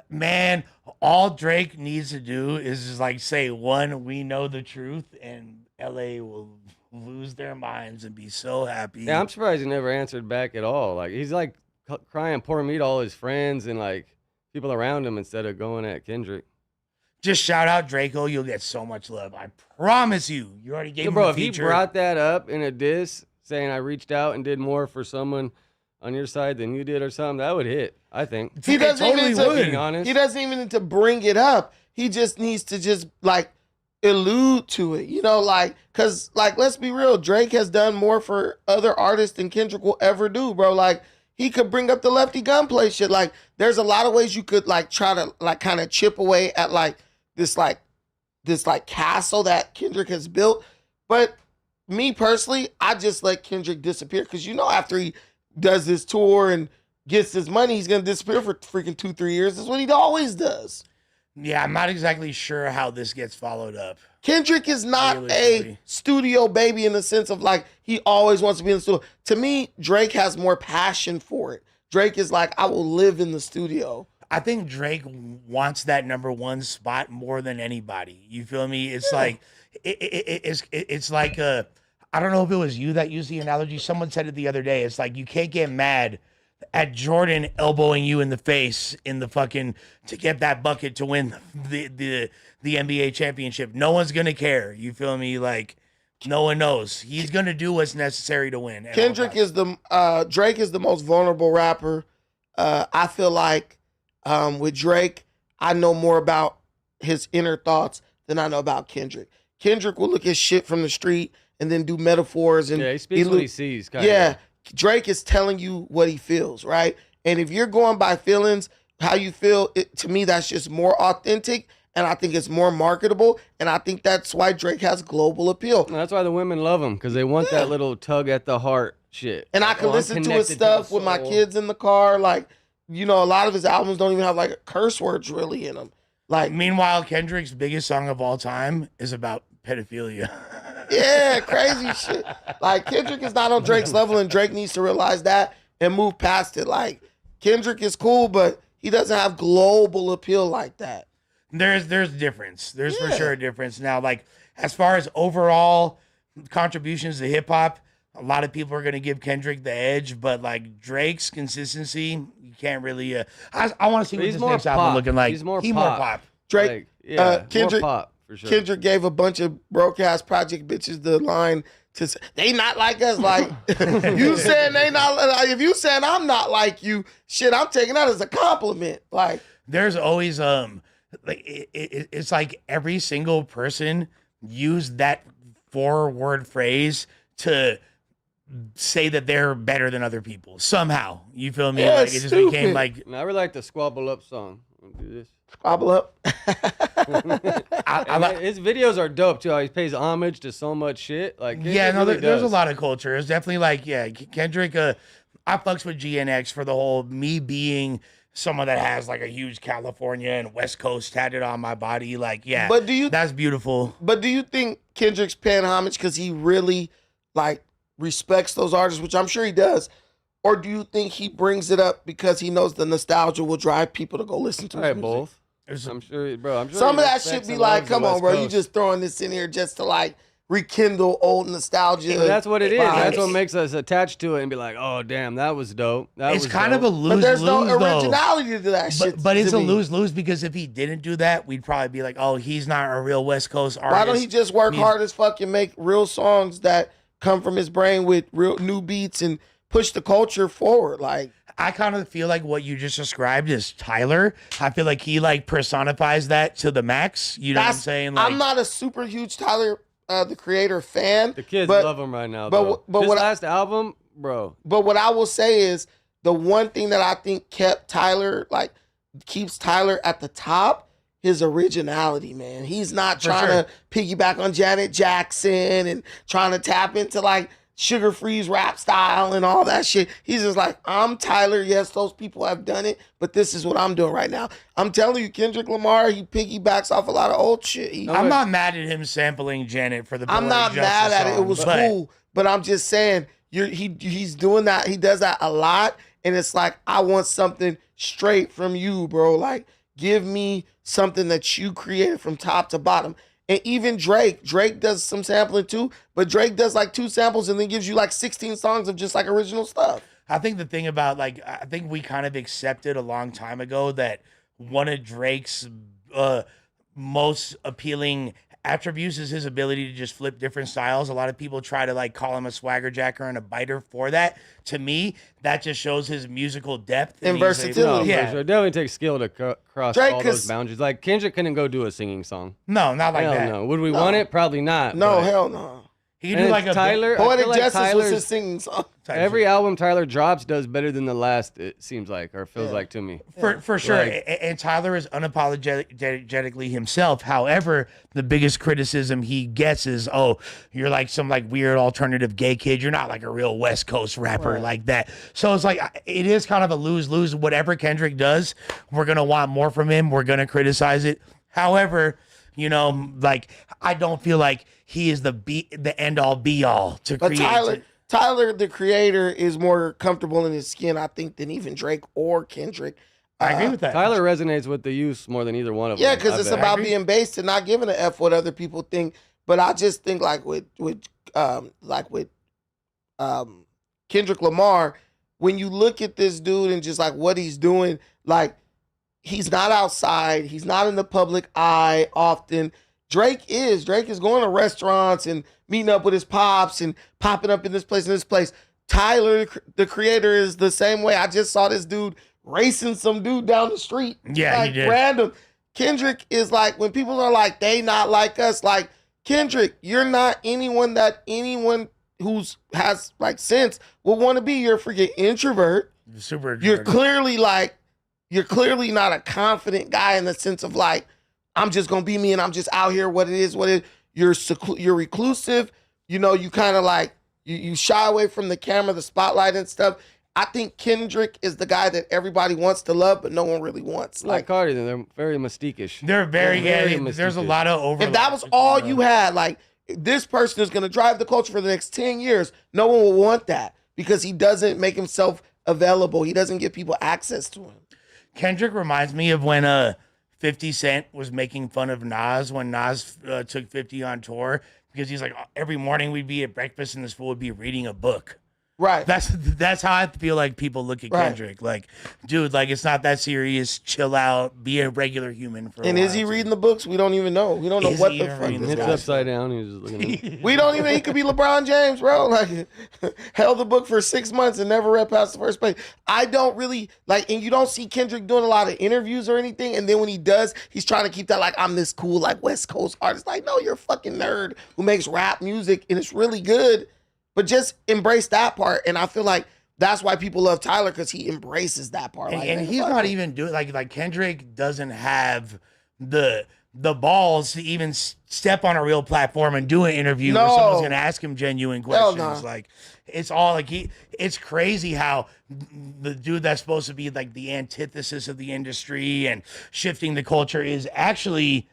Man, all Drake needs to do is just like say, one, we know the truth, and LA will lose their minds and be so happy. Yeah, I'm surprised he never answered back at all. Like, he's like crying poor me to all his friends and like people around him instead of going at Kendrick. Just shout out Draco. You'll get so much love. I promise you. You already gave him a if he feature. brought that up in a diss, saying I reached out and did more for someone on your side than you did or something, that would hit, I think. He doesn't totally even would. Being honest. He doesn't even need to bring it up. He just needs to just like allude to it, because let's be real, Drake has done more for other artists than Kendrick will ever do, bro. Like, he could bring up the Lefty Gunplay shit. Like, there's a lot of ways you could like try to like kind of chip away at like this castle that Kendrick has built. But me personally, I just let Kendrick disappear because after he does this tour and gets his money, he's gonna disappear for freaking 2-3 years. That's what he always does. Yeah, I'm not exactly sure how this gets followed up. Kendrick is not a studio baby in the sense of like he always wants to be in the studio. To me, Drake has more passion for it. Drake is like, I will live in the studio. I think Drake wants that number one spot more than anybody. You feel me? It's like it's like I don't know if it was you that used the analogy. Someone said it the other day. It's like you can't get mad at Jordan elbowing you in the face in the fucking to get that bucket to win the NBA championship. No one's gonna care. You feel me? Like no one knows. He's gonna do what's necessary to win. Kendrick is Drake is the most vulnerable rapper. I feel like with Drake, I know more about his inner thoughts than I know about Kendrick. Kendrick will look at shit from the street and then do metaphors and he speaks what he sees. Drake is telling you what he feels, right? And if you're going by feelings, how you feel, to me, that's just more authentic, and I think it's more marketable, and I think that's why Drake has global appeal. And that's why the women love him, because they want that little tug at the heart shit. And I can listen to his stuff with my kids in the car. Like, a lot of his albums don't even have like curse words really in them. Like, meanwhile, Kendrick's biggest song of all time is about pedophilia. Yeah, crazy shit. Like, Kendrick is not on Drake's level, and Drake needs to realize that and move past it. Like, Kendrick is cool, but he doesn't have global appeal like that. There's a difference. There's for sure a difference. Now, like, as far as overall contributions to hip hop, a lot of people are going to give Kendrick the edge, but like Drake's consistency, you can't really. I want to see what this next album looking like. He's more pop. Drake, Kendrick, more pop. For sure. Kendrick gave a bunch of broke-ass project bitches the line to say, they not like us. Like, you saying they not like, if you saying I'm not like you, shit, I'm taking that as a compliment. Like, there's always like it's like every single person used that 4-word phrase to say that they're better than other people somehow. You feel me? Yeah, like it just became like. I really like the Squabble Up song. We'll do this. Squabble Up. His videos are dope too. How he pays homage to so much shit. Like Yeah, it no, really there's a does. lot of culture. It's definitely like, yeah, Kendrick. I fucks with GNX for the whole me being someone that has like a huge California and West Coast tatted on my body. Like, yeah, But that's beautiful. But do you think Kendrick's paying homage because he really like respects those artists, which I'm sure he does, or do you think he brings it up because he knows the nostalgia will drive people to go listen to his music? Both. I'm sure, bro. I'm sure Some he of that respects shit be and like, loves the come on, West bro, you Coast. just throwing this in here just to like rekindle old nostalgia. But that's what it is. That's vibes. what makes us attached to it and be like, oh damn, that was dope. It's kind of a lose-lose, But there's no though. originality to that shit. But it's to a me. lose-lose because if he didn't do that, we'd probably be like, oh, he's not a real West Coast artist. Why don't he just work hard as fuck and make real songs that come from his brain with real new beats and push the culture forward? Like, I kind of feel like what you just described is Tyler. I feel like he like personifies that to the max. You know what I'm saying? Like, I'm not a super huge Tyler, the Creator fan. The kids but, love him right now. but His what last album, bro. But what I will say is the one thing that I think keeps Tyler at the top, his originality, man. He's not trying to piggyback on Janet Jackson and trying to tap into like Sugar Free's rap style and all that shit. He's just like, I'm Tyler. Yes, those people have done it, but this is what I'm doing right now. I'm telling you, Kendrick Lamar, he piggybacks off a lot of old shit. I'm not mad at him sampling Janet for the I'm not Poetic mad Justice at it. It song, was but cool, but I'm just saying he's doing that. He does that a lot, and it's like I want something straight from you, bro. Like give me something that you created from top to bottom. And even Drake does some sampling too, but Drake does like 2 samples and then gives you like 16 songs of just like original stuff. I think the thing about like I think we kind of accepted a long time ago that one of Drake's most appealing attributes is his ability to just flip different styles. A lot of people try to like call him a swagger jacker and a biter for that. To me, that just shows his musical depth And he's able- versatility. No, Yeah. for sure. It definitely takes skill to cross Drake all those boundaries. Like Kendrick couldn't go do a singing song. No, not like Hell that. no. Would we want it? Probably not. No, but- hell no. He could And do like a Tyler. I Poetic feel like Justice was Tyler's his singing song. every album Tyler drops does better than the last. It seems like, or feels like to me. For sure. Like- And Tyler is unapologetically himself. However, the biggest criticism he gets is, oh, you're like some like weird alternative gay kid. You're not like a real West Coast rapper like that. So it's like, it is kind of a lose-lose. Whatever Kendrick does, we're going to want more from him. We're going to criticize it. However, you know, like, I don't feel like he is the end-all be-all to But create. Tyler, the Creator, is more comfortable in his skin, I think, than even Drake or Kendrick. I agree with that. Tyler resonates with the youth more than either one of them. Yeah, because I it's bet. about being based and not giving a F what other people think. But I just think like with Kendrick Lamar, when you look at this dude and just like what he's doing, like he's not outside, he's not in the public eye often. Drake is going to restaurants and meeting up with his pops and popping up in this place and this place. Tyler, the Creator, is the same way. I just saw this dude racing some dude down the street. Yeah, like he did. random. Kendrick is like, when people are like, they not like us, like, Kendrick, you're not anyone that anyone who's has like sense will want to be. You're a freaking introvert. Super. You're clearly not a confident guy in the sense of like, I'm just gonna be me and I'm just out here. What it is. You're reclusive. You know, you kind of like you shy away from the camera, the spotlight and stuff. I think Kendrick is the guy that everybody wants to love, but no one really wants. Like Cardi, they're very mystique-ish. They're very, They're yeah, very there's a mystique-ish. lot of overlap. if that was all you had, like this person is gonna drive the culture for the next 10 years, no one will want that because he doesn't make himself available. He doesn't give people access to him. Kendrick reminds me of when 50 Cent was making fun of Nas when Nas took 50 on tour because he's like, every morning we'd be at breakfast and this fool would be reading a book. Right. That's how I feel like people look at Right. Kendrick. Like, dude, like it's not that serious. Chill out. Be a regular human for a And while. is he reading the books? We don't even know. We don't know Is what he the even fuck reading this the Hips guy's upside down. He was just looking at him. We don't even. He could be LeBron James, bro. Like held the book for 6 months and never read past the first page. I don't really like, and you don't see Kendrick doing a lot of interviews or anything. And then when he does, he's trying to keep that like I'm this cool like West Coast artist. Like, no, you're a fucking nerd who makes rap music and it's really good. But just embrace that part. And I feel like that's why people love Tyler because he embraces that part. Like, and man, he's fuck not it. even doing like Kendrick doesn't have the the balls to even step on a real platform and do an interview where No. someone's gonna ask him genuine Hell questions. no. Like it's all like it's crazy how the dude that's supposed to be like the antithesis of the industry and shifting the culture is actually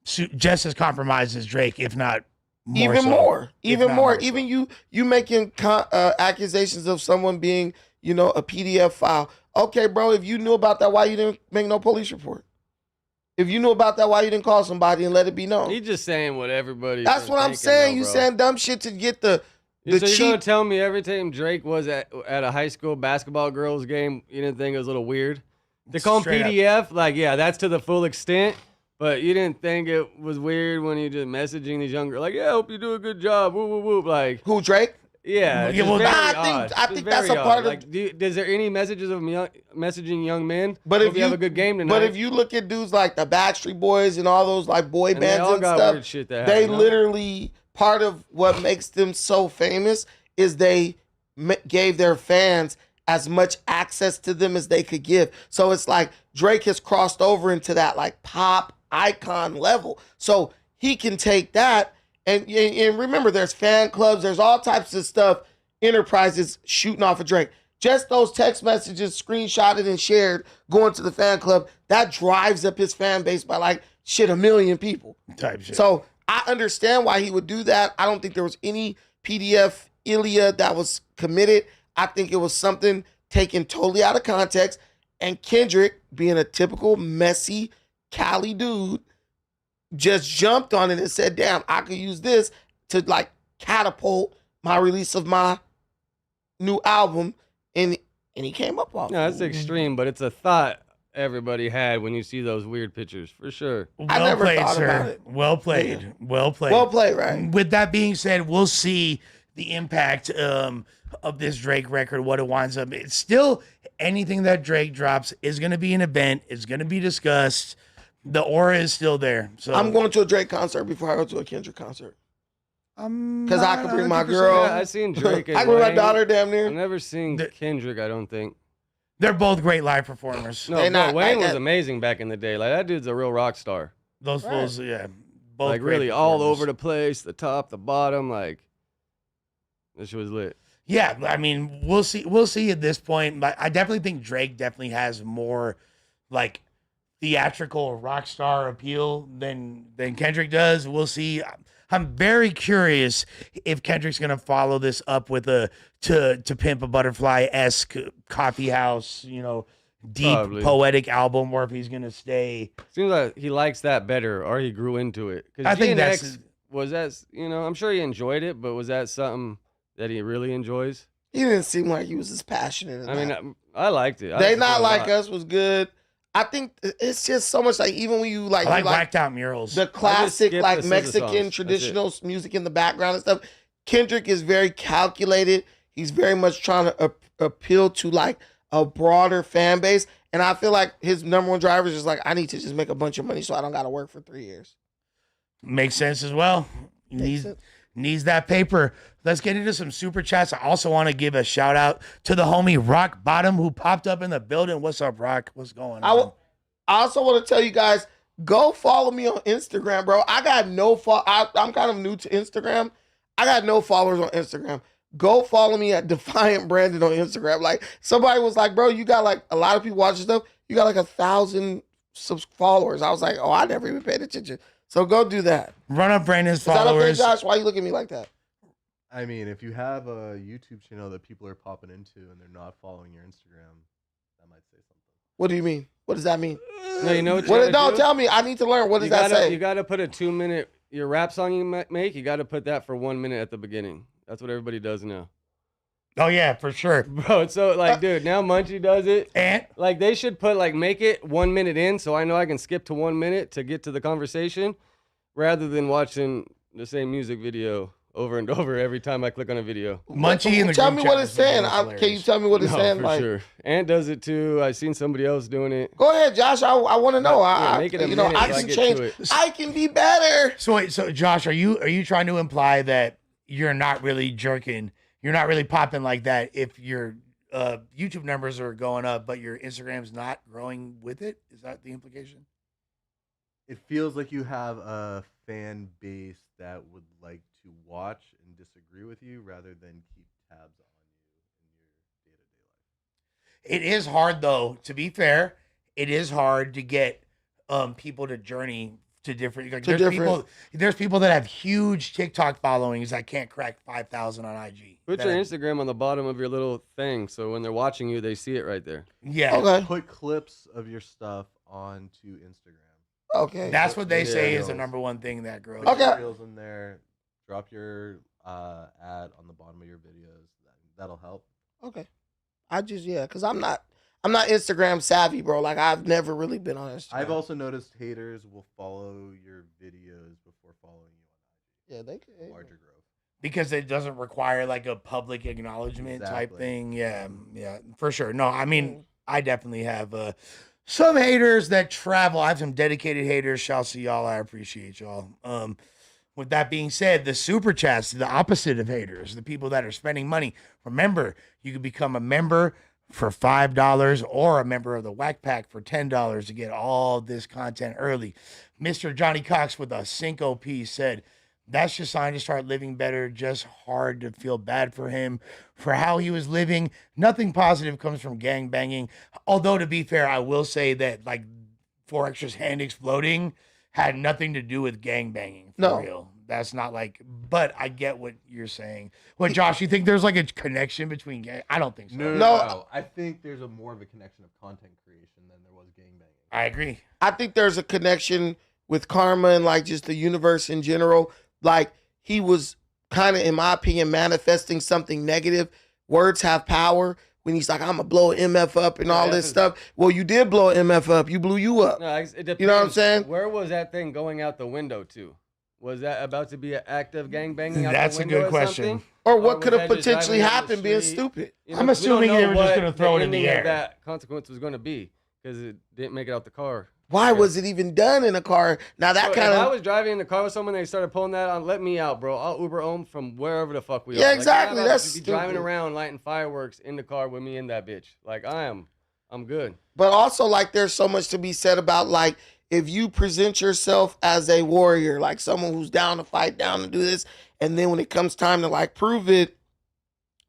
just as compromised as Drake, if not more Even so. more, If even not more. so. Even you making accusations of someone being, a PDF file. Okay, bro, if you knew about that, why you didn't make no police report? If you knew about that, why you didn't call somebody and let it be known? He's just saying what everybody. That's what I'm saying. You saying dumb shit to get the So you're gonna cheap. tell me every time Drake was at a high school basketball girls game, you didn't think it was a little weird? They call him Straight up. PDF, like yeah, that's to the full extent. But you didn't think it was weird when you just messaging these young girls, like yeah, I hope you do a good job, whoop whoop whoop, like Who, Drake? yeah. it's Yeah, just well, very I odd. think It's that's very a part odd. of- Like, is there any messages of messaging young men? But Hope if you have a good game tonight. But if you look at dudes like the Backstreet Boys and all those like boy And they bands all and got stuff, weird shit that they happened, huh? literally part of what makes them so famous is they gave their fans as much access to them as they could give. So it's like Drake has crossed over into that like pop icon level. So he can take that and remember there's fan clubs, there's all types of stuff, enterprises shooting off of Drake. Just those text messages screenshotted and shared going to the fan club, that drives up his fan base by like 1 million people. Type shit. So I understand why he would do that. I don't think there was any PDF Ilya that was committed. I think it was something taken totally out of context. And Kendrick, being a typical messy Cali dude, just jumped on it and said, damn, I could use this to like catapult my release of my new album. And he came up on it. No, that's extreme, but it's a thought everybody had when you see those weird pictures, for sure. I Well never played, thought sir. about it. Well played. Well played. Well played, right? With that being said, we'll see the impact of this Drake record, what it winds up. It's still anything that Drake drops is going to be an event. It's going to be discussed. The aura is still there. So I'm going to a Drake concert before I go to a Kendrick concert. Because I not can bring my 100%. girl. Yeah, I seen Drake. I And can bring my Wayne. daughter damn near. I've never seen The- Kendrick, I don't think. They're both great live performers. No, They but not- Wayne I- was amazing back in the day. Like that dude's a real rock star. Those fools, yeah. Both Like great really all performers. over the place, the top, the bottom, like that shit was lit. Yeah, I mean, we'll see. We'll see at this point. But I definitely think Drake definitely has more like theatrical rock star appeal than Kendrick does. We'll see. I'm very curious if Kendrick's gonna follow this up with a to Pimp a Butterfly-esque coffee house, deep Probably. poetic album, or if he's gonna stay. Seems like he likes that better, or he grew into it. I Because think that's- GNX was that. I'm sure he enjoyed it, but was that something that he really enjoys? He didn't seem like he was as passionate as I mean, that. I liked it. I They listened to Not it a Like lot. Us was good. I think it's just so much like even when you like, I like you like whacked out murals. the classic skip like the SZA Mexican songs. That's traditional music in the background and stuff. Kendrick is very calculated. He's very much trying to appeal to like a broader fan base. And I feel like his number one driver is just like, I need to just make a bunch of money so I don't got to work for 3 years. Makes sense as well. Makes sense. Needs that paper. Let's get into some super chats. I also want to give a shout out to the homie Rock Bottom who popped up in the building. What's up, Rock? What's going on? I also want to tell you guys, go follow me on Instagram, bro. I got no I'm kind of new to Instagram. I got no followers on Instagram. Go follow me at Defiant Brandon on Instagram. Like somebody was like, bro, you got like a lot of people watching stuff. You got like 1,000 followers. I was like, oh, I never even paid attention. So go do that. Run up Brandon's Is that okay, followers. Josh? Why you look at me like that? I mean, if you have a YouTube channel that people are popping into and they're not following your Instagram, that might say something. What do you mean? What does that mean? No, you know what you What, gotta no, do? tell me. I need to learn. What does that say? You gotta put a 2-minute your rap song you make. You gotta put that for 1 minute at the beginning. That's what everybody does now, Oh yeah, for sure. bro. It's so like, dude, now Munchie does it. And Like they should put like make it 1 minute in, so I know I can skip to 1 minute to get to the conversation, rather than watching the same music video over and over every time I click on a video. Munchie in the Tell group me chat what it's was making saying. us Can you hilarious. tell me what it's No, saying? for Like, sure. Ant does it too. I seen somebody else doing it. go ahead, Josh. I want to know. Yeah, make it a minute I so I can get change. to it. I can be better. So wait, so Josh, are you trying to imply that you're not really jerking, you're not really popping like that if your YouTube numbers are going up, but your Instagram's not growing with it? Is that the implication? it feels like you have a fan base that would like to watch and disagree with you rather than keep tabs on you in your day-to-day life. It is hard though, to be fair. It is hard to get people to journey to different like, there's people that have huge TikTok followings that can't crack 5,000 on IG. Put your Instagram on the bottom of your little thing so when they're watching you, they see it right there. Yeah. Okay. Put clips of your stuff onto Instagram. Okay. That's what they say is Reels. the number one thing that grows. Put your Okay. reels in there. Drop your ad on the bottom of your videos. That'll help. Okay. I just because I'm not Instagram savvy, bro. Like I've never really been on Instagram. I've also noticed haters will follow your videos before following you on IG. yeah, they could. Larger growth. Because it doesn't require like a public acknowledgement type Exactly. thing. Yeah, for sure. No, I mean, I definitely have some haters that travel. I have some dedicated haters. Shall see y'all. I appreciate y'all. With that being said, the super chats, the opposite of haters, the people that are spending money. Remember, you can become a member for $5 or a member of the Whack Pack for $10 to get all this content early. Mr. Johnny Cox with a Cinco piece said, that's just sign to start living better. Just hard to feel bad for him for how he was living. Nothing positive comes from gang banging. Although to be fair, I will say that like 4Xtra's hand exploding had nothing to do with gang banging. For real. That's not like, but I get what you're saying. What, Josh, you think there's like a connection between gang? I don't think so. No. I think there's more of a connection of content creation than there was gang banging. I agree. I think there's a connection with karma and like just the universe in general. Like he was kind of, in my opinion, manifesting something negative. Words have power. When he's like, I'm gonna blow an MF up and all this stuff. Well, you did blow an MF up. You blew you up. No, it depends. You know what I'm saying? Where was that thing going out the window to? Was that about to be an act of gangbanging out That's the a window good or question. something? Or what was could have that just potentially driving down the happened being street? stupid? You know, I'm we assuming don't they know were just what gonna throw it in ending the of air. That consequence was going to be because it didn't make it out the car. Why was it even done in a car? Now that So kind if I of was driving in the car with someone, they started pulling that on. Let me out, bro. I'll Uber home from wherever the fuck we are. Yeah, Like, exactly. you're not about That's to be driving stupid. around lighting fireworks in the car with me in that bitch. Like I'm good. But also, like, there's so much to be said about, like, if you present yourself as a warrior, like someone who's down to fight, down to do this, and then when it comes time to, like, prove it,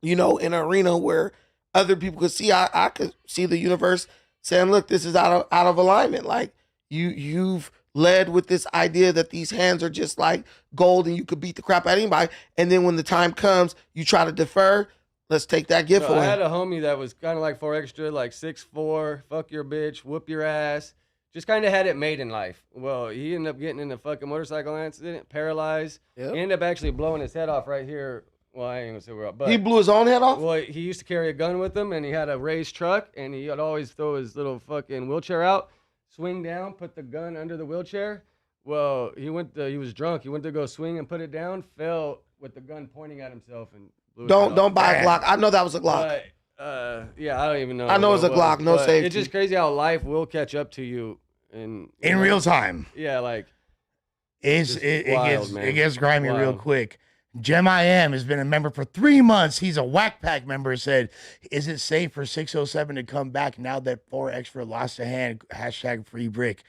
you know, in an arena where other people could see, I could see the universe saying, look, this is out of alignment. Like, you've led with this idea that these hands are just like gold and you could beat the crap out of anybody. And then when the time comes, you try to defer. Let's take that gift So I away. had a homie that was kind of like 4Xtra, like 6'4", fuck your bitch, whoop your ass. Just kind of had it made in life. Well, he ended up getting in a fucking motorcycle accident, paralyzed. Yep. He ended up actually blowing his head off right here. Well, I ain't gonna say where, but He blew his own head off? well, he used to carry a gun with him, and he had a raised truck, and he would always throw his little fucking wheelchair out, swing down, put the gun under the wheelchair. Well, he was drunk. He went to go swing and put it down, fell with the gun pointing at himself, and blew his head off. Don't buy a Glock. I know that was a Glock. But, yeah, I don't even know. I know what it's a it was, Glock, no but safety. It's just crazy how life will catch up to you in real time. Yeah, like It wild, man. gets grimy real Wild. quick. Jem I Am has been a member for 3 months. He's a Whack Pack member. Said, is it safe for 607 to come back now that 4Xtra lost a hand? # free brick.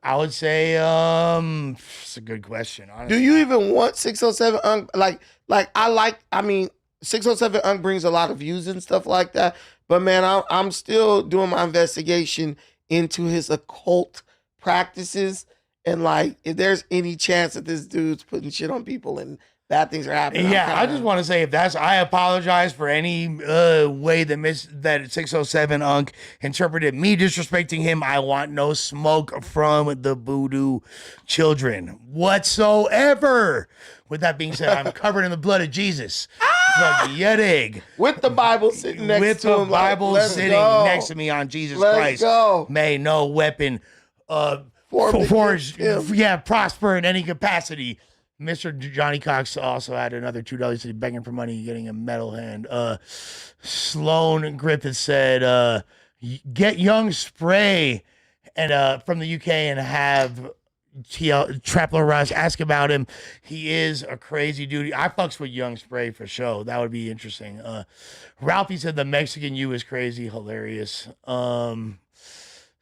I would say it's a good question. Honestly. Do you even want 607 I mean 607 brings a lot of views and stuff like that. But man, I'm still doing my investigation into his occult practices and like if there's any chance that this dude's putting shit on people and bad things are happening. Yeah, I just want to say I apologize for any way that 607 interpreted me disrespecting him. I want no smoke from the voodoo children whatsoever. With that being said, I'm covered in the blood of Jesus. Fuck yet egg. with the Bible sitting next With to the him. like, Bible let's sitting go. next to me on Jesus Let's Christ. go. May no weapon Formed forged, against him. prosper in any capacity. Mr. Johnny Cox also had another $2. Said begging for money, getting a metal hand. Sloan Griffith said, "Get Young Spray," and from the UK, and have Trapler Rush ask about him. He is a crazy dude. I fucks with Young Spray for sure. That would be interesting. Ralphie said the Mexican you is crazy, hilarious.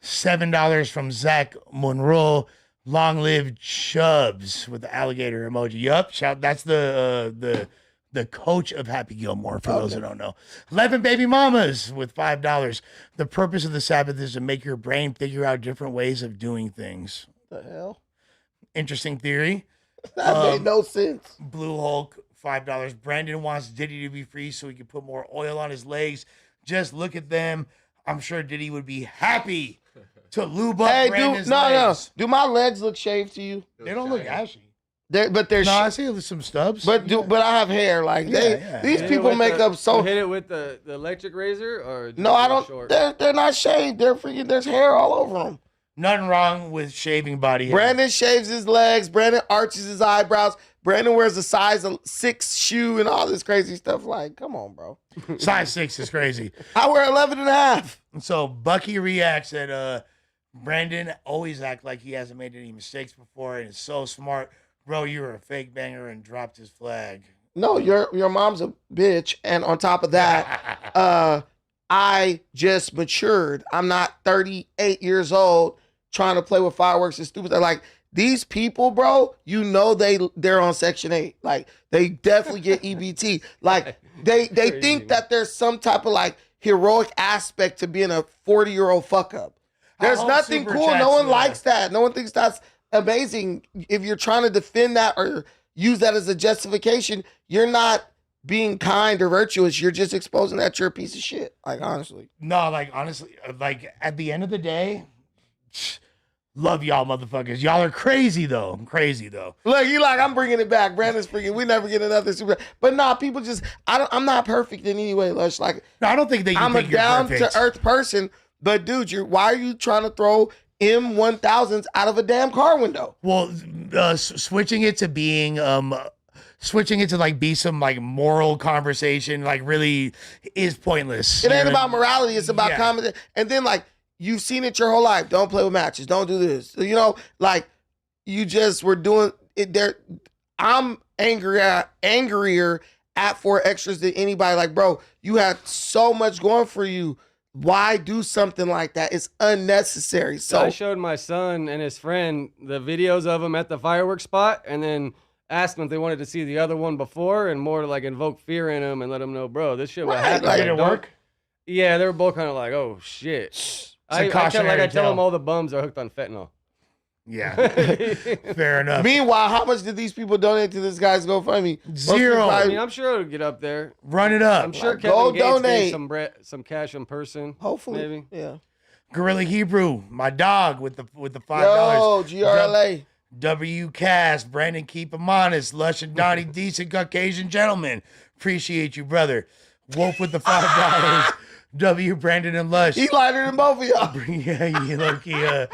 $7 from Zach Monroe. Long live Chubbs with the alligator emoji. Yup, shout. That's the coach of Happy Gilmore, for those who don't know. 11 baby mamas with $5. The purpose of the Sabbath is to make your brain figure out different ways of doing things. The hell? Interesting theory. That made no sense. Blue Hulk, $5. Brandon wants Diddy to be free so he can put more oil on his legs. Just look at them. I'm sure Diddy would be happy to lube up Brandon's legs. Do my legs look shaved to you? They don't look ashy. But they're I see some stubs. But I have hair. Like these people make up so. You hit it with the electric razor or no, I don't. Short? They're not shaved. They're freaking. There's hair all over them. Nothing wrong with shaving body hair. Brandon shaves his legs. Brandon arches his eyebrows. Brandon wears a size 6 shoe and all this crazy stuff. Like, come on, bro. Size 6 is crazy. I wear 11 and a half. So Bucky reacts that Brandon always act like he hasn't made any mistakes before and is so smart. Bro, you were a fake banger and dropped his flag. No, your mom's a bitch. And on top of that, I just matured. I'm not 38 years old trying to play with fireworks and stupid stuff. Like, these people, bro, you know they're on Section 8. Like, they definitely get EBT. Like, they think that there's some type of, like, heroic aspect to being a 40-year-old fuck-up. There's nothing cool. No one likes that. No one thinks that's amazing. If you're trying to defend that or use that as a justification, you're not being kind or virtuous. You're just exposing that you're a piece of shit. Like, honestly. No, like, honestly, like, at the end of the day, love y'all motherfuckers. Y'all are crazy, though. I'm crazy, though. Look, you like, I'm bringing it back. Brandon's freaking, we never get another super. But nah, people just, I'm not perfect in any way, Lush. Like, no, I don't think that I'm a down-to-earth person, but dude, why are you trying to throw M1000s out of a damn car window? Well, switching it to being, switching it to like be some like moral conversation, like really is pointless. It ain't about morality. It's about comedy. And then like, you've seen it your whole life. Don't play with matches. Don't do this. You know, like you just were doing it there. I'm angrier at 4 extras than anybody. Like, bro, you had so much going for you. Why do something like that? It's unnecessary. So I showed my son and his friend the videos of them at the fireworks spot, and then asked them if they wanted to see the other one before, and more to like invoke fear in them and let them know, bro, this shit will happen. Like, did it work? Yeah, they were both kind of like, oh shit. I tell them all the bums are hooked on fentanyl. Yeah, fair enough. Meanwhile, how much did these people donate to this guy's GoFundMe? 0. I mean, I'm sure it'll get up there. Run it up. I'm sure Go Kevin Gates donate. gave some cash in person. Hopefully, maybe. Yeah. Gorilla Hebrew, my dog, with the $5. Yo, GRLA. W Cast, Brandon, keep him honest. Lush and Donnie, decent Caucasian gentlemen. Appreciate you, brother. Wolf with the $5. W, Brandon, and Lush. He lighter than both of y'all. Yeah,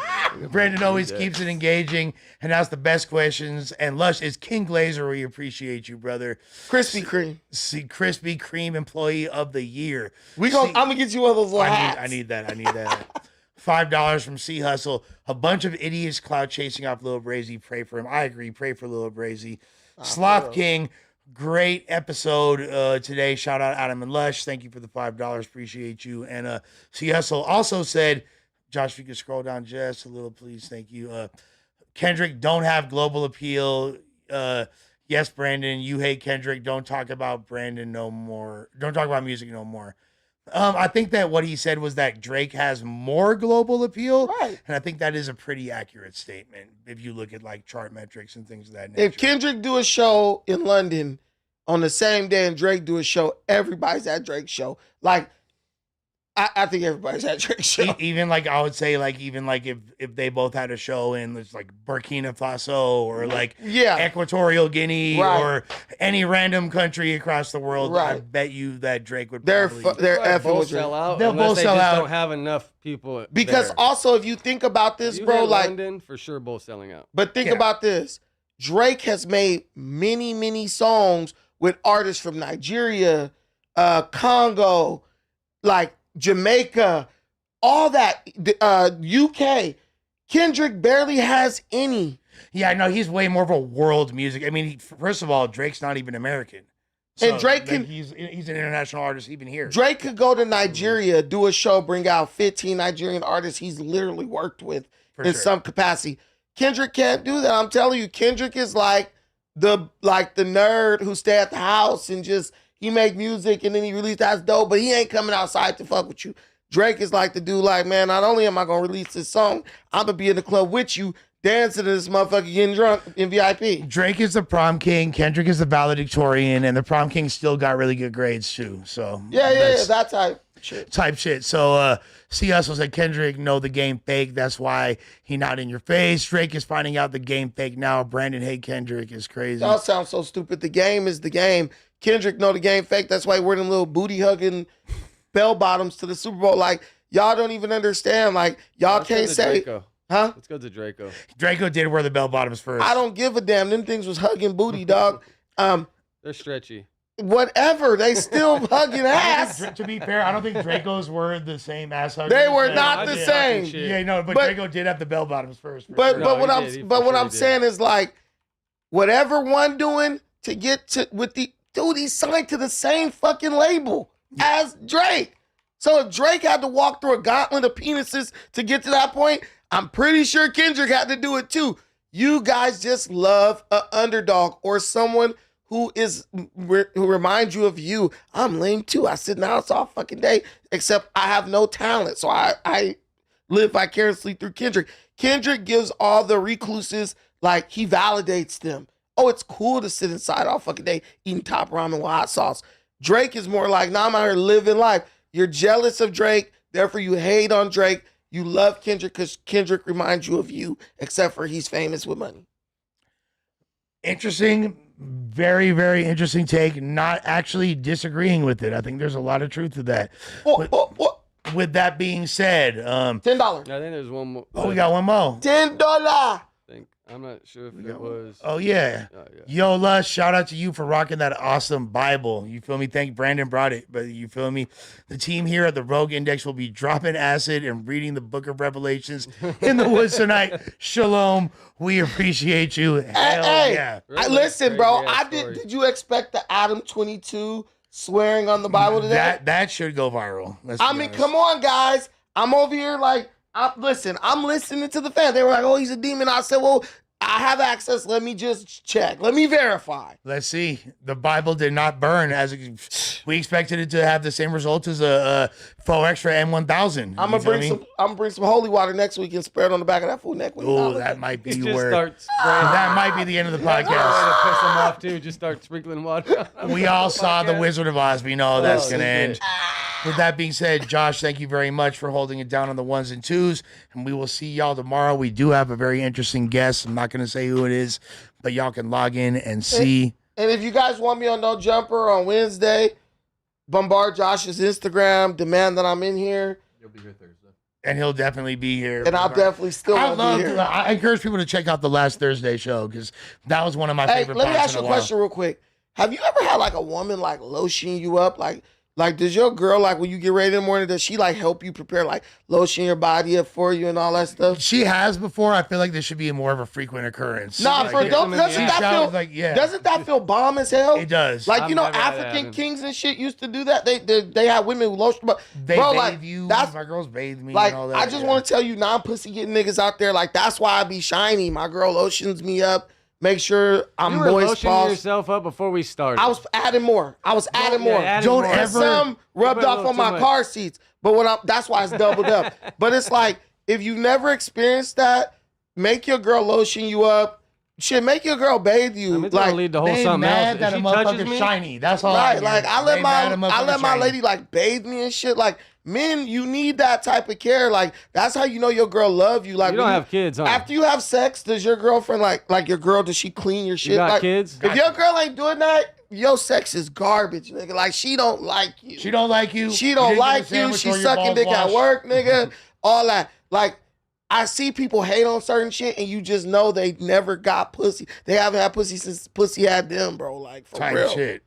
Brandon always keeps it engaging and asks the best questions. And Lush is King Glazer. We appreciate you, brother. Krispy Kreme. See, Krispy Kreme Employee of the Year. I'm gonna get you one of those little hats. I need that. $5 from C Hustle. A bunch of idiots cloud chasing off Lil Brazy. Pray for him. I agree. Pray for Lil Brazy. Sloth King. Great episode today. Shout out Adam and Lush. Thank you for the $5. Appreciate you. And C Hustle also said, Josh, if you could scroll down just a little, please. Thank you. Kendrick, don't have global appeal. Yes, Brandon, you hate Kendrick. Don't talk about Brandon no more. Don't talk about music no more. I think that what he said was that Drake has more global appeal. Right. And I think that is a pretty accurate statement if you look at like chart metrics and things of that nature. If Kendrick do a show in London on the same day and Drake do a show, everybody's at Drake's show. Like, I think everybody's at Drake's show. Even like I would say, like even like if they both had a show in it's like Burkina Faso or like Equatorial Guinea or any random country across the world, I bet you that Drake would probably they're effing both with sell Drake. out. They'll both sell out. Don't have enough people Because there. also, if you think about this, You bro, hit like London for sure, both selling out. But think about this. Drake has made many songs with artists from Nigeria, Congo, like Jamaica, all that, UK. Kendrick barely has any. Yeah, no, he's way more of a world music. I mean, first of all, Drake's not even American. So, and Drake can, he's an international artist even here. Drake could go to Nigeria, do a show, bring out 15 Nigerian artists he's literally worked with in some capacity. Kendrick can't do that. I'm telling you, Kendrick is like the nerd who stay at the house and just he make music and then he release that's dope, but he ain't coming outside to fuck with you. Drake is like the dude like, man, not only am I gonna release this song, I'm gonna be in the club with you, dancing to this motherfucker getting drunk in VIP. Drake is the prom king, Kendrick is the valedictorian, and the prom king still got really good grades too. So Yeah, that type shit. So C Hustle said Kendrick know the game fake. That's why he not in your face. Drake is finding out the game fake now. Brandon hate Kendrick is crazy. Y'all sound so stupid. The game is the game. Kendrick know the game fake. That's why we're in little booty hugging bell bottoms to the Super Bowl. Like y'all don't even understand. Like y'all can't say, huh? Let's go to Draco. Draco did wear the bell bottoms first. I don't give a damn. Them things was hugging booty, dog. They're stretchy. Whatever. They still hugging ass. To be fair, I don't think Draco's were the same ass huggers. They were not the same. Yeah, no, but Draco did have the bell bottoms first. But what I'm saying is like, whatever one doing to get to with the dude, he signed to the same fucking label as Drake. So if Drake had to walk through a gauntlet of penises to get to that point, I'm pretty sure Kendrick had to do it too. You guys just love an underdog or someone who reminds you of you. I'm lame too. I sit in the house all fucking day, except I have no talent. So I live vicariously through Kendrick. Kendrick gives all the recluses, like, he validates them. Oh, it's cool to sit inside all fucking day eating top ramen with hot sauce. Drake is more like, nah, I'm out here living life. You're jealous of Drake, therefore you hate on Drake. You love Kendrick because Kendrick reminds you of you, except for he's famous with money. Interesting. Very, very interesting take. Not actually disagreeing with it. I think there's a lot of truth to that. With that being said, $10. I think there's one more. Oh, we got one more. $10. I'm not sure if it was. Oh, yeah. Yo, Lush, shout out to you for rocking that awesome Bible. You feel me? Thank Brandon brought it, but you feel me? The team here at the Rogue Index will be dropping acid and reading the Book of Revelations in the woods tonight. Shalom. We appreciate you. Hell yeah. Listen, bro, did you expect the Adam 22 swearing on the Bible today? That should go viral. I mean, come on, guys. I'm over here like, I'm listening to the fans. They were like, oh, he's a demon. I said, well, I have access. Let me just check. Let me verify. Let's see. The Bible did not burn as we expected it to have the same result as a Faux Extra M1000. I'm gonna bring some holy water next week and spread it on the back of that fool neck. Oh, that might be where that might be the end of the podcast. To piss them off too. Just start sprinkling water. We all saw the Wizard of Oz. We know that's gonna end. With that being said, Josh, thank you very much for holding it down on the ones and twos, and we will see y'all tomorrow. We do have a very interesting guest. I'm not going to say who it is, but y'all can log in and see. And if you guys want me on No Jumper on Wednesday, bombard Josh's Instagram, demand that I'm in here. You'll be here Thursday. And he'll definitely be here. And I'll definitely still be here. I encourage people to check out the last Thursday show because that was one of my favorite parts. Let me ask you a question real quick. Have you ever had like a woman like lotion you up? Like, does your girl, like, when you get ready in the morning, does she, like, help you prepare, like, lotion your body up for you and all that stuff? She has before. I feel like this should be more of a frequent occurrence. Nah, doesn't that feel bomb as hell? It does. Like, you know, African kings and shit used to do that. They had women who lotion, but they bathe you. My girls bathe me like, and all that. I just want to tell you, non-pussy getting niggas out there, like, that's why I be shiny. My girl lotions me up. Make sure I'm moist. You were lotioning yourself up before we started. I was adding more. Don't ever. Some rubbed off on my car seats, but that's why it's doubled up. But it's like, if you never experienced that, make your girl lotion you up. Shit, make your girl bathe you. It's gonna lead to whole something else. That if a she touches motherfucker's me, shiny. That's all. Right, like I let my lady like bathe me and shit. Like, men, you need that type of care. Like, that's how you know your girl love you. Like, you don't have kids, huh? After you have sex, does your girlfriend like your girl? Does she clean your shit? You got like, kids? If your girl ain't doing that, your sex is garbage, nigga. Like, she don't like you. She don't like you. She don't like you. She sucking dick at work, nigga. All that. Like, I see people hate on certain shit, and you just know they never got pussy. They haven't had pussy since pussy had them, bro. Like, for real. Shit.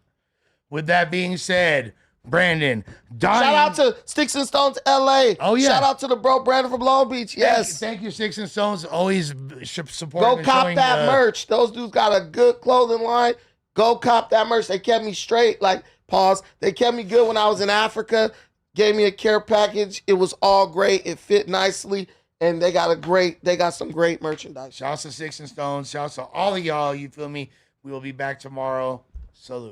With that being said, Brandon, shout out to Sticks and Stones LA. Oh, yeah. Shout out to the bro Brandon from Long Beach. Yes. Thank you, Sticks and Stones. Always supporting. Go cop that merch. Those dudes got a good clothing line. Go cop that merch. They kept me straight. Like, pause. They kept me good when I was in Africa. Gave me a care package. It was all great. It fit nicely. and they got some great merchandise. Shouts to Six and Stones. Shouts to all of y'all. You feel me? We will be back tomorrow. Salute.